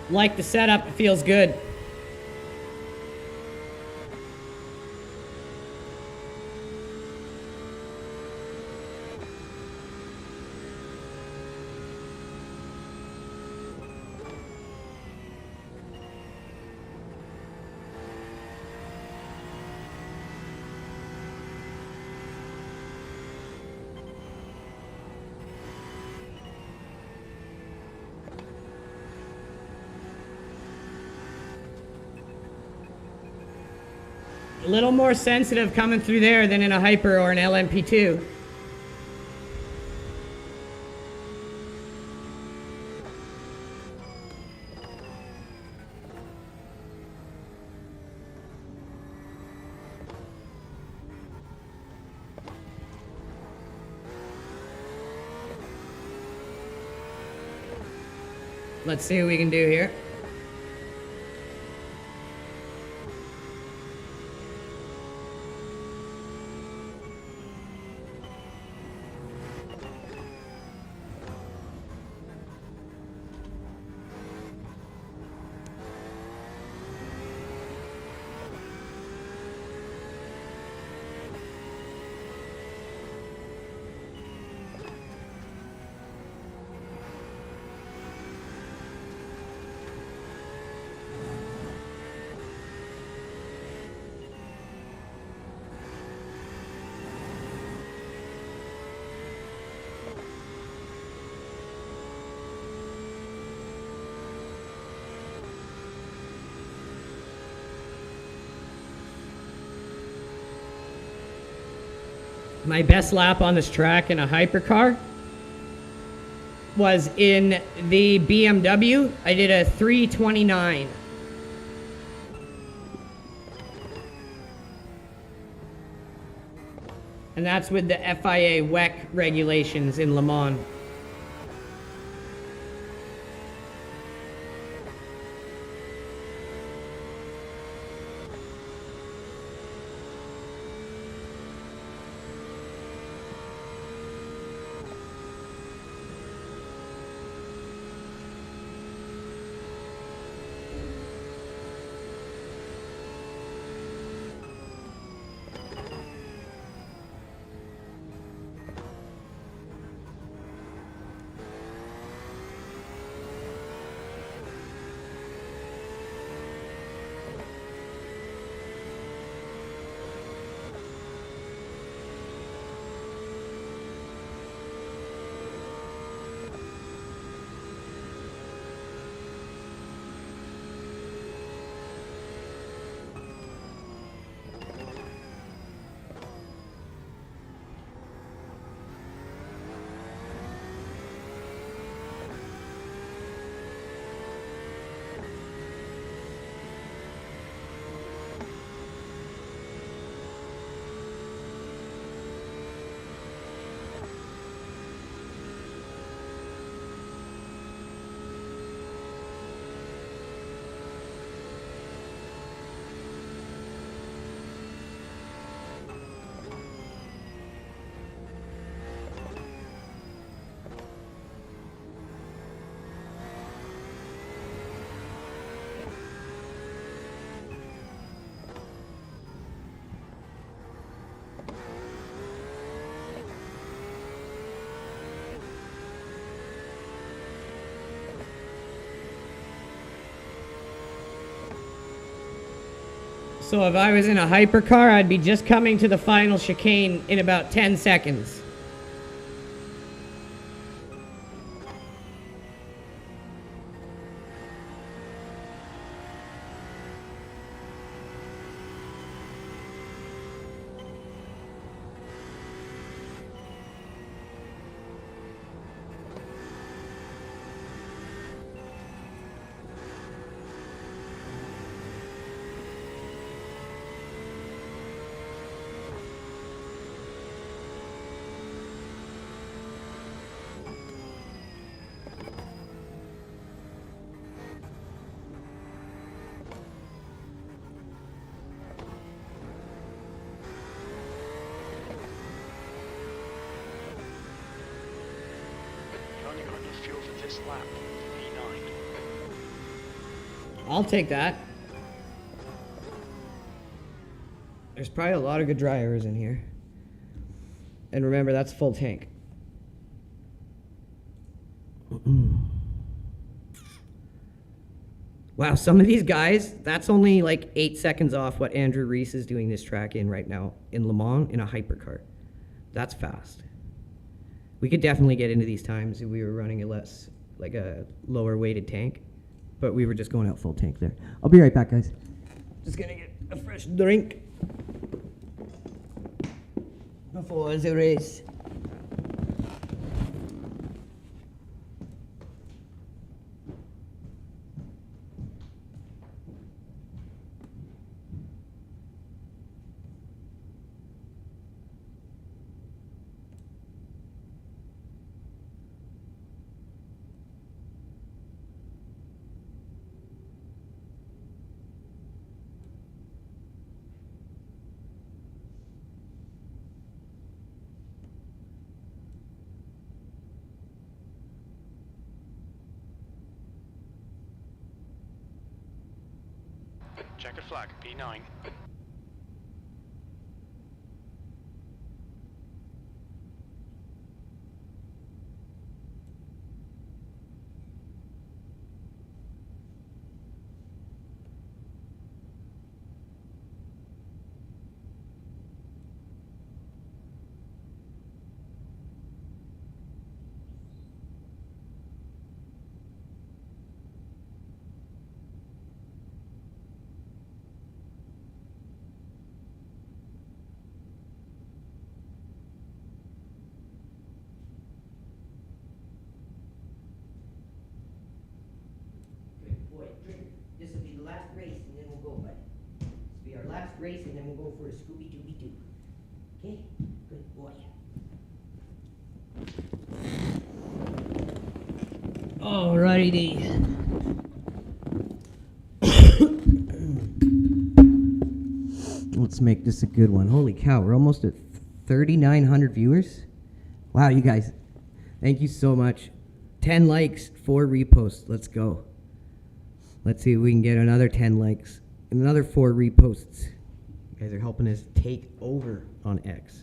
Like the setup, it feels good. A little more sensitive coming through there than in a Hyper or an LMP2. Let's see what we can do here. My best lap on this track in a hypercar was in the BMW. I did a 3:29. And that's with the FIA WEC regulations in Le Mans. So if I was in a hypercar, I'd be just coming to the final chicane in about 10 seconds. You only got enough fuel for this lap. P9. I'll take that. There's probably a lot of good drivers in here. And remember, that's full tank. Wow, some of these guys, that's only like 8 seconds off what Andrew Reese is doing this track in right now in Le Mans in a hypercar. That's fast. We could definitely get into these times if we were running a less, like a lower weighted tank. But we were just going out full tank there. I'll be right back, guys. Just gonna get a fresh drink before the race. Checkered flag. P9. race and then we'll go for a Scooby-Dooby-Doo. Okay? Good boy. Alrighty. Let's make this a good one. Holy cow, we're almost at 3,900 viewers. Wow, you guys, thank you so much. 10 likes, 4 reposts. Let's go. Let's see if we can get another 10 likes and another 4 reposts. You guys are helping us take over on X.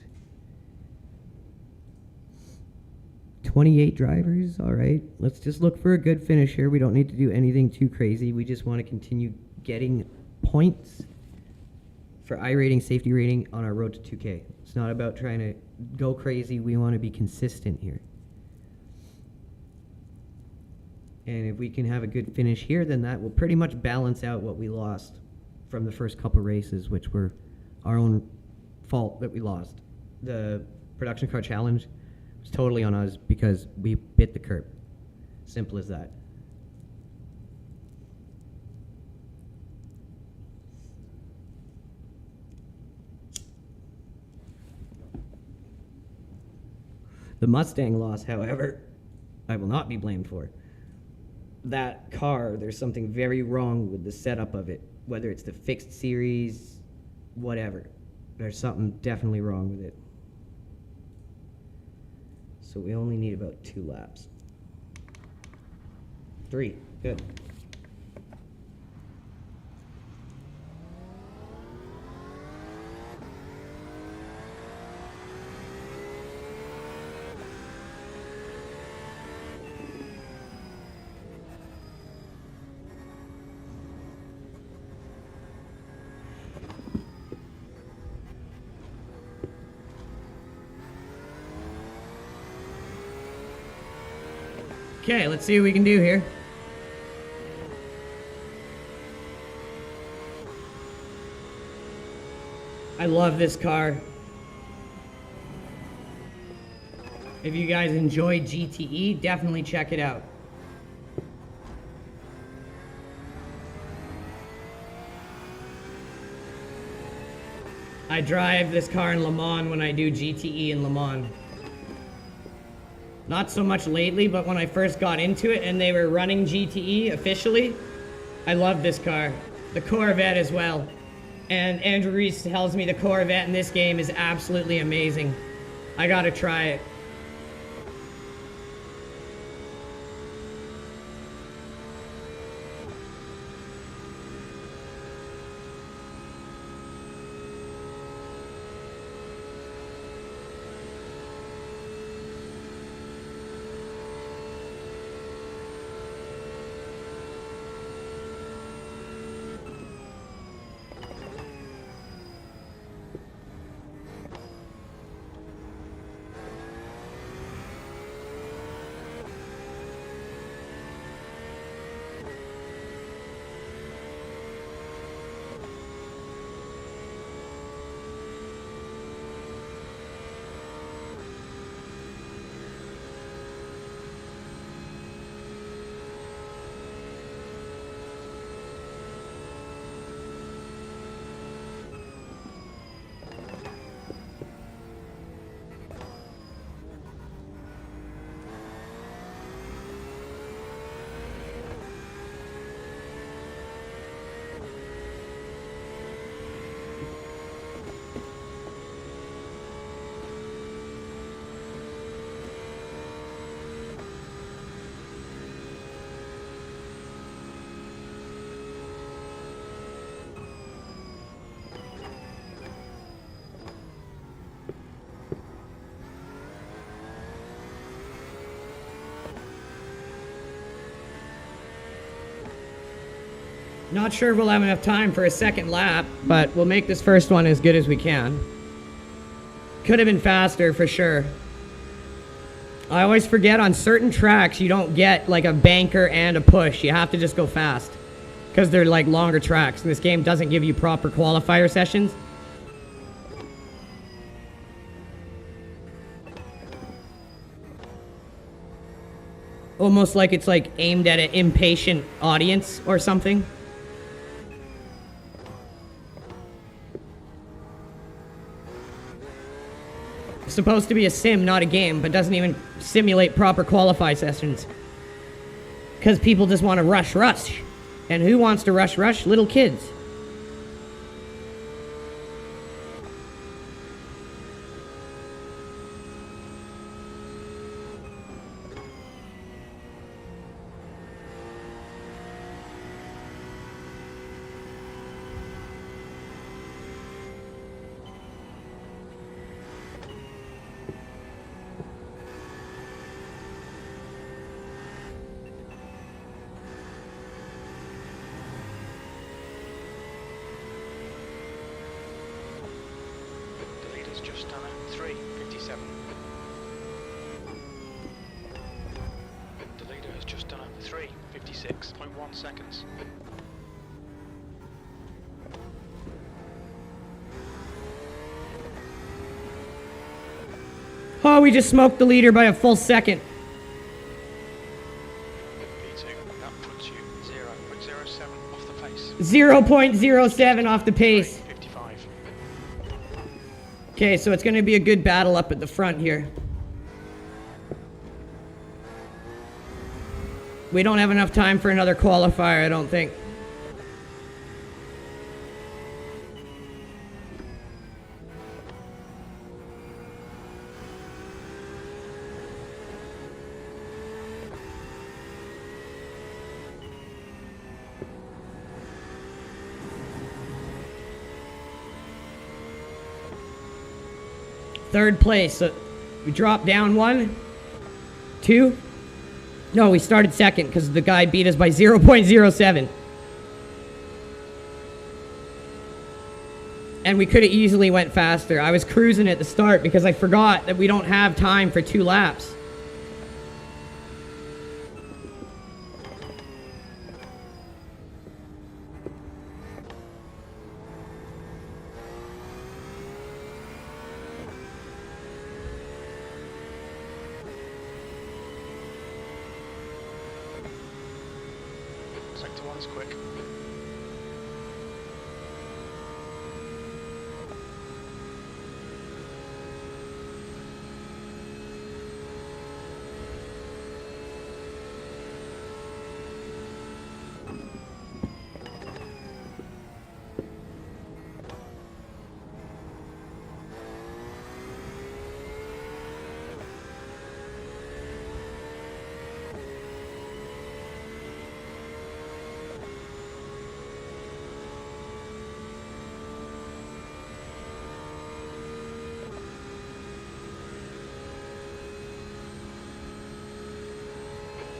28 drivers, all right. Let's just look for a good finish here. We don't need to do anything too crazy. We just want to continue getting points for iRating, safety rating on our road to 2K. It's not about trying to go crazy. We want to be consistent here. And if we can have a good finish here, then that will pretty much balance out what we lost from the first couple races, which were our own fault that we lost. The production car challenge was totally on us because we bit the curb. Simple as that. The Mustang loss, however, I will not be blamed for. That car, there's something very wrong with the setup of it, whether it's the fixed series, whatever. There's something definitely wrong with it. So we only need about 2 laps. 3, good. Okay, let's see what we can do here. I love this car. If you guys enjoy GTE, definitely check it out. I drive this car in Le Mans when I do GTE in Le Mans. Not so much lately, but when I first got into it and they were running GTE officially, I love this car. The Corvette as well. And Andrew Reese tells me the Corvette in this game is absolutely amazing. I gotta try it. Not sure if we'll have enough time for a second lap, but we'll make this first one as good as we can. Could have been faster for sure. I always forget on certain tracks you don't get like a banker and a push. You have to just go fast because they're like longer tracks and this game doesn't give you proper qualifier sessions. Almost like it's like aimed at an impatient audience or something. supposed to be a sim, not a game, but doesn't even simulate proper qualify sessions. Because people just want to rush. And who wants to rush? Little kids. The leader's just done a 3:57. The leader has just done a 3:56.1 seconds. Oh, we just smoked the leader by a full second. P2, that puts you 0.07 off the pace. 0.07 off the pace. 55. Okay, so it's going to be a good battle up at the front here. We don't have enough time for another qualifier, I don't think. Third place, so we dropped down 1, 2. No, we started second because the guy beat us by 0.07. And we could have easily went faster. I was cruising at the start because I forgot that we don't have time for 2 laps. Sector 1's quick.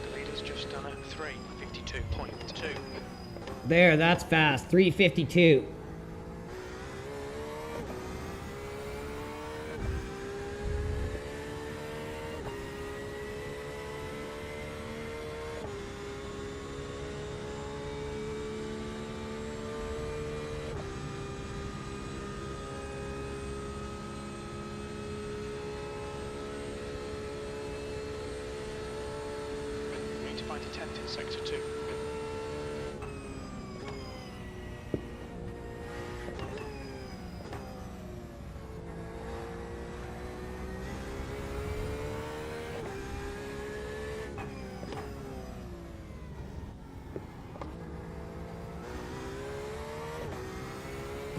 The leader's just done a 3:52.2. There, that's fast. 3:52. We need to find a tent in Sector 2.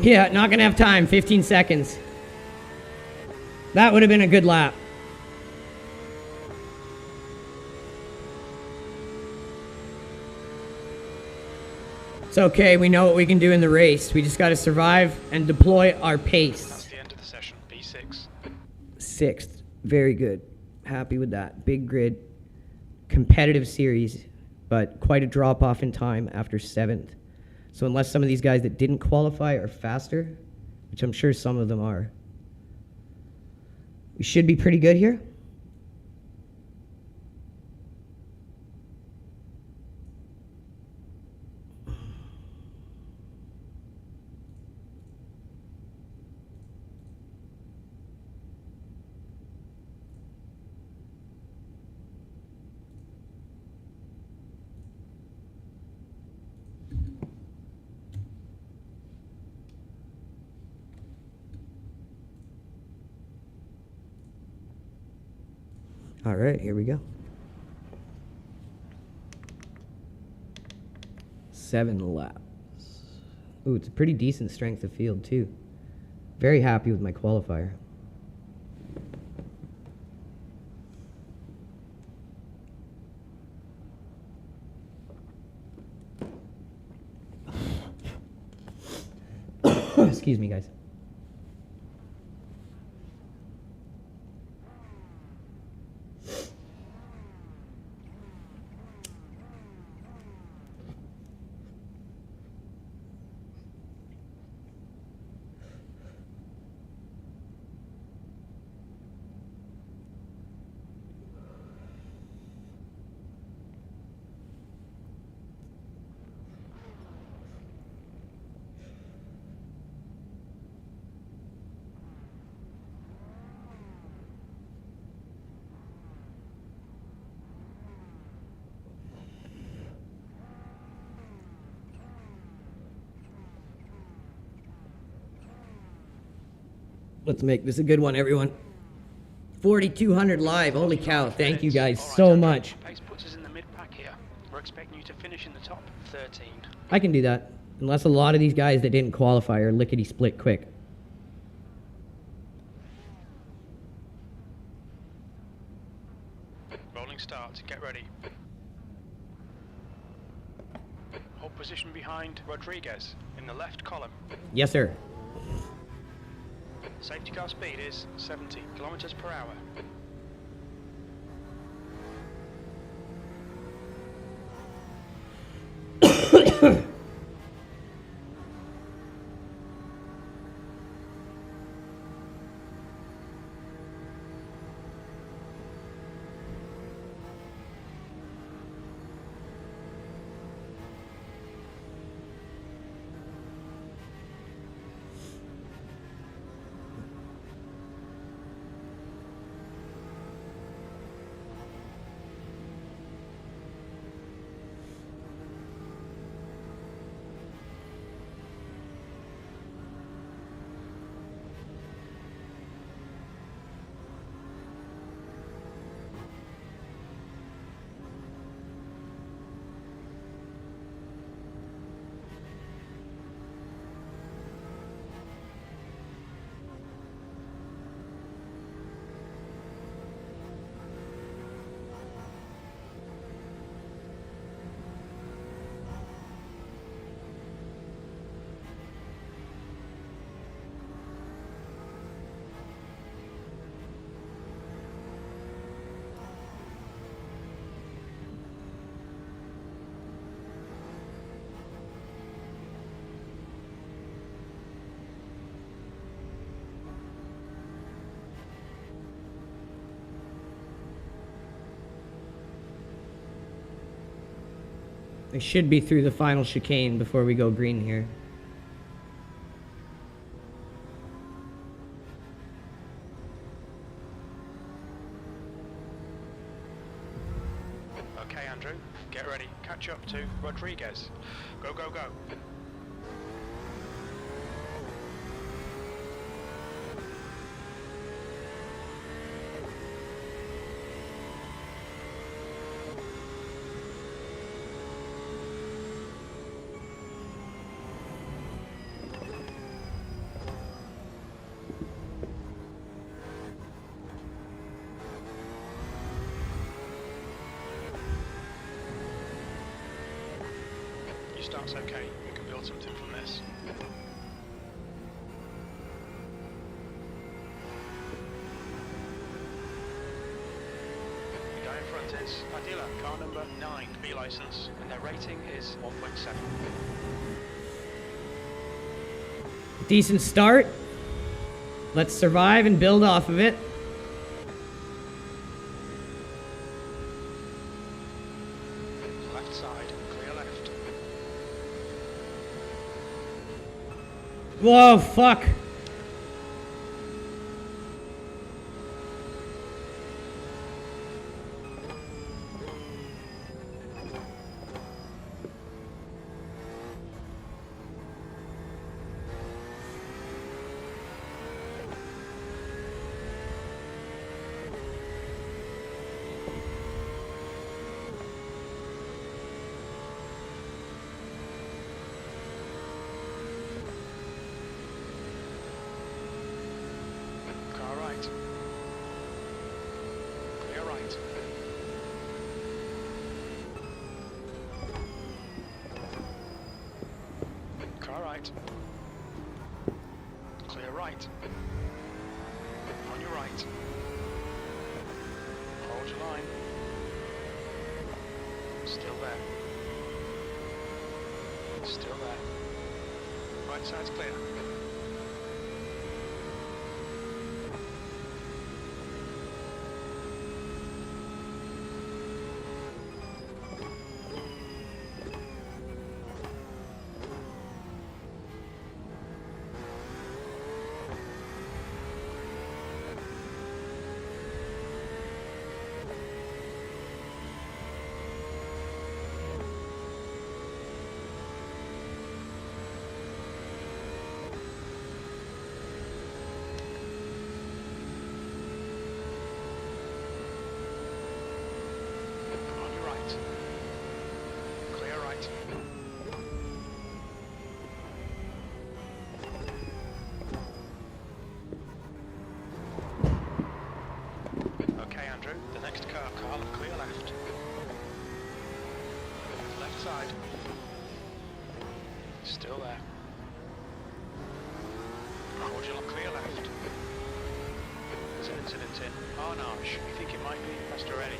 Yeah, not gonna have time. 15 seconds. That would have been a good lap. It's okay, we know what we can do in the race. We just gotta survive and deploy our That's pace. the end of the session. P6. 6th. Very good. Happy with that. Big grid. Competitive series, but quite a drop off in time after 7th. So unless some of these guys that didn't qualify are faster, which I'm sure some of them are, we should be pretty good here. All right, here we go. 7 laps. Ooh, it's a pretty decent strength of field, too. Very happy with my qualifier. Excuse me, guys. Let's make this a good one, everyone. 4,200 live. Holy cow. Thank you guys All right, so Andrew. much. Pace puts us in the mid-pack here. We're expecting you to finish in the top 13. I can do that. Unless a lot of these guys that didn't qualify are lickety-split quick. Rolling start. Get ready. Hold position behind Rodriguez in the left column. Yes, sir. Safety car speed is 70 kilometers per hour. I should be through the final chicane before we go green here. Okay, Andrew, get ready. Catch up to Rodriguez. Go, go, go. Your start's okay. We can build something from this. The guy in front is Padilla, car number 9, B license, and their rating is 1.7. Decent start. Let's survive and build off of it. Left side, clear left. Whoa, fuck. right. Car right. Clear right. On your right. Hold your line. Still there. Still there. Right side's clear. On your right. Clear right. Okay, Andrew, the next car, clear left. Left side. Still there. Hold your clear left. There's an incident in Arnage. You think it might be Pastor Eddie?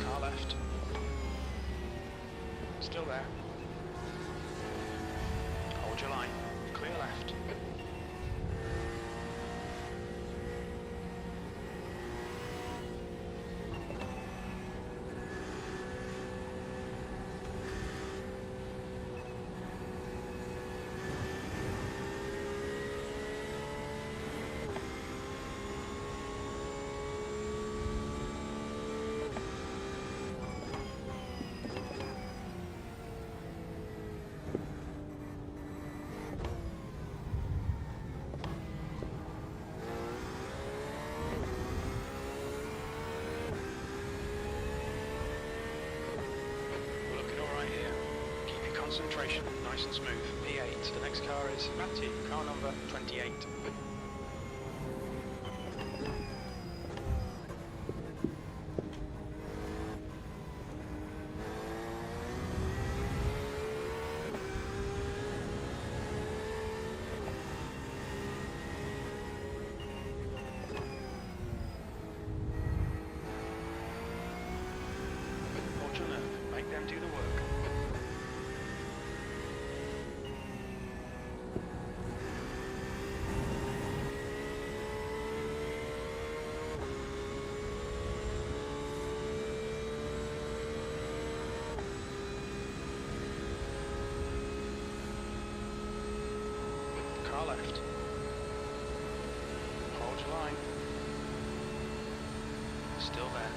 Car left. Still there. Hold your line. Clear left. We're looking alright here. Keep your concentration nice and smooth. P8. The next car is Matthew, car number 28. Hold your nerve. Make them do the work. Car left. Hold your line. Still there.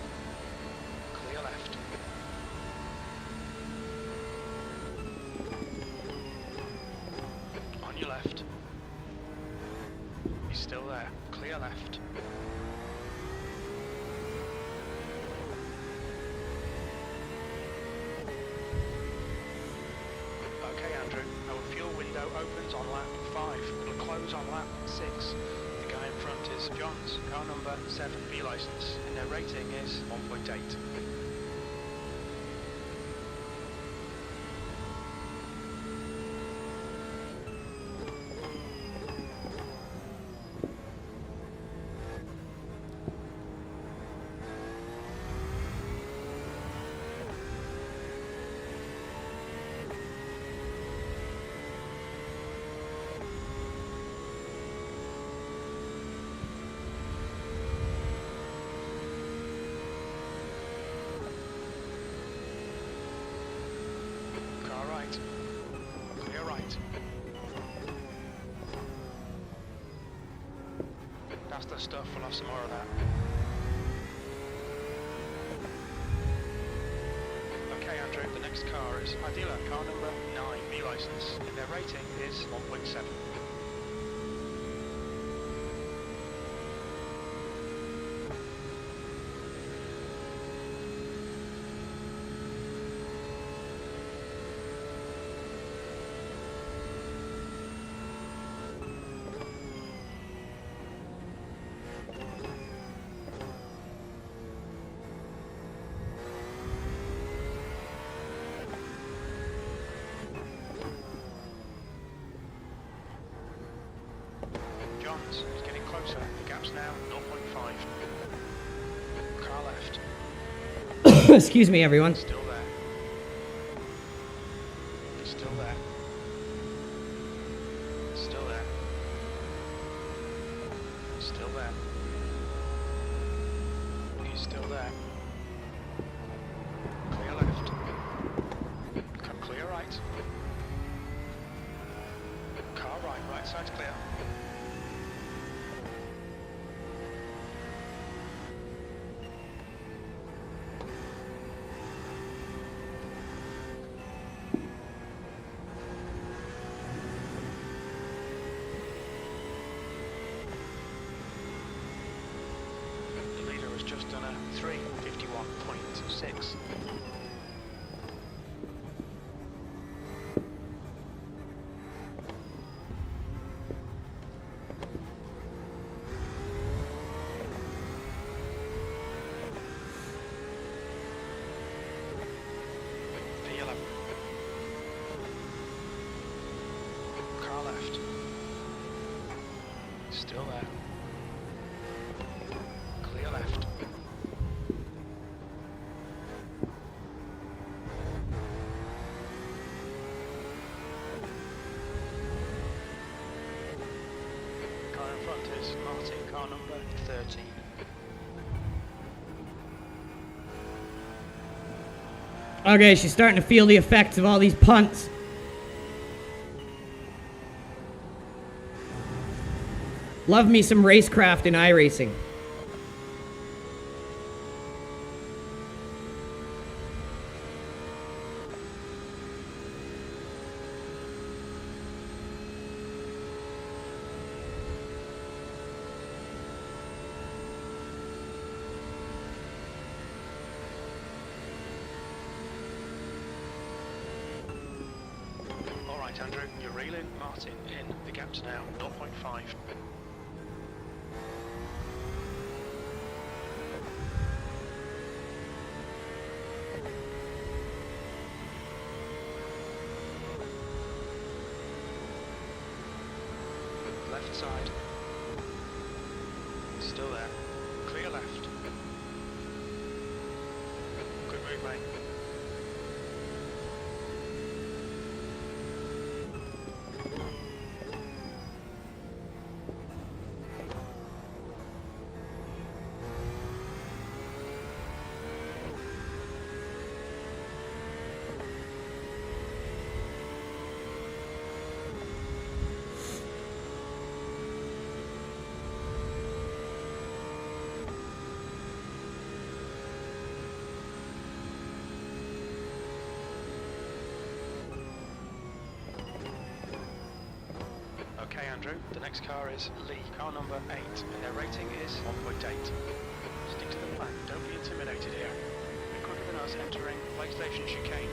Clear left. On your left. He's still there. Clear left. Okay, Andrew. Our fuel window opens on lap 5. It'll close on lap 6. The guy in front is John's, car number 7, B license, and their rating is 1.8. Car right. Clear right. That's the stuff, we'll have some more of that. Okay, Andrew, the next car is Adila, car number 9, B license, and their rating is 1.7. seconds. He's getting closer. The gap's now 0.5. Car left. Excuse me, everyone. Still there. Still there. Still there. Still there. He's still there. Clear left. Come clear right. Car right. Right side's clear. The leader has just done a 3:51.6. P11. Car left. Still there. Clear left. Car in front is Martin, car number 13. Okay, she's starting to feel the effects of all these punts. Love me some racecraft in iRacing. Alright Andrew, you're reeling Martin in. The gap's now 0.5. Left side. Still there. Clear left. Good move, mate. Okay, Andrew, the next car is Lee, car number 8, and their rating is 1.8. Stick to the plan, don't be intimidated here. Be quicker than us entering PlayStation chicane.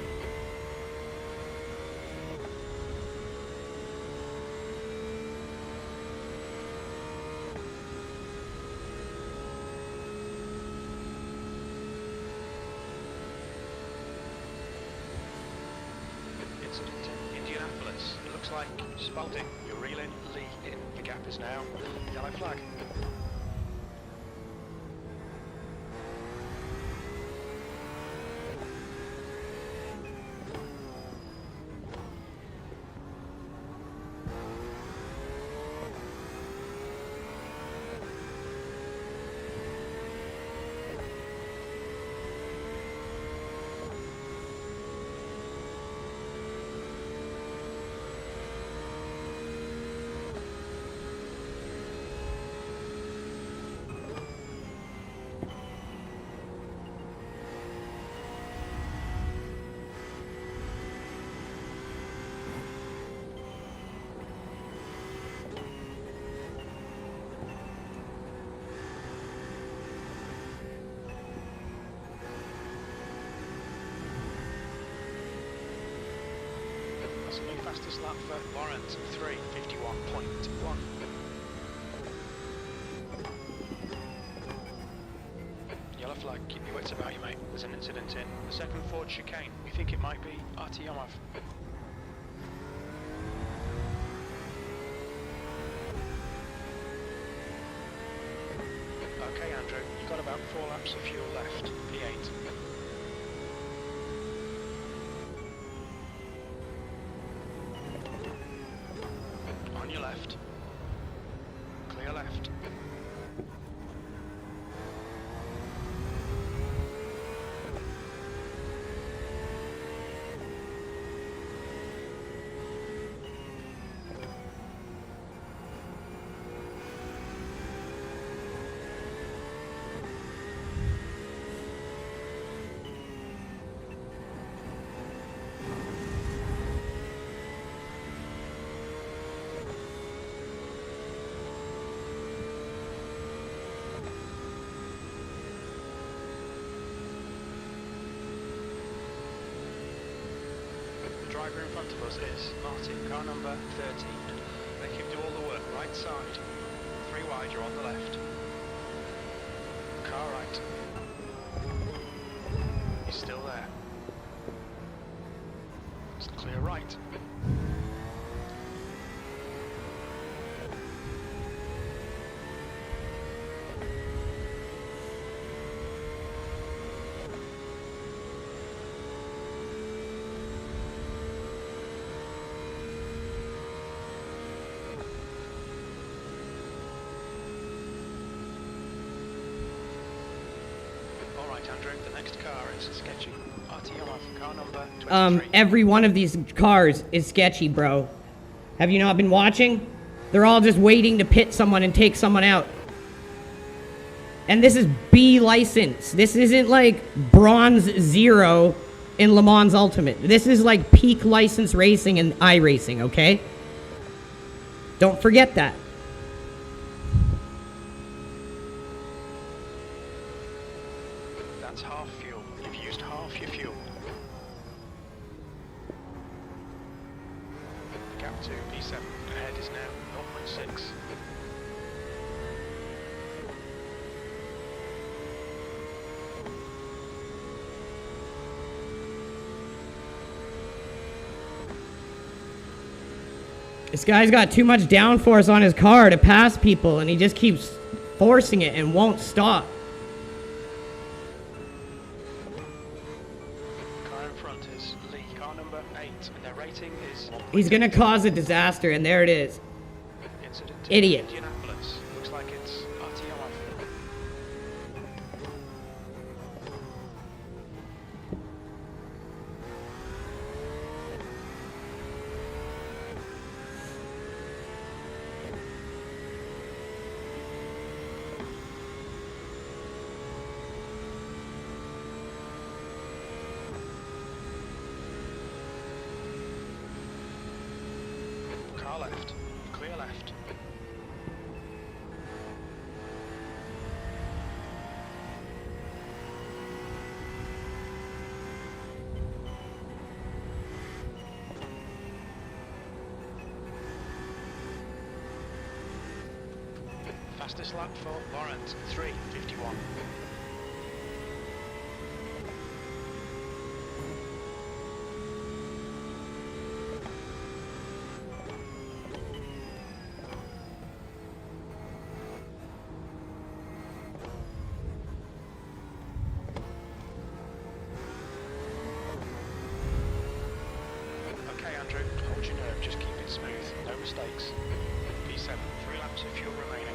Incident in Indianapolis. It looks like Spalding, you're reeling Lee in. The gap is now yellow flag. That's a new fastest lap for Lawrence, 3:51.1. Yellow flag, keep your wits about you, mate. There's an incident in the second Ford chicane. We think it might be Artyomov. Okay, Andrew, you've got about 4 laps of fuel left. P8. On your left. Clear left. The driver in front of us is Martin, car number 13. Make him do all the work, right side. 3 wide, you're on the left. Car right. He's still there. It's clear right. Alright, Andrew, the next car is sketchy. RTO car number 23. Every one of these cars is sketchy, bro. Have you not been watching? They're all just waiting to pit someone and take someone out. And this is B license. This isn't like bronze 0 in Le Mans Ultimate. This is like peak license racing in iRacing, okay? Don't forget that. That's half fuel. You've used half your fuel. Gap to P7. Ahead is now 0.6. This guy's got too much downforce on his car to pass people, and he just keeps forcing it and won't stop. Car in front is Lee, car number 8, and their rating is 1.8. He's gonna cause a disaster, and there it is. Incident Idiot. Indianapolis. Looks like it's RTO. Car left. Clear left. Fastest lap for Laurent, 3:51. Okay, Andrew, hold your nerve, just keep it smooth, no mistakes. P7, 3 laps of fuel remaining.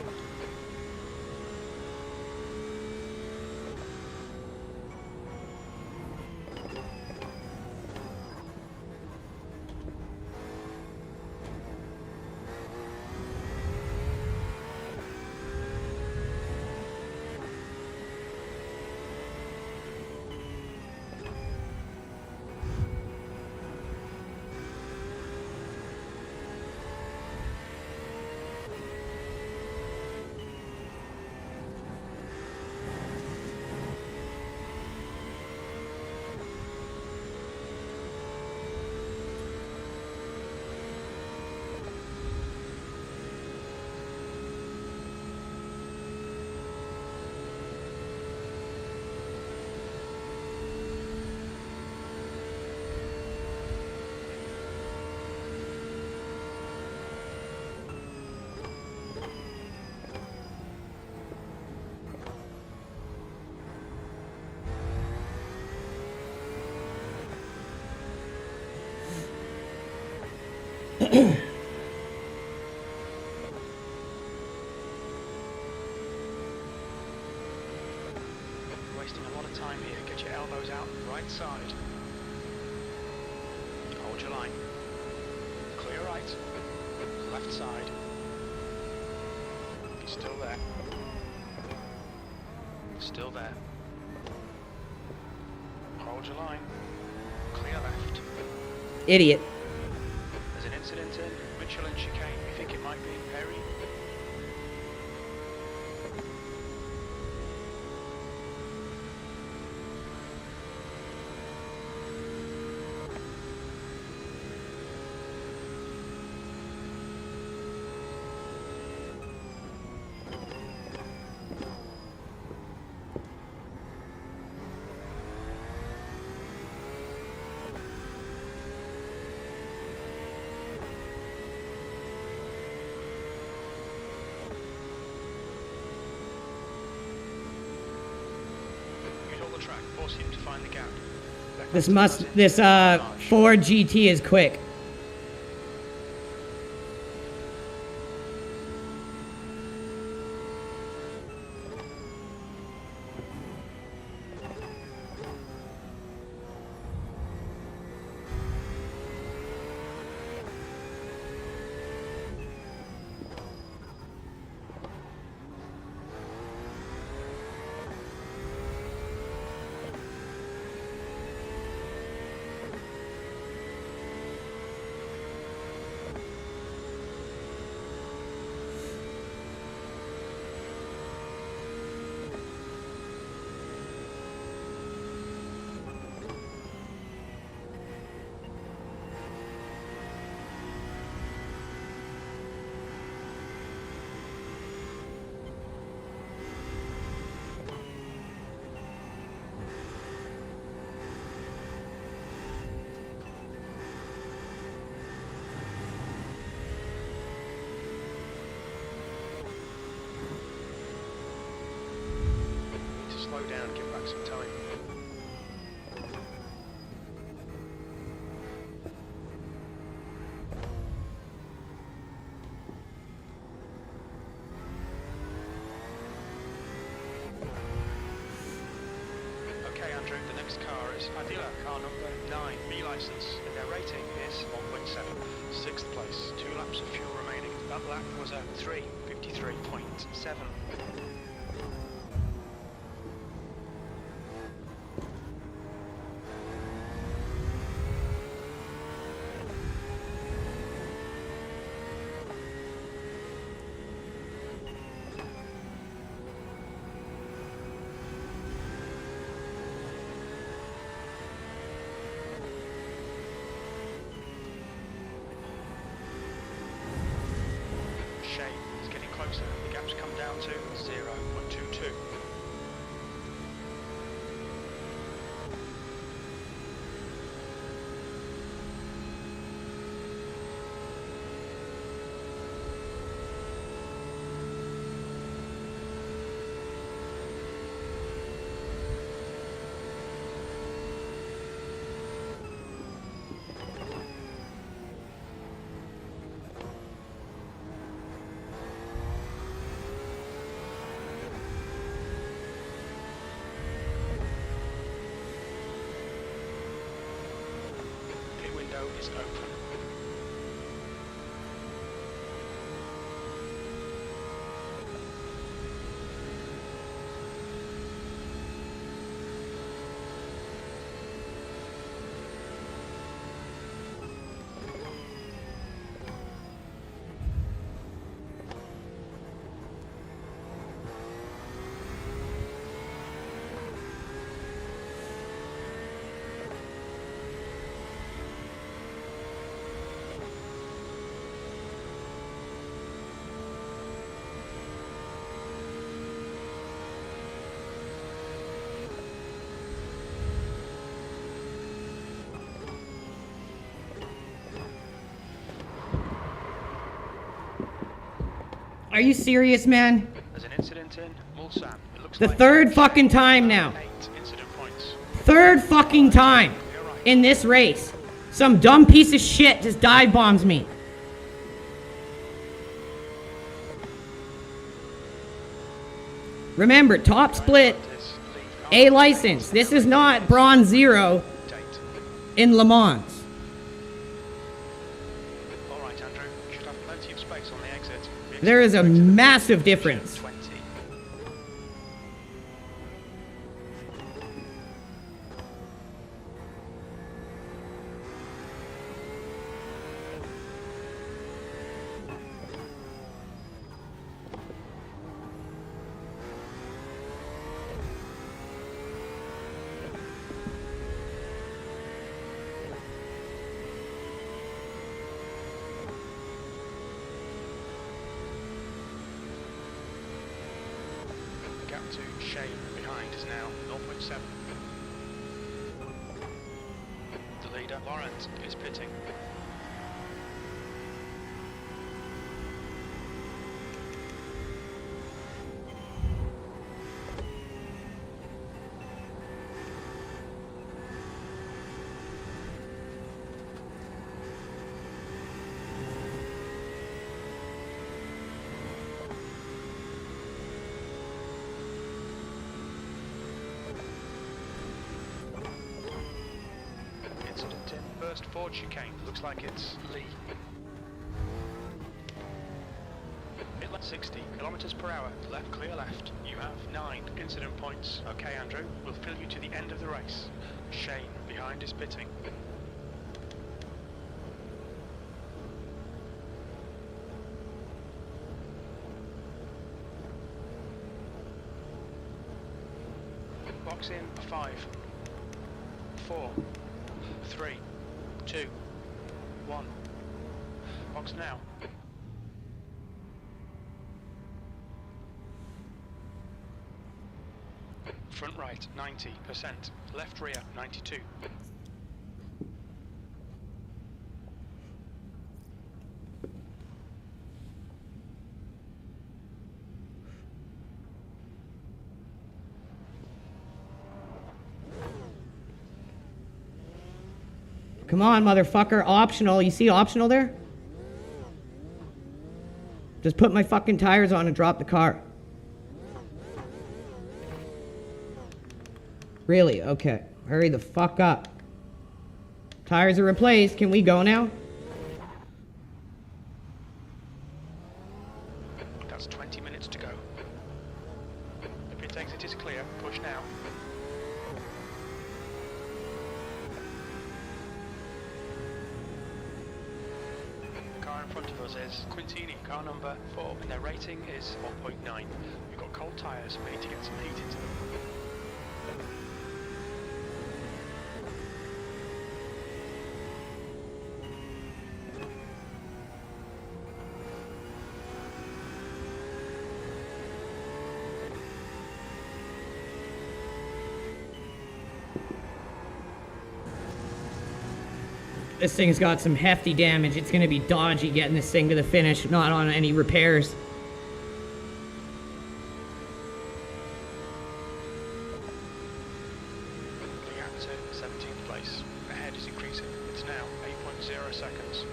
Wasting a lot of time here. Get your elbows out, right side. Hold your line. Clear right. Left side. He's still there. Still there. Hold your line. Clear left. Idiot. There's an incident in Mitchell and Chicane. You think it might be Perry? Use all the track. Force him to find the gap. This Ford GT is quick. Slow down, give back some time. Okay, Andrew, the next car is Adila, car number 9, B license, and their rating is 1.7. 6th place, 2 laps of fuel remaining. That lap was a 3:53.7. It's getting closer. The gap's come down to 0.22. Window is open. Are you serious, man? There's an incident in Mulsanne. It looks The like third fucking time now. 8 incident points. Third fucking time in this race. Some dumb piece of shit just dive bombs me. Remember, top split, A license. This is not bronze 0 in Le Mans. All right, Andrew. You should have plenty of space on the exit. There is a massive difference. 20. The gap to Shane behind is now 0.7. The leader, Lawrence, is pitting. Incident in first Ford chicane. Looks like it's Lee. Hit left 60 kilometers per hour. Left clear left. You have 9 incident points. Okay, Andrew. We'll fill you to the end of the race. Shane behind is pitting. Box in 5, 4, 3, 2, 1. Box now. Front right 90%, left rear 92. Come on, motherfucker. Optional. You see optional there? Just put my fucking tires on and drop the car. Really? Okay. Hurry the fuck up. Tires are replaced. Can we go now? That's 20 minutes to go. The pit exit is clear. Push now. The car in front of us is Quintini, car number 4, and their rating is 1.9. We've got cold tyres, we need to get some heat into them. This thing's got some hefty damage. It's gonna be dodgy getting this thing to the finish, not on any repairs. The gap to 17th place. Ahead is increasing. It's now 8.0 seconds.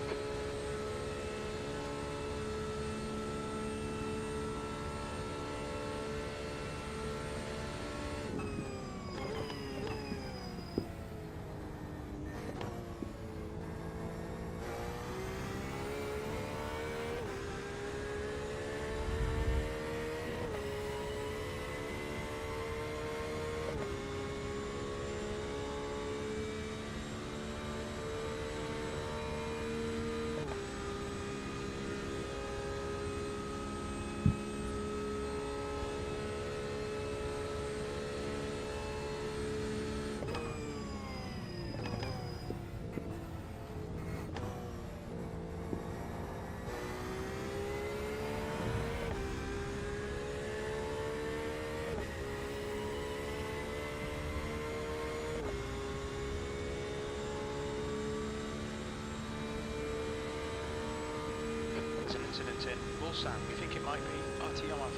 There's an incident in Ulsan. We think it might be RTR.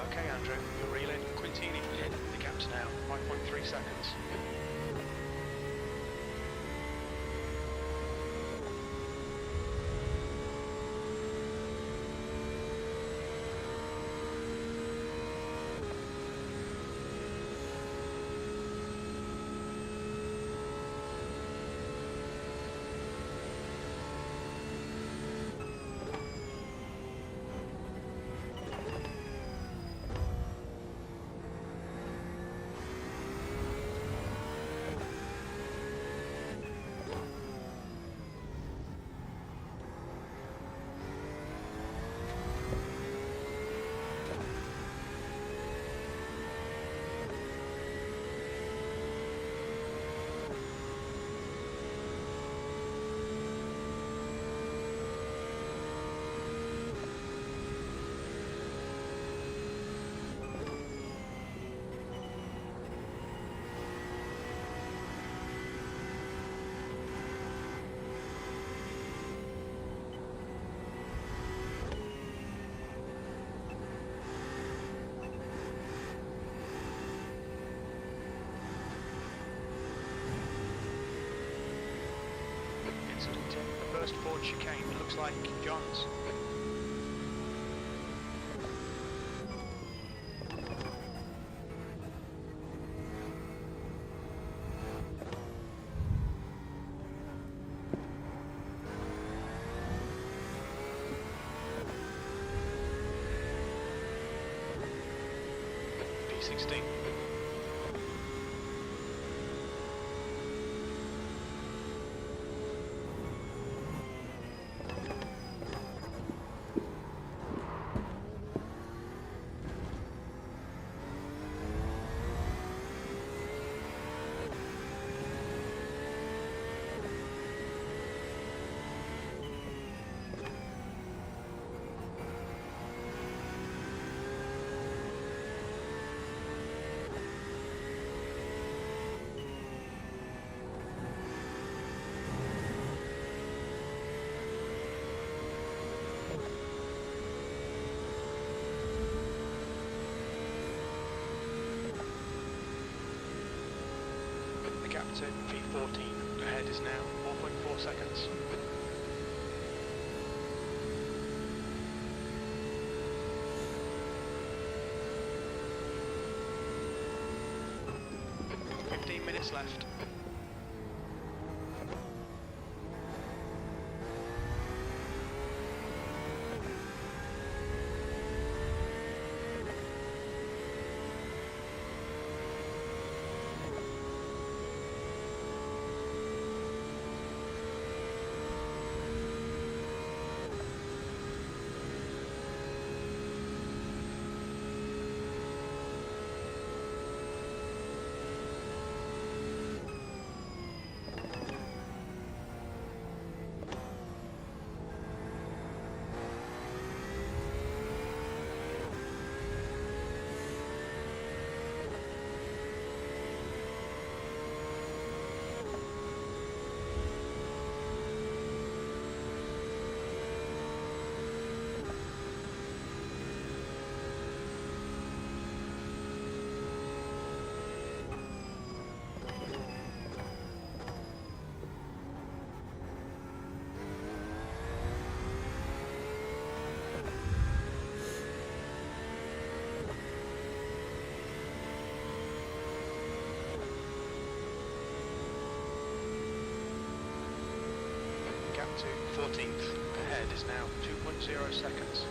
Okay, Andrew, you're reeling. Quintini in. The gap's now 5.3 seconds. incident in. The first Ford chicane, it looks like John's. P16. The gap to P14 ahead is now 4.4 seconds. Minutes left. To 14th ahead is now 2.0 seconds.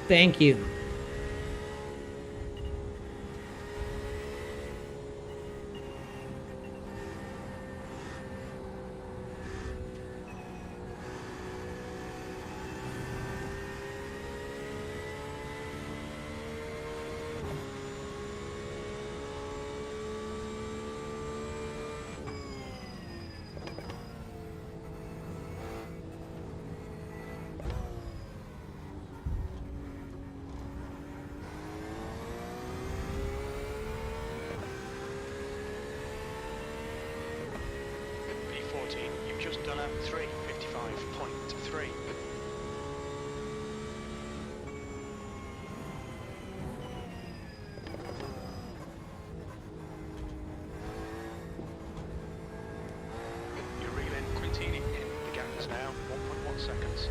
Thank you. You've just done a 3:55.3. You're reeling Quintini in. The gap is now 1.1 seconds.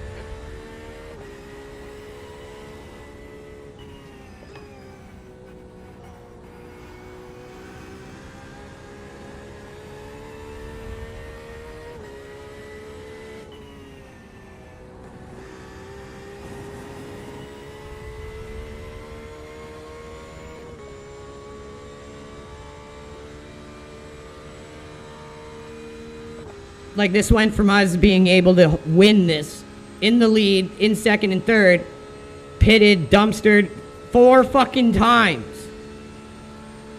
Like, this went from us being able to win this in the lead, in second and third, pitted, dumpstered 4 fucking times.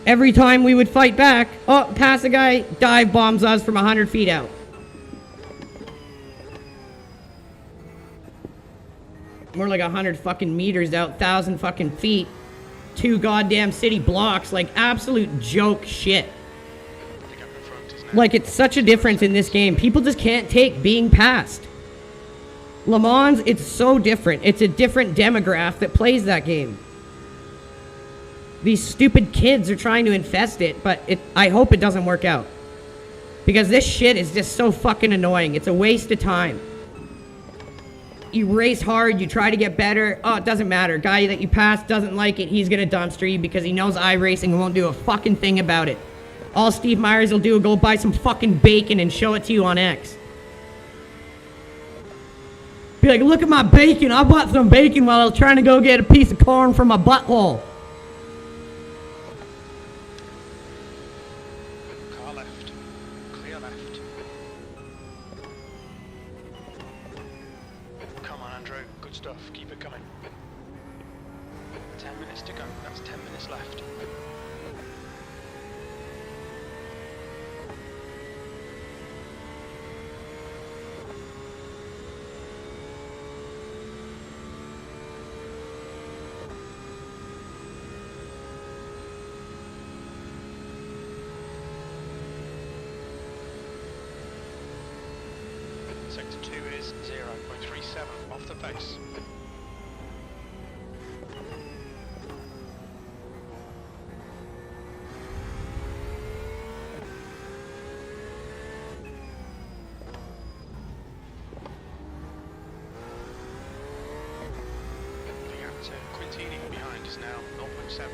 Every time we would fight back, oh, pass a guy, dive bombs us from 100 feet out. More like 100 fucking meters out, 1,000 fucking feet. 2 goddamn city blocks, like absolute joke shit. The gap in front is now. Like, it's such a difference in this game. People just can't take being passed. Le Mans, it's so different. It's a different demographic that plays that game. These stupid kids are trying to infest it, but I hope it doesn't work out. Because this shit is just so fucking annoying. It's a waste of time. You race hard, you try to get better. Oh, it doesn't matter. Guy that you pass doesn't like it, he's gonna dumpster you because he knows iRacing won't do a fucking thing about it. All Steve Myers will do is go buy some fucking bacon and show it to you on X. Be like, look at my bacon. I bought some bacon while I was trying to go get a piece of corn from my butthole. Car left. Clear left. Come on, Andrew. Good stuff. Keep it coming. 10 minutes to go. That's 10 minutes left. Sector 2 is 0.37 off the pace. The gap to Quintini behind is now 0.7.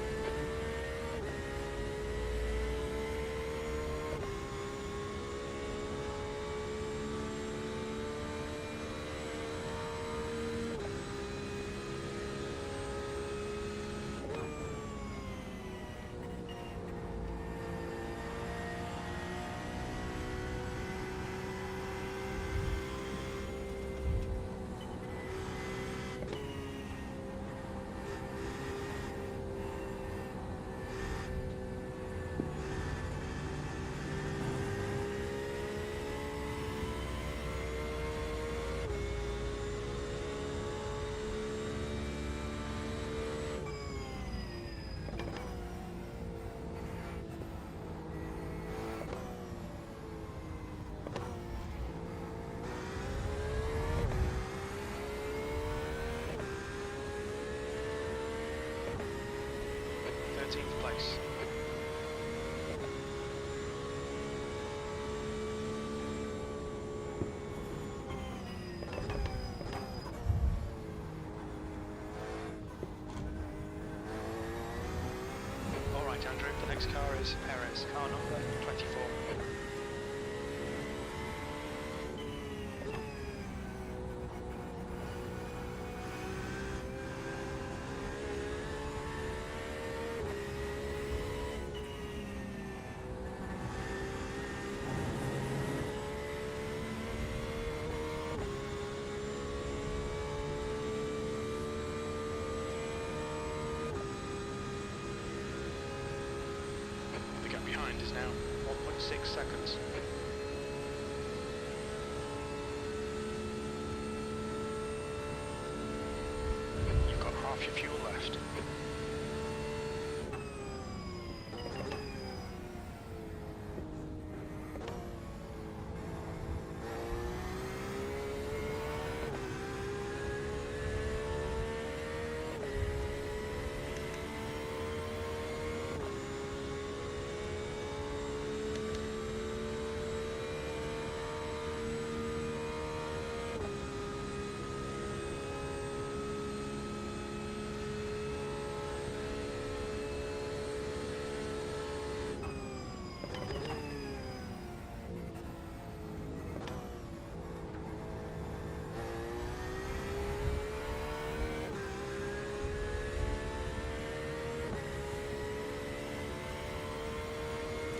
Place. All right, Andrew, the next car is Perez, car number 24. The gap behind is now 1.6 seconds. You've got half your fuel left.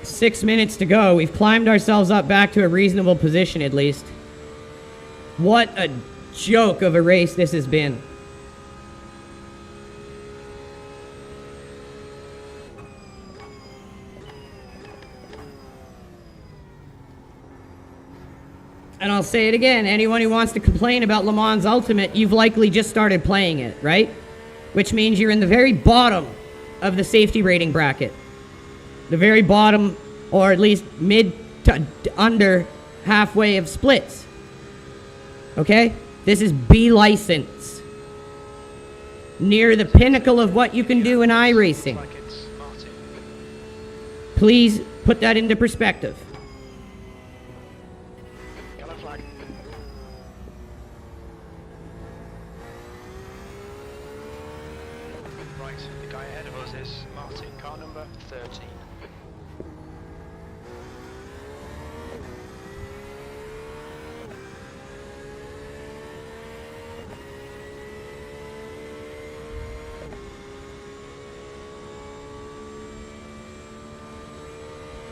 6 minutes to go. We've climbed ourselves up back to a reasonable position at least. What a joke of a race this has been. And I'll say it again, anyone who wants to complain about Le Mans Ultimate, you've likely just started playing it, right? Which means you're in the very bottom of the safety rating bracket. The very bottom, or at least mid to under halfway of splits. Okay? This is B license. Near the pinnacle of what you can do in iRacing. Like it's Martin. Please put that into perspective. Yellow flag. Right, the guy ahead of us is Martin, car number 13.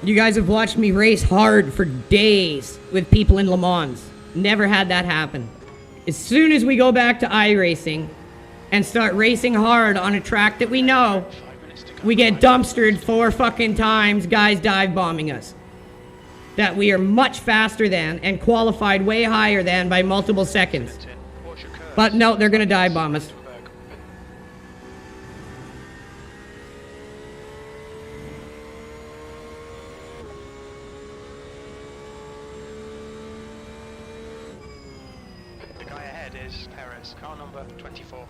You guys have watched me race hard for days with people in Le Mans. Never had that happen. As soon as we go back to iRacing and start racing hard on a track that we know, 5 minutes to go. we get dumpstered 4 fucking times, guys dive bombing us. That we are much faster than and qualified way higher than by multiple seconds. Watch your curves. But no, they're gonna dive bomb us. The guy ahead is Perez, car number 24.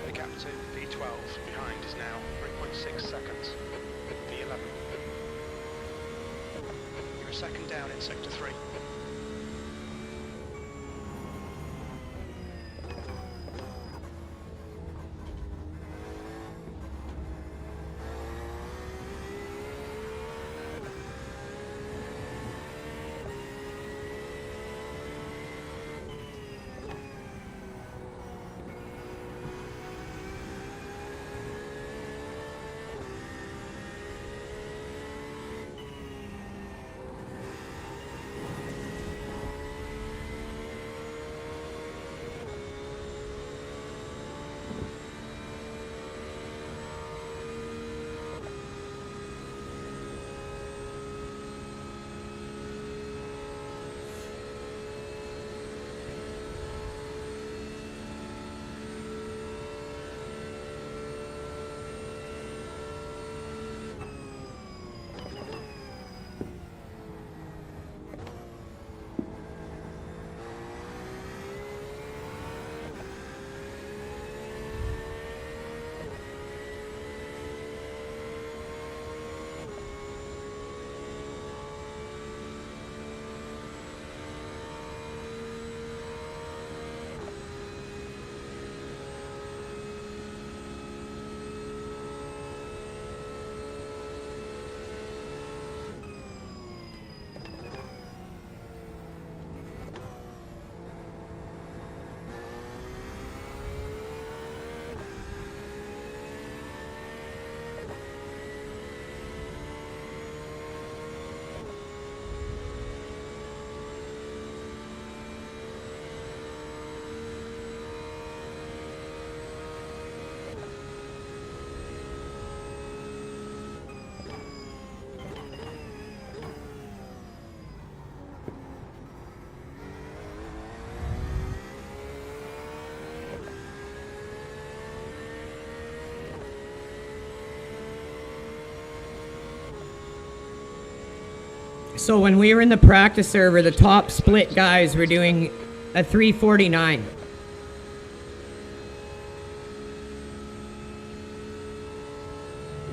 The gap to P12 behind is now 3.6 seconds. P11. You're a second down in sector 3. So when we were in the practice server, the top split guys were doing a 349.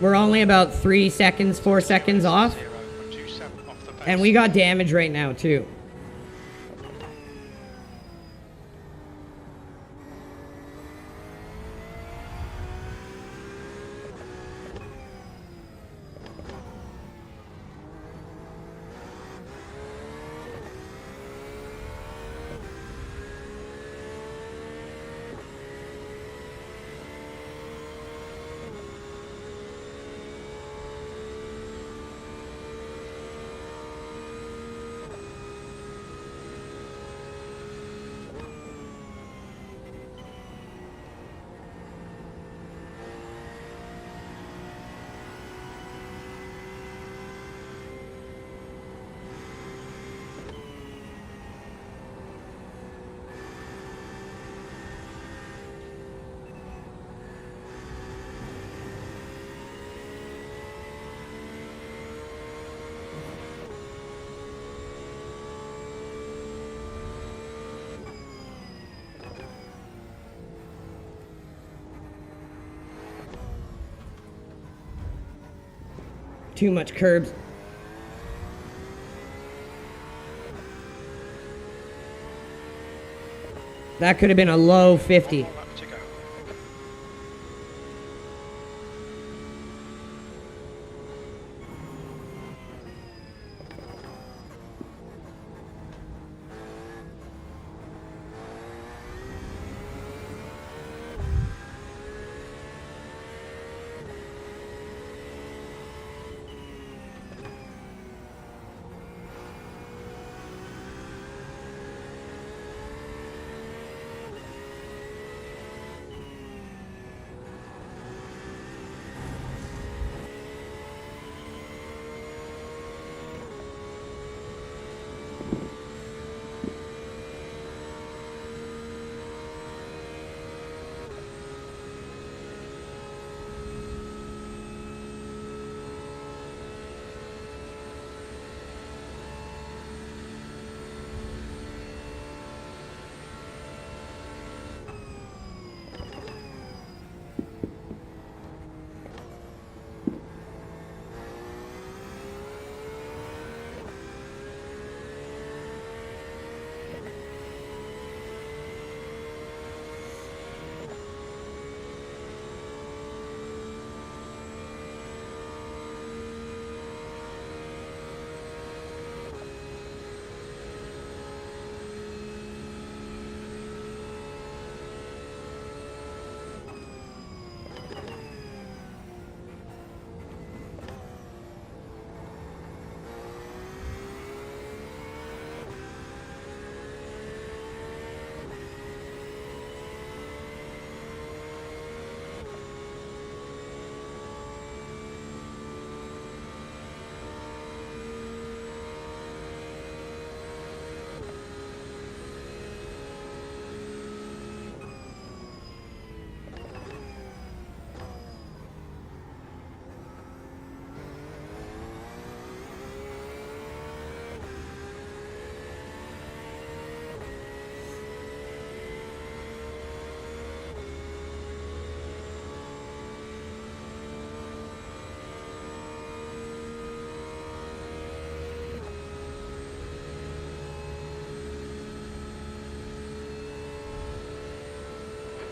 We're only about 3 seconds, 4 seconds off. 0.27 off the pace. And we got damage right now too. Too much curbs. That could have been a low 50. One more lap to go.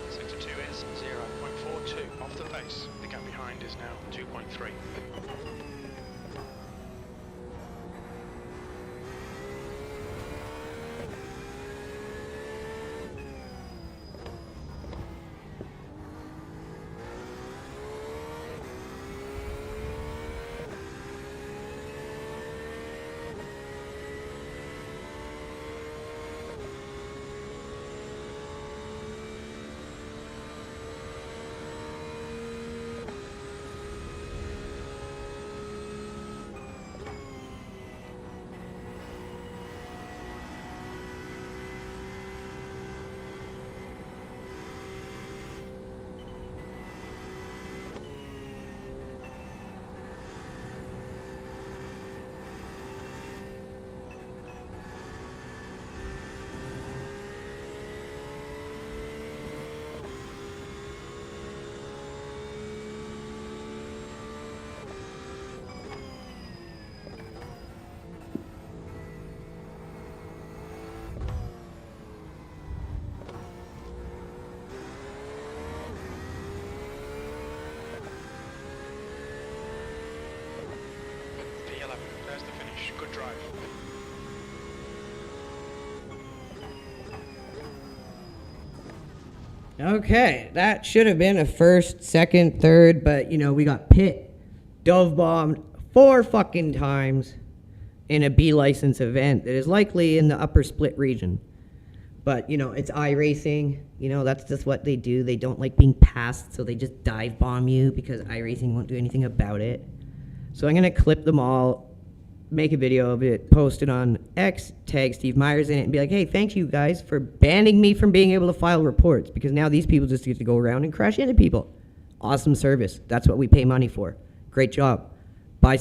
Sector 2 is 0.42 off the pace. The gap behind is now 2.3. P11, there's the finish. Good drive. Okay, that should have been a first, second, third, but you know, we got pit, dove bombed 4 fucking times in a B license event that is likely in the upper split region. But you know, it's iRacing, you know, that's just what they do. They don't like being passed, so they just dive bomb you because iRacing won't do anything about it. So I'm gonna clip them all, make a video of it, post it on X, tag Steve Myers in it, and be like, hey, thank you guys for banning me from being able to file reports, because now these people just get to go around and crash into people. Awesome service. That's what we pay money for. Great job.